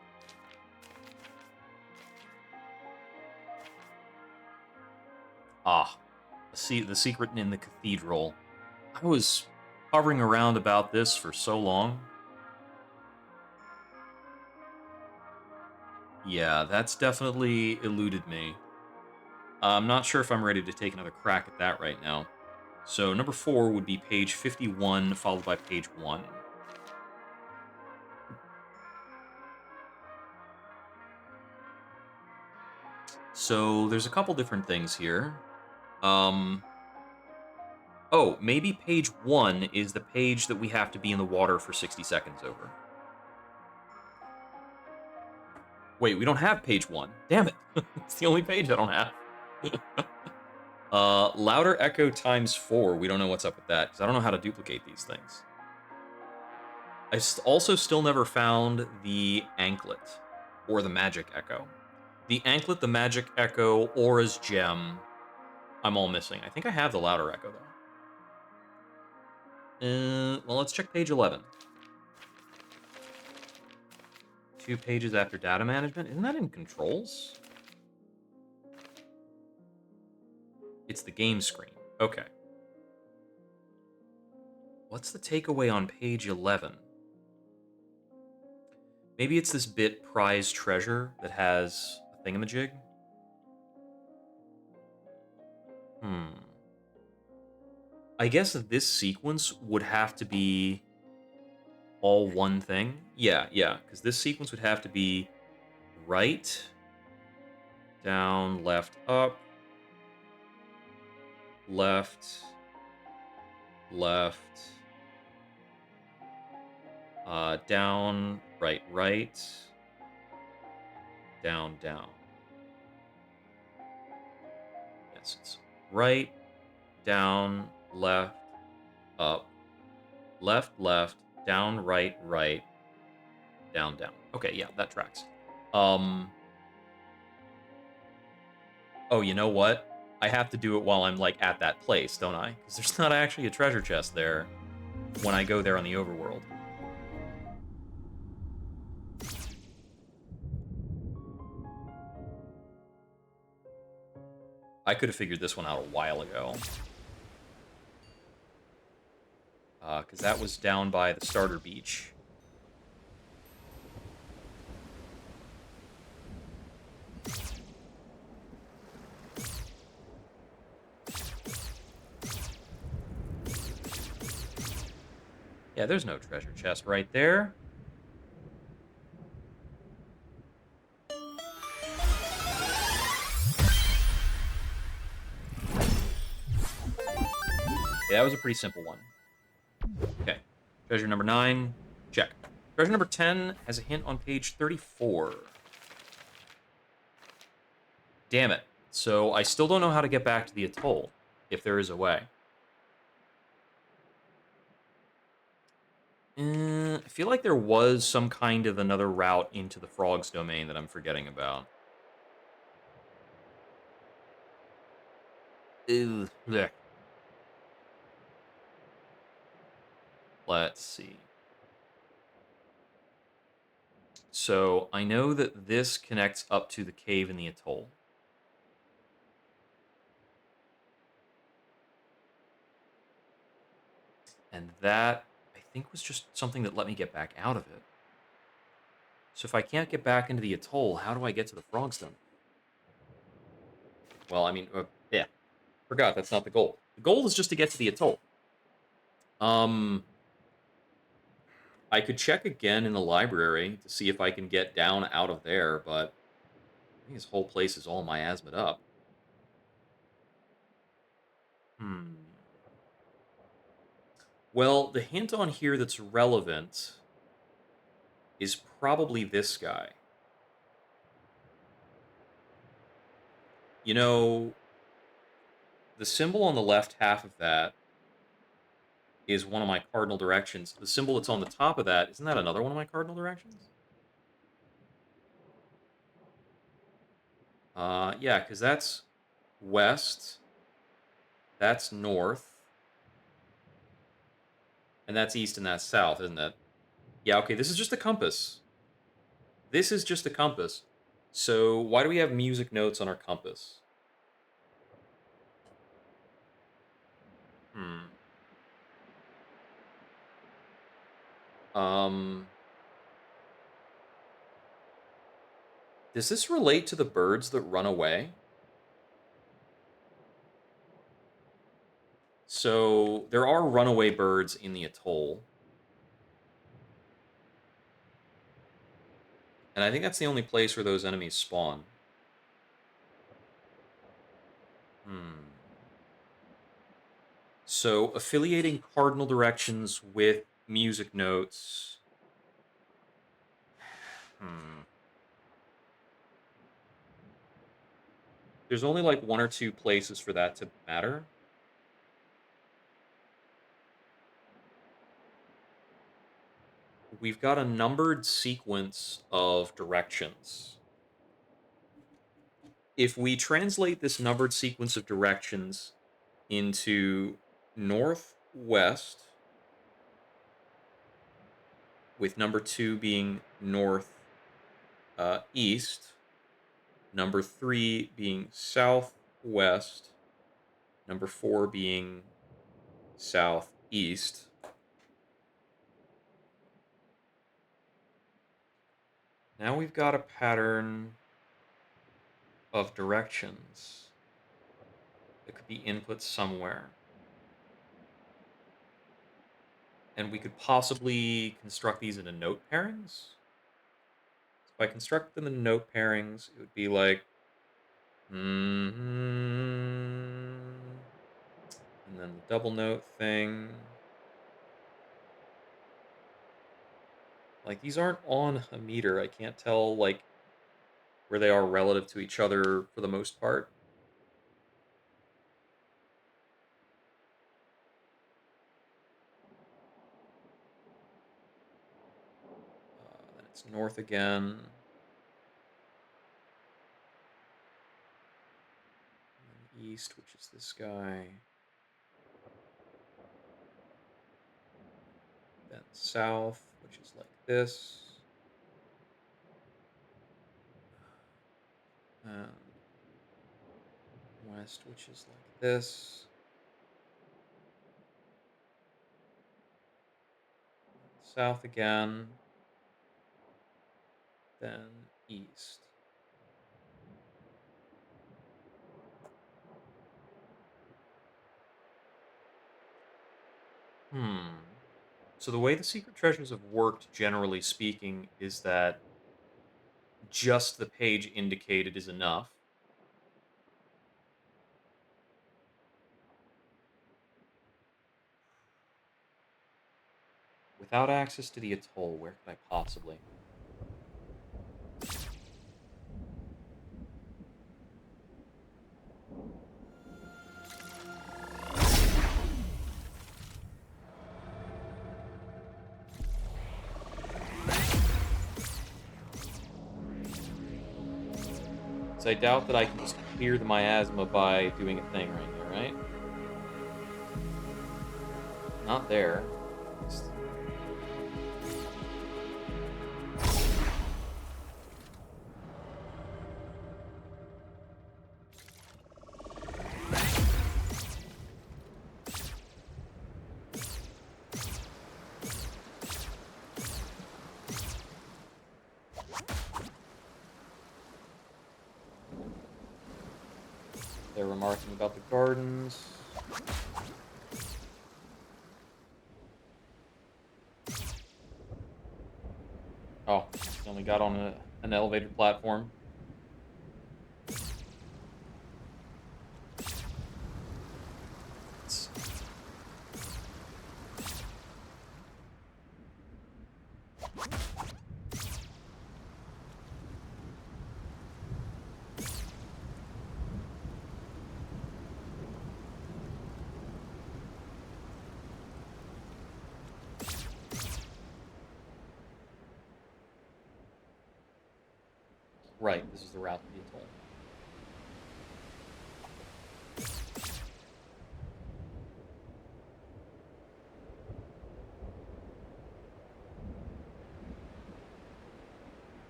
Ah, see the secret in the cathedral. I was hovering around about this for so long. Yeah, that's definitely eluded me. I'm not sure if I'm ready to take another crack at that right now. So number 4 would be page 51, followed by page 1. So there's a couple different things here. Oh, maybe page 1 is the page that we have to be in the water for 60 seconds over. Wait, we don't have page 1. Damn it. It's the only page I don't have. Louder echo times 4. We don't know what's up with that, because I don't know how to duplicate these things. I also still never found the anklet, or the magic echo. The anklet, the magic echo, Aura's gem, I'm all missing. I think I have the louder echo, though. Well, let's check page 11. 2 pages after data management. Isn't that in controls? It's the game screen. Okay. What's the takeaway on page 11? Maybe it's this bit prize treasure that has a thingamajig? I guess this sequence would have to be all one thing. Yeah, because this sequence would have to be right, down, left, up, left, left, down, right, right, down, down. Yes, it's right, down, left, up, left, left, down, right, right, down, down. Okay, yeah, that tracks. Oh, you know what? I have to do it while I'm, like, at that place, don't I? Because there's not actually a treasure chest there when I go there on the overworld. I could have figured this one out a while ago. Because that was down by the starter beach. Yeah, there's no treasure chest right there. Yeah, that was a pretty simple one. Okay. Treasure number 9, check. Treasure number 10 has a hint on page 34. Damn it. So I still don't know how to get back to the atoll, if there is a way. I feel like there was some kind of another route into the frog's domain that I'm forgetting about. Ew, blech. Let's see. So I know that this connects up to the cave in the atoll. And that, I think, was just something that let me get back out of it. So if I can't get back into the atoll, how do I get to the frog's domain? Well, I mean, yeah. Forgot, that's not the goal. The goal is just to get to the atoll. I could check again in the library to see if I can get down out of there, but I think this whole place is all miasmed up. Well, the hint on here that's relevant is probably this guy. You know, the symbol on the left half of that is one of my cardinal directions. The symbol that's on the top of that, isn't that another one of my cardinal directions? Yeah, because that's west, that's north, and that's east and that's south, isn't it? Yeah, okay, this is just a compass. This is just a compass. So why do we have music notes on our compass? Hmm. Um, does this relate to the birds that run away? So there are runaway birds in the atoll, and I think that's the only place where those enemies spawn. Hmm. So affiliating cardinal directions with music notes. Hmm. There's only like one or two places for that to matter. We've got a numbered sequence of directions. If we translate this numbered sequence of directions into northwest, with number two being north east, number three being southwest, number four being southeast. Now we've got a pattern of directions that could be input somewhere. And we could possibly construct these into note pairings. So if I construct them in note pairings, it would be like, and then the double note thing. Like these aren't on a meter. I can't tell like where they are relative to each other for the most part. Then it's north again. And then east, which is this guy. Then south, which is like this. And west, which is like this. South again. Then east. Hmm. So the way the secret treasures have worked, generally speaking, is that just the page indicated is enough. Without access to the atoll, where could I possibly? So I doubt that I can just clear the miasma by doing a thing right here, right? Not there. They're remarking about the gardens. Oh, he only got on an elevated platform. It's, Right, this is the route to the atoll.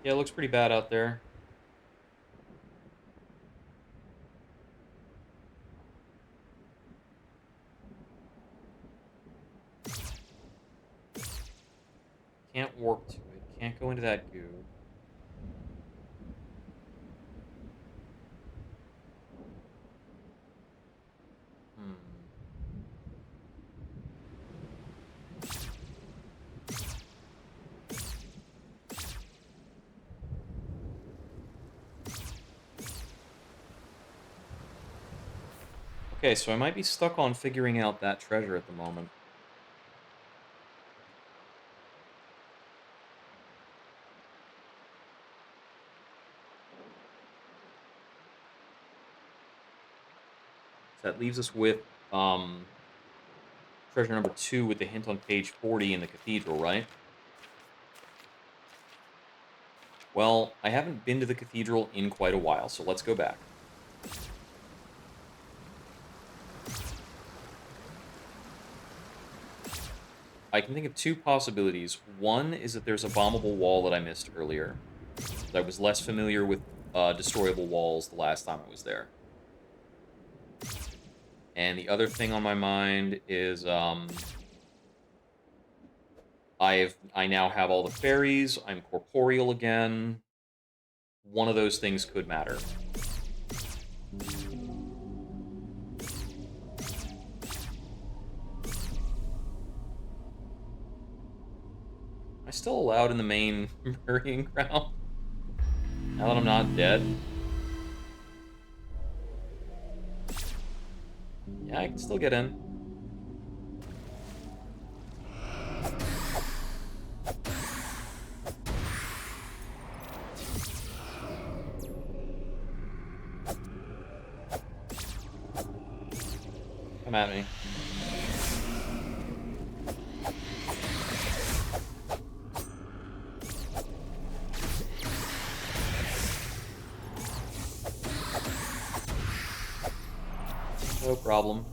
Yeah, it looks pretty bad out there. Can't warp to it. Can't go into that goo. Hmm. Okay, so I might be stuck on figuring out that treasure at the moment. So that leaves us with treasure number 2 with the hint on page 40 in the cathedral, right? Well, I haven't been to the cathedral in quite a while, so let's go back. I can think of two possibilities. One is that there's a bombable wall that I missed earlier. I was less familiar with destroyable walls the last time I was there. And the other thing on my mind is I now have all the fairies. I'm corporeal again. One of those things could matter. Am I still allowed in the main burying ground now that I'm not dead? Yeah, I can still get in. Come at me. No problem.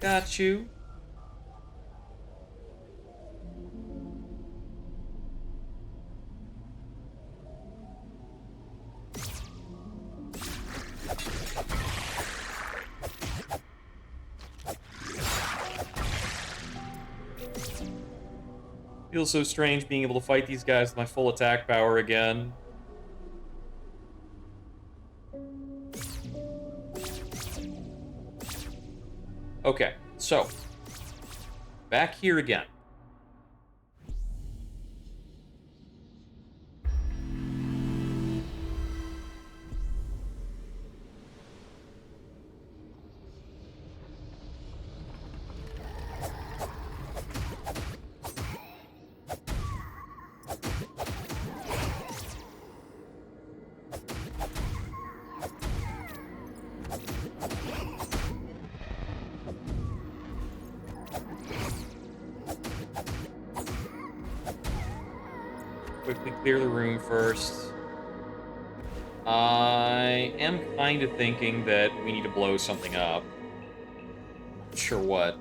Got you. Feels so strange being able to fight these guys with my full attack power again. Okay, so back here again. Quickly clear the room first. I am kind of thinking that we need to blow something up. Not sure what.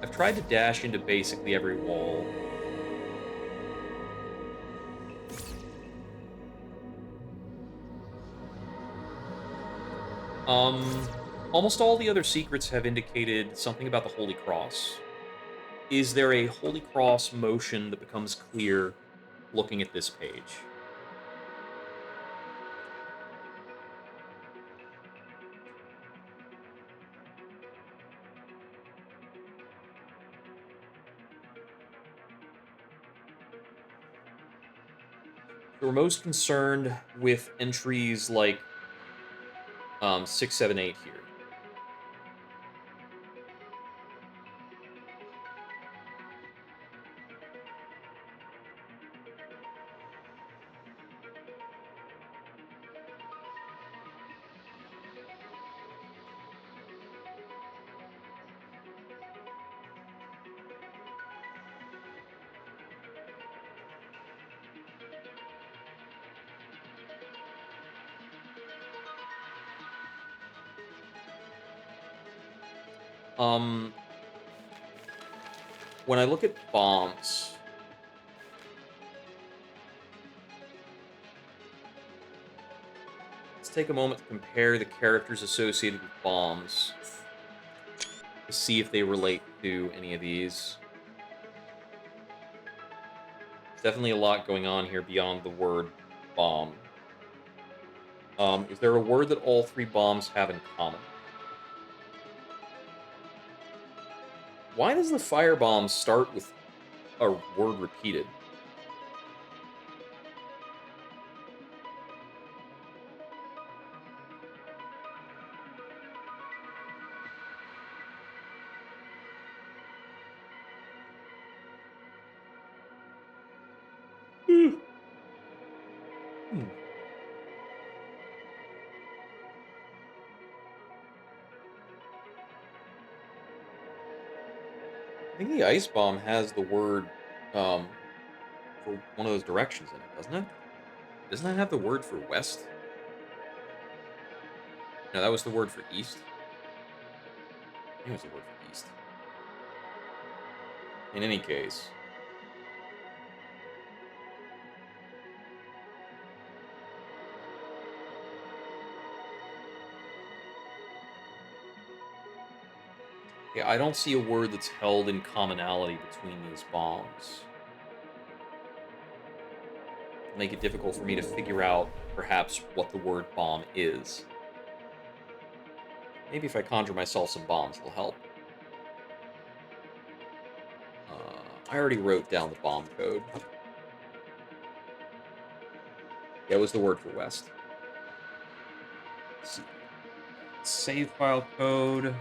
I've tried to dash into basically every wall. Almost all the other secrets have indicated something about the Holy Cross. Is there a Holy Cross motion that becomes clear looking at this page? So we're most concerned with entries like 6, 7, 8 here. Um, when I look at bombs, let's take a moment to compare the characters associated with bombs to see if they relate to any of these. There's definitely a lot going on here beyond the word bomb. Is there a word that all three bombs have in common? Why does the firebomb start with a word repeated? Hmm. I think the ice bomb has the word for one of those directions in it, doesn't it? Doesn't that have the word for west? No, that was the word for east. I think it was the word for east. In any case, yeah, I don't see a word that's held in commonality between these bombs. Make it difficult for me to figure out, perhaps, what the word bomb is. Maybe if I conjure myself some bombs, it'll help. I already wrote down the bomb code. Yeah, it was the word for west. Let's see. Save file code.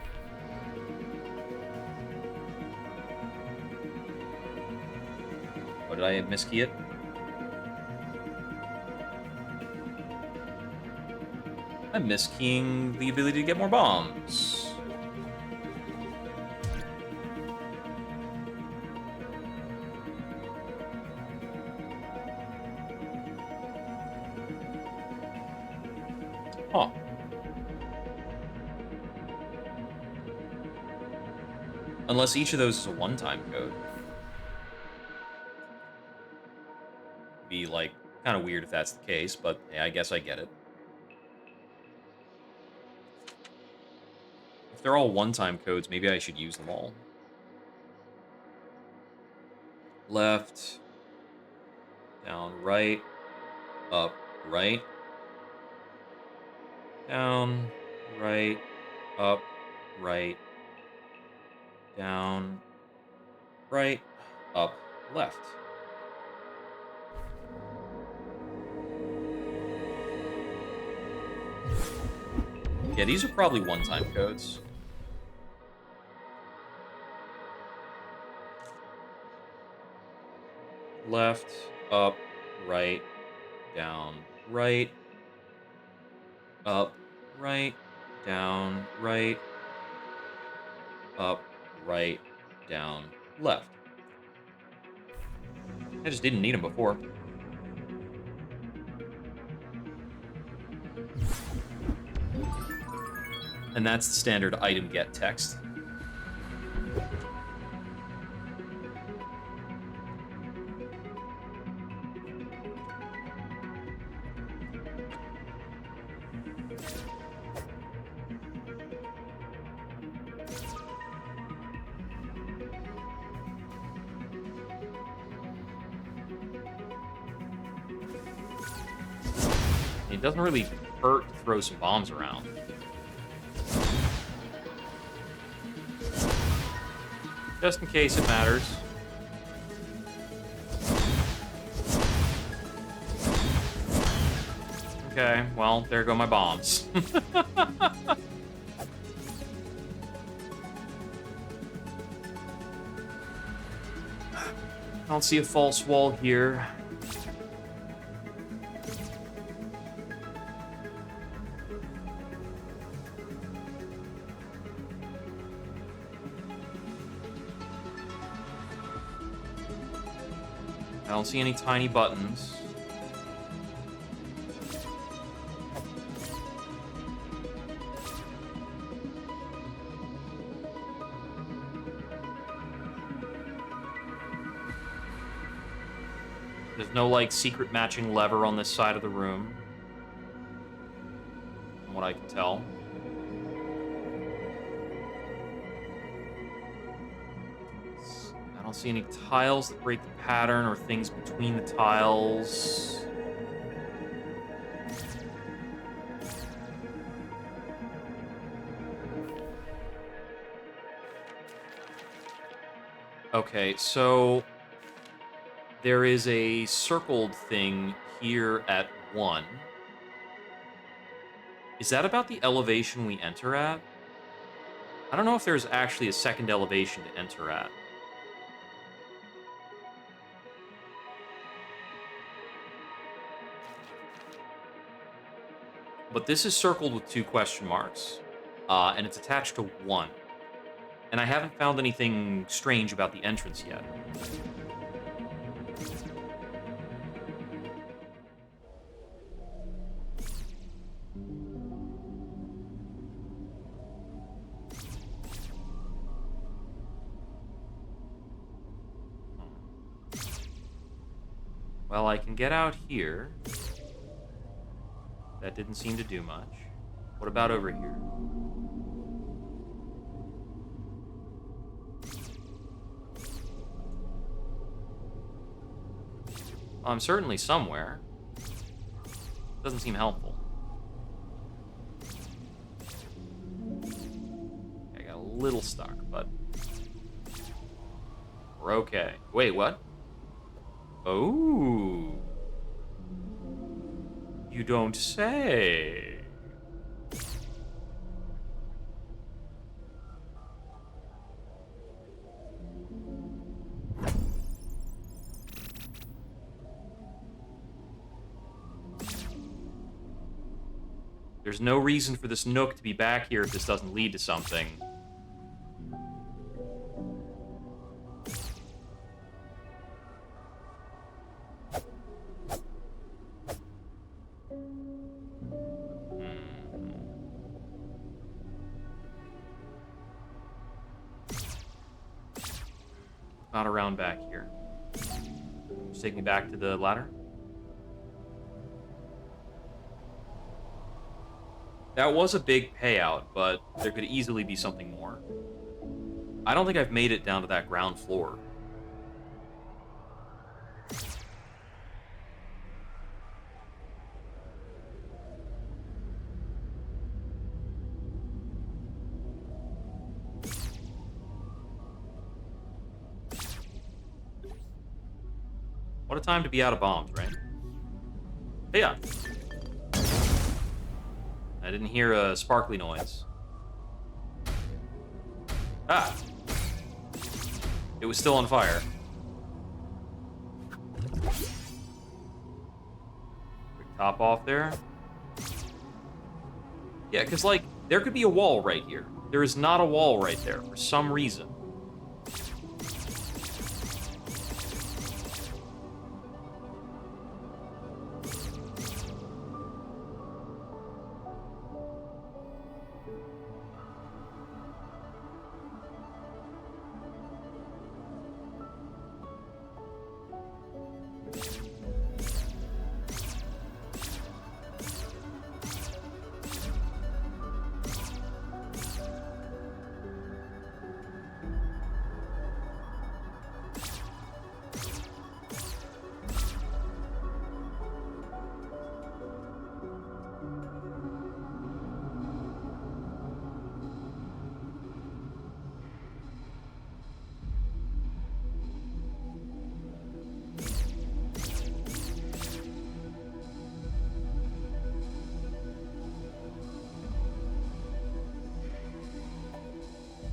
Oh, did I miskey it? I'm miskeying the ability to get more bombs. Huh. Unless each of those is a one-time code. Be, like, kind of weird if that's the case, but hey, I guess I get it. If they're all one-time codes, maybe I should use them all. Left, down, right, up, right, down, right, up, right, down, right, up, left. Yeah, these are probably one-time codes. Left, up, right, down, right, up, right, down, right, up, right, down, left. I just didn't need them before. And that's the standard item get text. It doesn't really hurt to throw some bombs around. Just in case it matters. Okay, well, there go my bombs. I don't see a false wall here. I don't see any tiny buttons. There's no, like, secret matching lever on this side of the room, from what I can tell. I don't see any tiles that break the pattern or things between the tiles. Okay, so there is a circled thing here at 1. Is that about the elevation we enter at? I don't know if there's actually a second elevation to enter at. But this is circled with 2 question marks, and it's attached to 1. And I haven't found anything strange about the entrance yet. Well, I can get out here. That didn't seem to do much. What about over here? Well, I'm certainly somewhere. Doesn't seem helpful. I got a little stuck, but we're okay. Wait, what? Oh. You don't say. There's no reason for this nook to be back here if this doesn't lead to something. Not around back here. Just take me back to the ladder. That was a big payout, but there could easily be something more. I don't think I've made it down to that ground floor. What a time to be out of bombs, right? Hey, yeah. I didn't hear a sparkly noise. Ah! It was still on fire. Quick top off there. Yeah, because, like, there could be a wall right here. There is not a wall right there for some reason.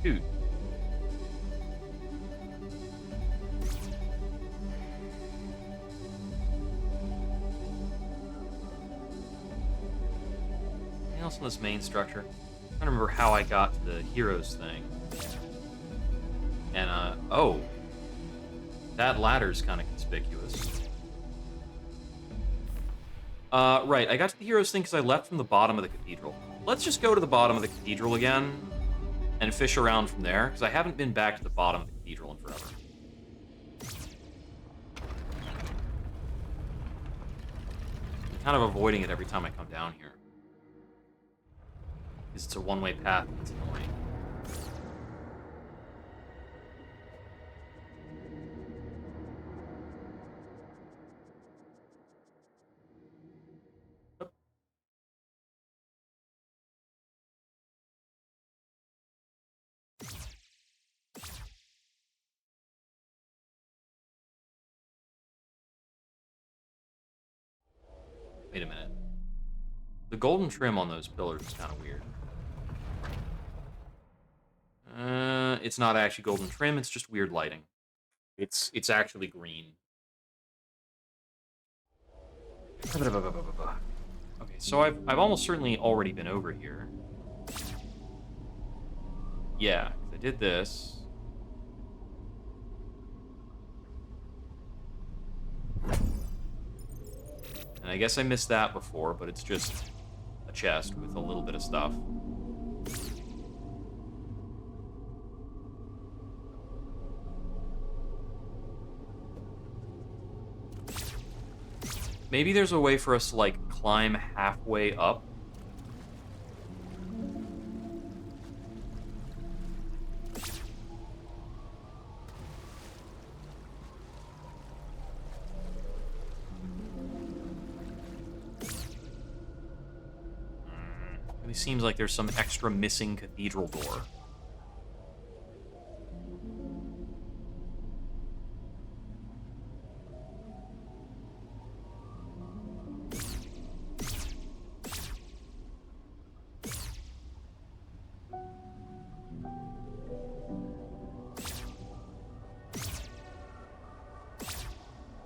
Dude. Anything else in this main structure? I don't remember how I got to the heroes thing. And, oh. That ladder's kind of conspicuous. Right, I got to the heroes thing because I left from the bottom of the cathedral. Let's just go to the bottom of the cathedral again and fish around from there, because I haven't been back to the bottom of the cathedral in forever. kind of avoiding it every time I come down here. Because it's a one-way path and it's annoying. Wait a minute. The golden trim on those pillars is kind of weird. It's not actually golden trim, it's just weird lighting. It's actually green. Okay, so I've almost certainly already been over here. Yeah, 'cause I did this. And I guess I missed that before, but it's just a chest with a little bit of stuff. Maybe there's a way for us to, like, climb halfway up. It seems like there's some extra missing cathedral door.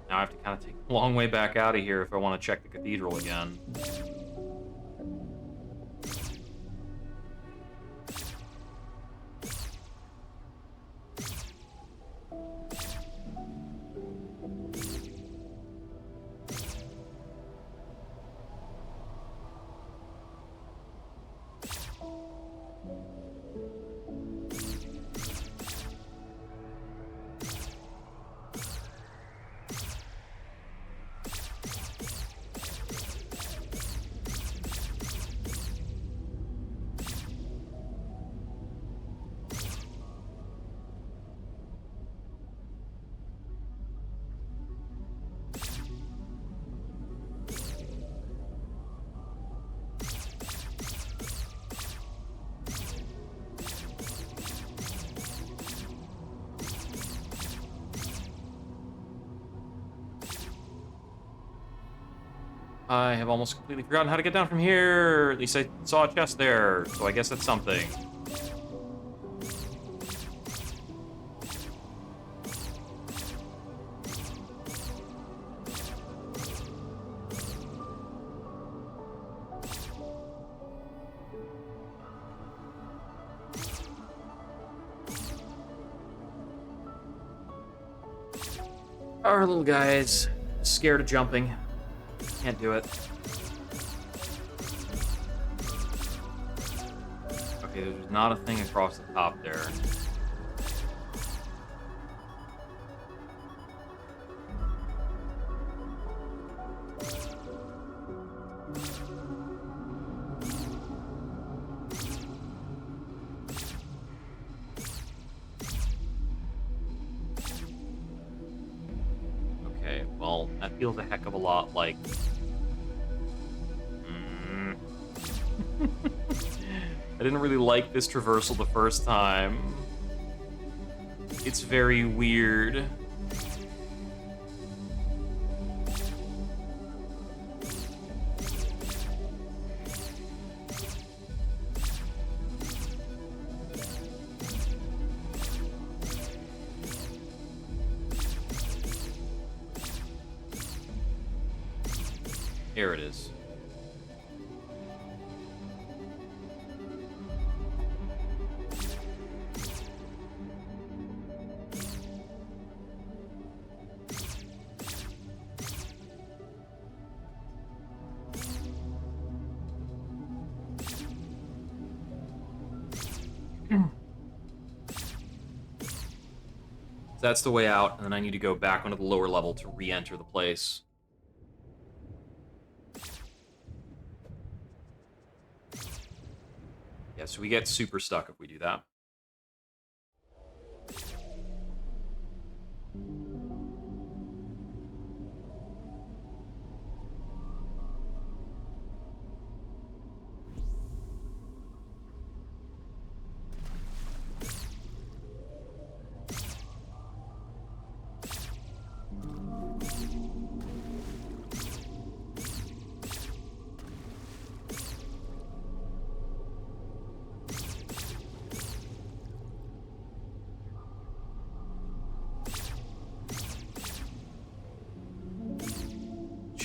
Now I have to kind of take a long way back out of here if I want to check the cathedral again. I have almost completely forgotten how to get down from here. At least I saw a chest there, so I guess that's something. Our little guy is scared of jumping. Can't do it. Okay, there's not a thing across the top there. Okay, well, that feels a heck of a lot like... I didn't really like this traversal the first time. It's very weird. Here it is. That's the way out, and then I need to go back onto the lower level to re-enter the place. Yeah, so we get super stuck if we do that.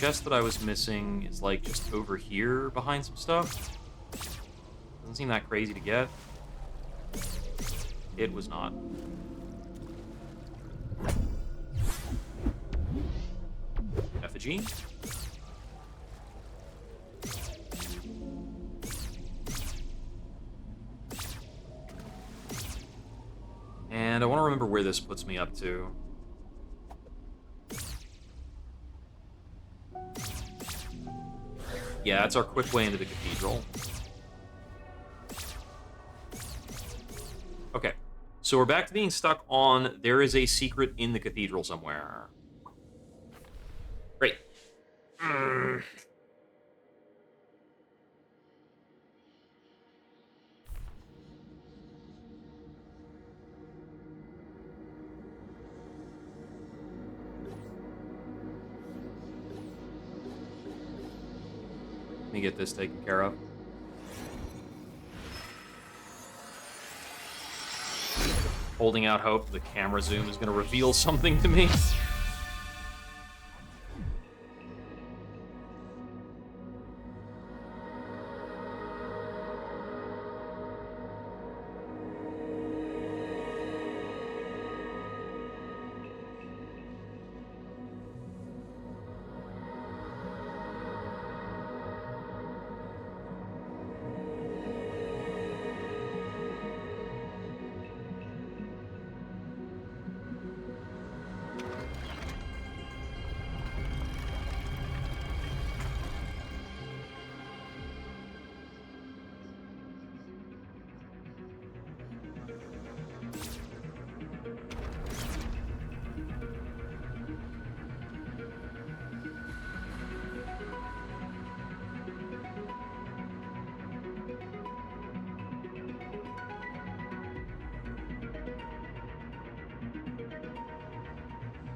Chest that I was missing is like just over here behind some stuff. Doesn't seem that crazy to get. It was not. Effigy. And I want to remember where this puts me up to. Yeah, it's our quick way into the cathedral. Okay, so we're back to being stuck on there is a secret in the cathedral somewhere. Great. Let me get this taken care of. Holding out hope the camera zoom is going to reveal something to me.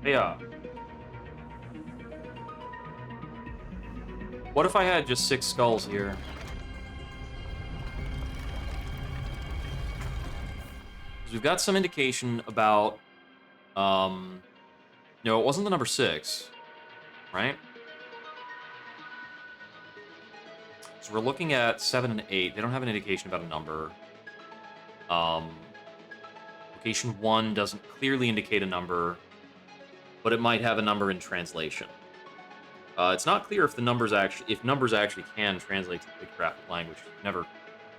Yeah. What if I had just 6 skulls here? Because we've got some indication about, no, it wasn't the number 6, right? So we're looking at 7 and 8. They don't have an indication about a number. Um, location 1 doesn't clearly indicate a number, but it might have a number in translation. It's not clear if numbers actually can translate to the pictographic language. We've never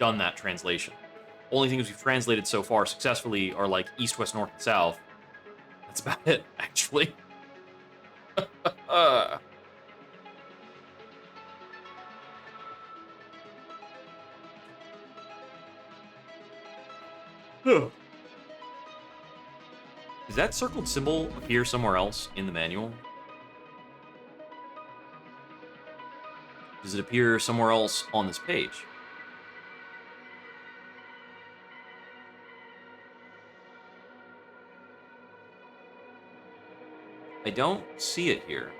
done that translation. Only things we've translated so far successfully are like east, west, north, and south. That's about it, actually. uh, Does that circled symbol appear somewhere else in the manual? Does it appear somewhere else on this page? I don't see it here.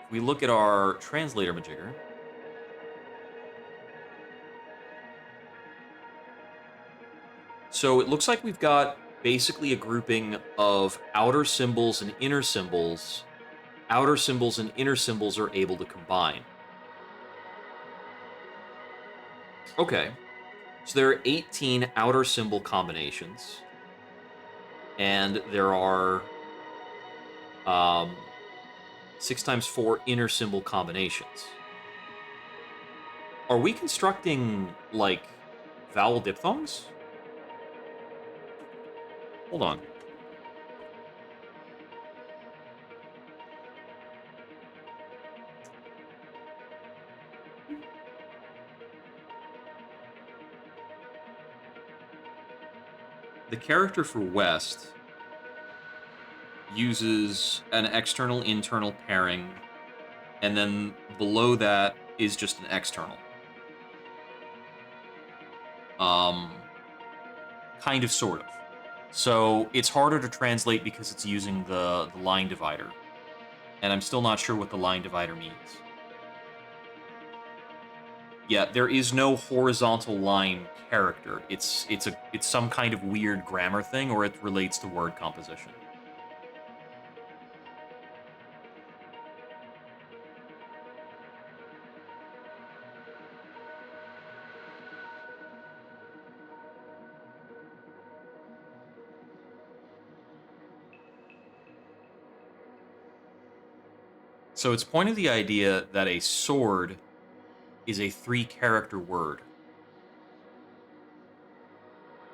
If we look at our translator majigger, so it looks like we've got basically a grouping of outer symbols and inner symbols. Outer symbols and inner symbols are able to combine. Okay, so there are 18 outer symbol combinations, and there are 6 times 4 inner symbol combinations. Are we constructing, like, vowel diphthongs? Hold on. the character for West uses an external internal pairing, and then below that is just an external. Kind of, sort of. So it's harder to translate because it's using the line divider. And I'm still not sure what the line divider means. Yeah, there is no horizontal line character. It's some kind of weird grammar thing, or it relates to word composition. So it's pointed the idea that a sword is a 3-character word.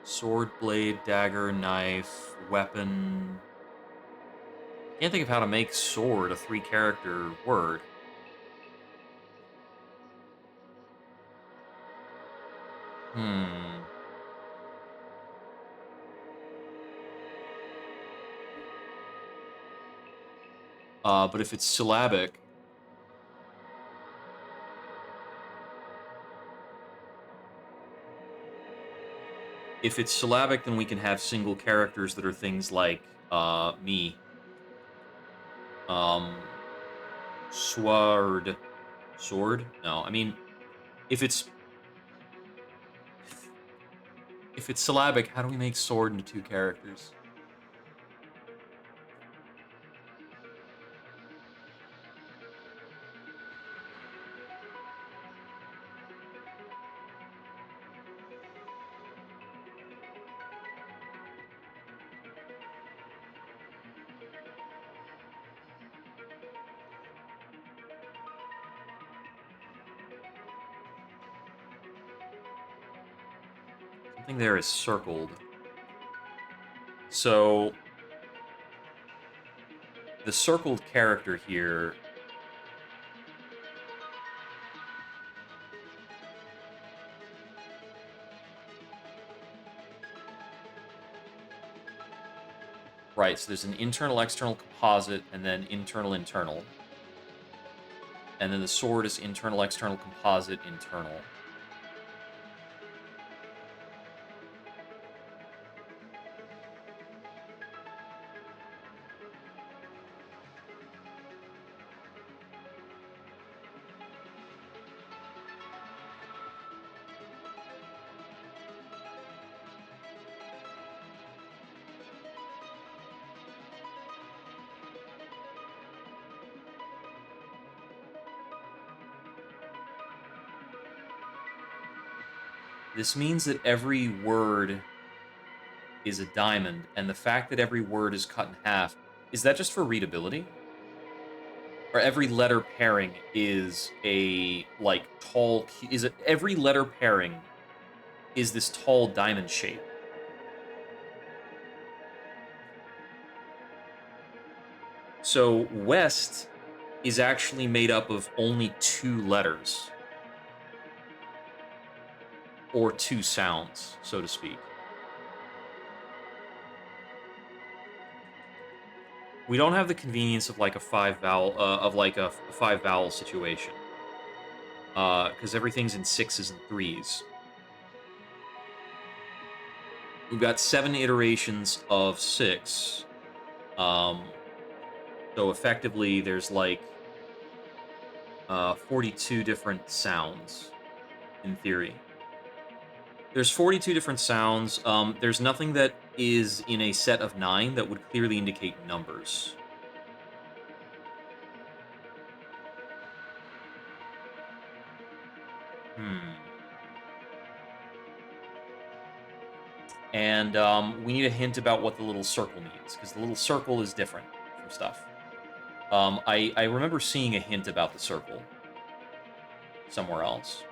Sword, blade, dagger, knife, weapon. Can't think of how to make sword a 3-character word. Hmm. But if it's syllabic, then we can have single characters that are things like me, um, sword, sword. No, I mean if it's syllabic, how do we make sword into 2 characters? Something there is circled. So the circled character here. Right, so there's an internal, external composite, and then internal, internal. And then the sword is internal, external, composite, internal. This means that every word is a diamond, and the fact that every word is cut in half, is that just for readability? Or every letter pairing is a, like, tall, is it every letter pairing is this tall diamond shape? So West is actually made up of only 2 letters, or 2 sounds, so to speak. We don't have the convenience of like a 5 vowel situation, because everything's in 6s and 3s. We've got 7 iterations of 6. Um, so effectively, there's like 42 different sounds in theory. There's 42 different sounds. There's nothing that is in a set of 9 that would clearly indicate numbers. Hmm. And we need a hint about what the little circle means, because the little circle is different from stuff. I remember seeing a hint about the circle somewhere else.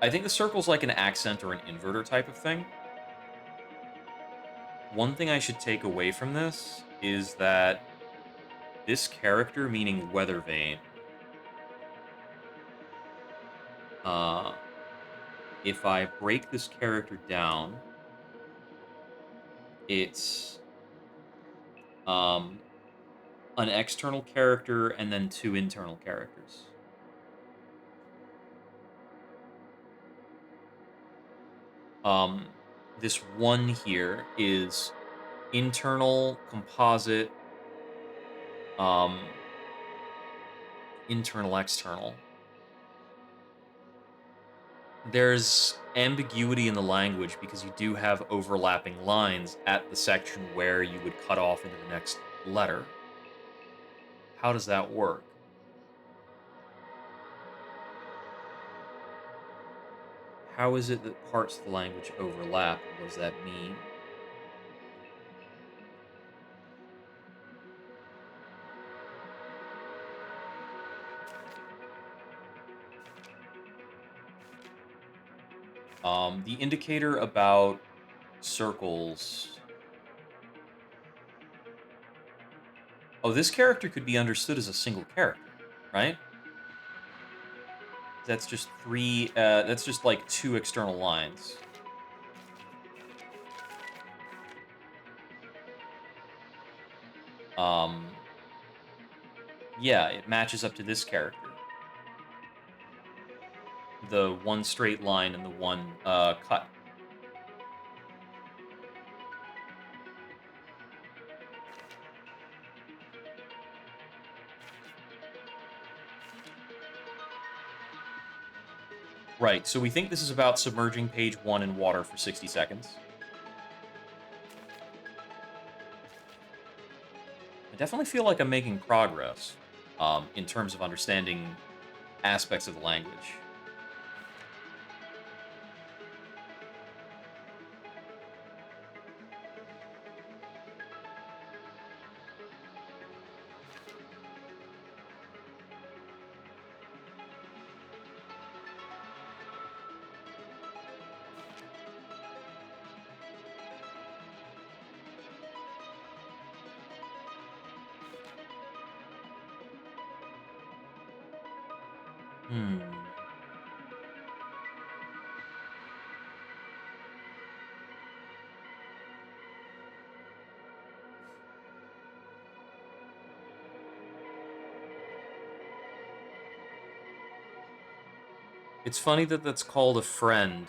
I think the circle's like an accent or an inverter type of thing. One thing I should take away from this is that this character, meaning Weathervane, Uh, if I break this character down, it's um, an external character and then two internal characters. Um, this one here is internal composite, um, internal external. There's ambiguity in the language because you do have overlapping lines at the section where you would cut off into the next letter. How does that work? How is it that parts of the language overlap, and what does that mean? The indicator about circles. Oh, this character could be understood as a single character, right? That's just three. That's just like two external lines. Um, yeah, it matches up to this character. The one straight line and the one cut. Right. So we think this is about submerging page one in water for 60 seconds. I definitely feel like I'm making progress in terms of understanding aspects of the language. Hmm. It's funny that that's called a friend.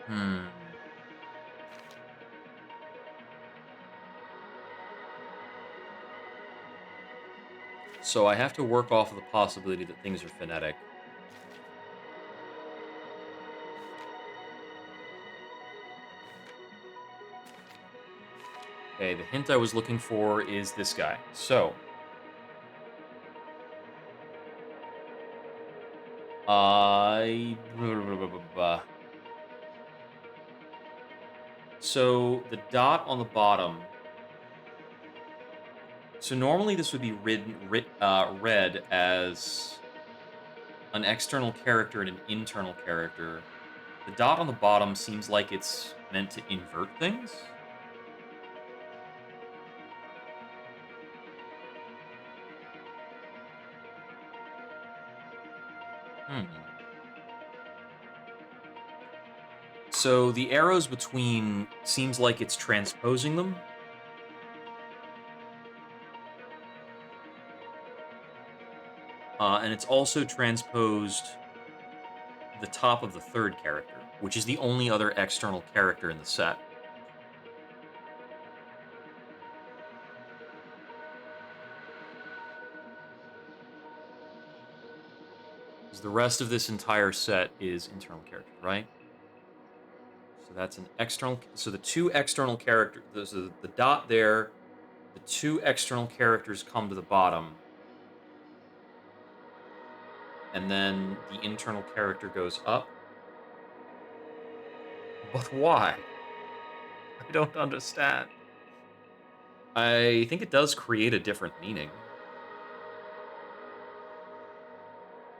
Hmm. So I have to work off of the possibility that things are phonetic. Okay, the hint I was looking for is this guy. So, I. So the dot on the bottom. So normally this would be read as an external character and an internal character. The dot on the bottom seems like it's meant to invert things. Hmm. So the arrows between seems like it's transposing them, and it's also transposed the top of the third character, which is the only other external character in the set. 'Cause the rest of this entire set is internal characters, right? So that's an external. So the two external characters, the dot there, the two external characters come to the bottom, and then the internal character goes up. But why? I don't understand. I think it does create a different meaning.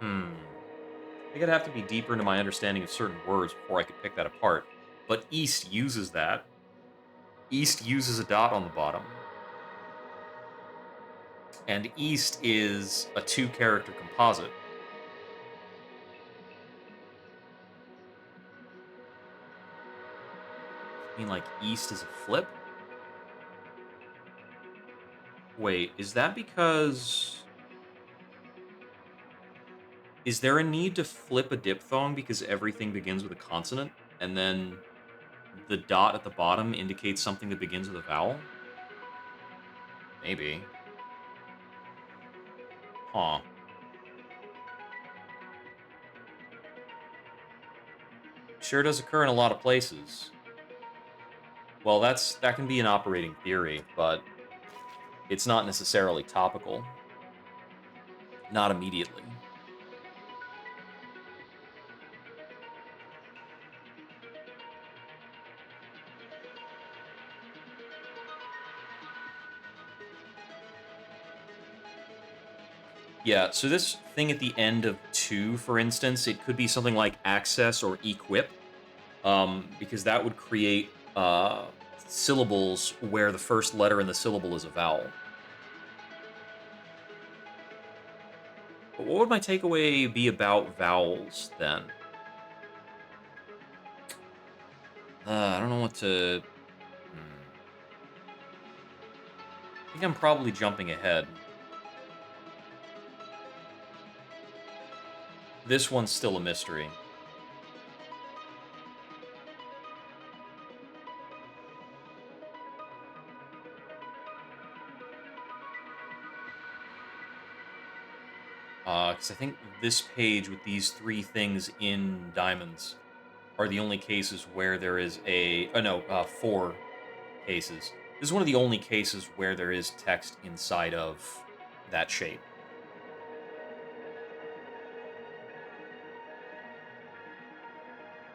Hmm. I think I'd have to be deeper into my understanding of certain words before I could pick that apart. But East uses that. East uses a dot on the bottom. And East is a 2-character composite. You mean like East is a flip? Wait, is that because... Is there a need to flip a diphthong because everything begins with a consonant, and then the dot at the bottom indicates something that begins with a vowel? Maybe. Huh. Sure does occur in a lot of places. Well, that can be an operating theory, but it's not necessarily topical. Not immediately. Yeah, so this thing at the end of 2, for instance, it could be something like access or equip, because that would create syllables where the first letter in the syllable is a vowel. But what would my takeaway be about vowels, then? I don't know what to... I think I'm probably jumping ahead. This one's still a mystery. Because I think this page with these 3 things in diamonds are the only cases where there is a... Oh, no, 4 cases. This is one of the only cases where there is text inside of that shape.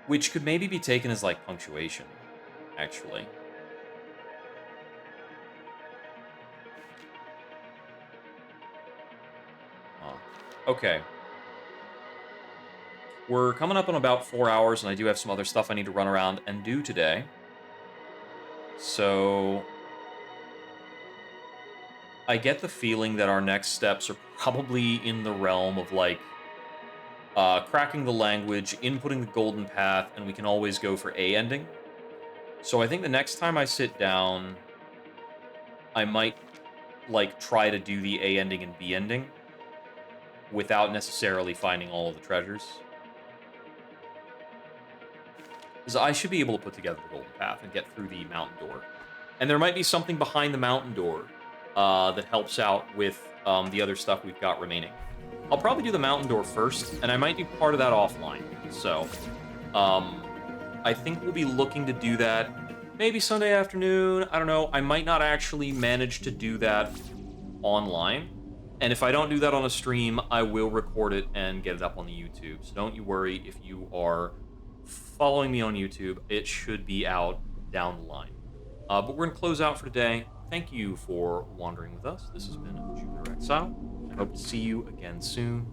Which could maybe be taken as, like, punctuation, actually. Okay. We're coming up on about 4 hours, and I do have some other stuff I need to run around and do today. So... I get the feeling that our next steps are probably in the realm of, like, cracking the language, inputting the golden path, and we can always go for A ending. So I think the next time I sit down, I might, like, try to do the A ending and B ending without necessarily finding all of the treasures. Because I should be able to put together the golden path and get through the mountain door. And there might be something behind the mountain door that helps out with the other stuff we've got remaining. I'll probably do the mountain door first, and I might do part of that offline. So, I think we'll be looking to do that maybe Sunday afternoon. I don't know. I might not actually manage to do that online. And if I don't do that on a stream, I will record it and get it up on the YouTube. So don't you worry if you are following me on YouTube. It should be out down the line. But we're going to close out for today. Thank you for wandering with us. This has been JupiterExile. I hope to see you again soon.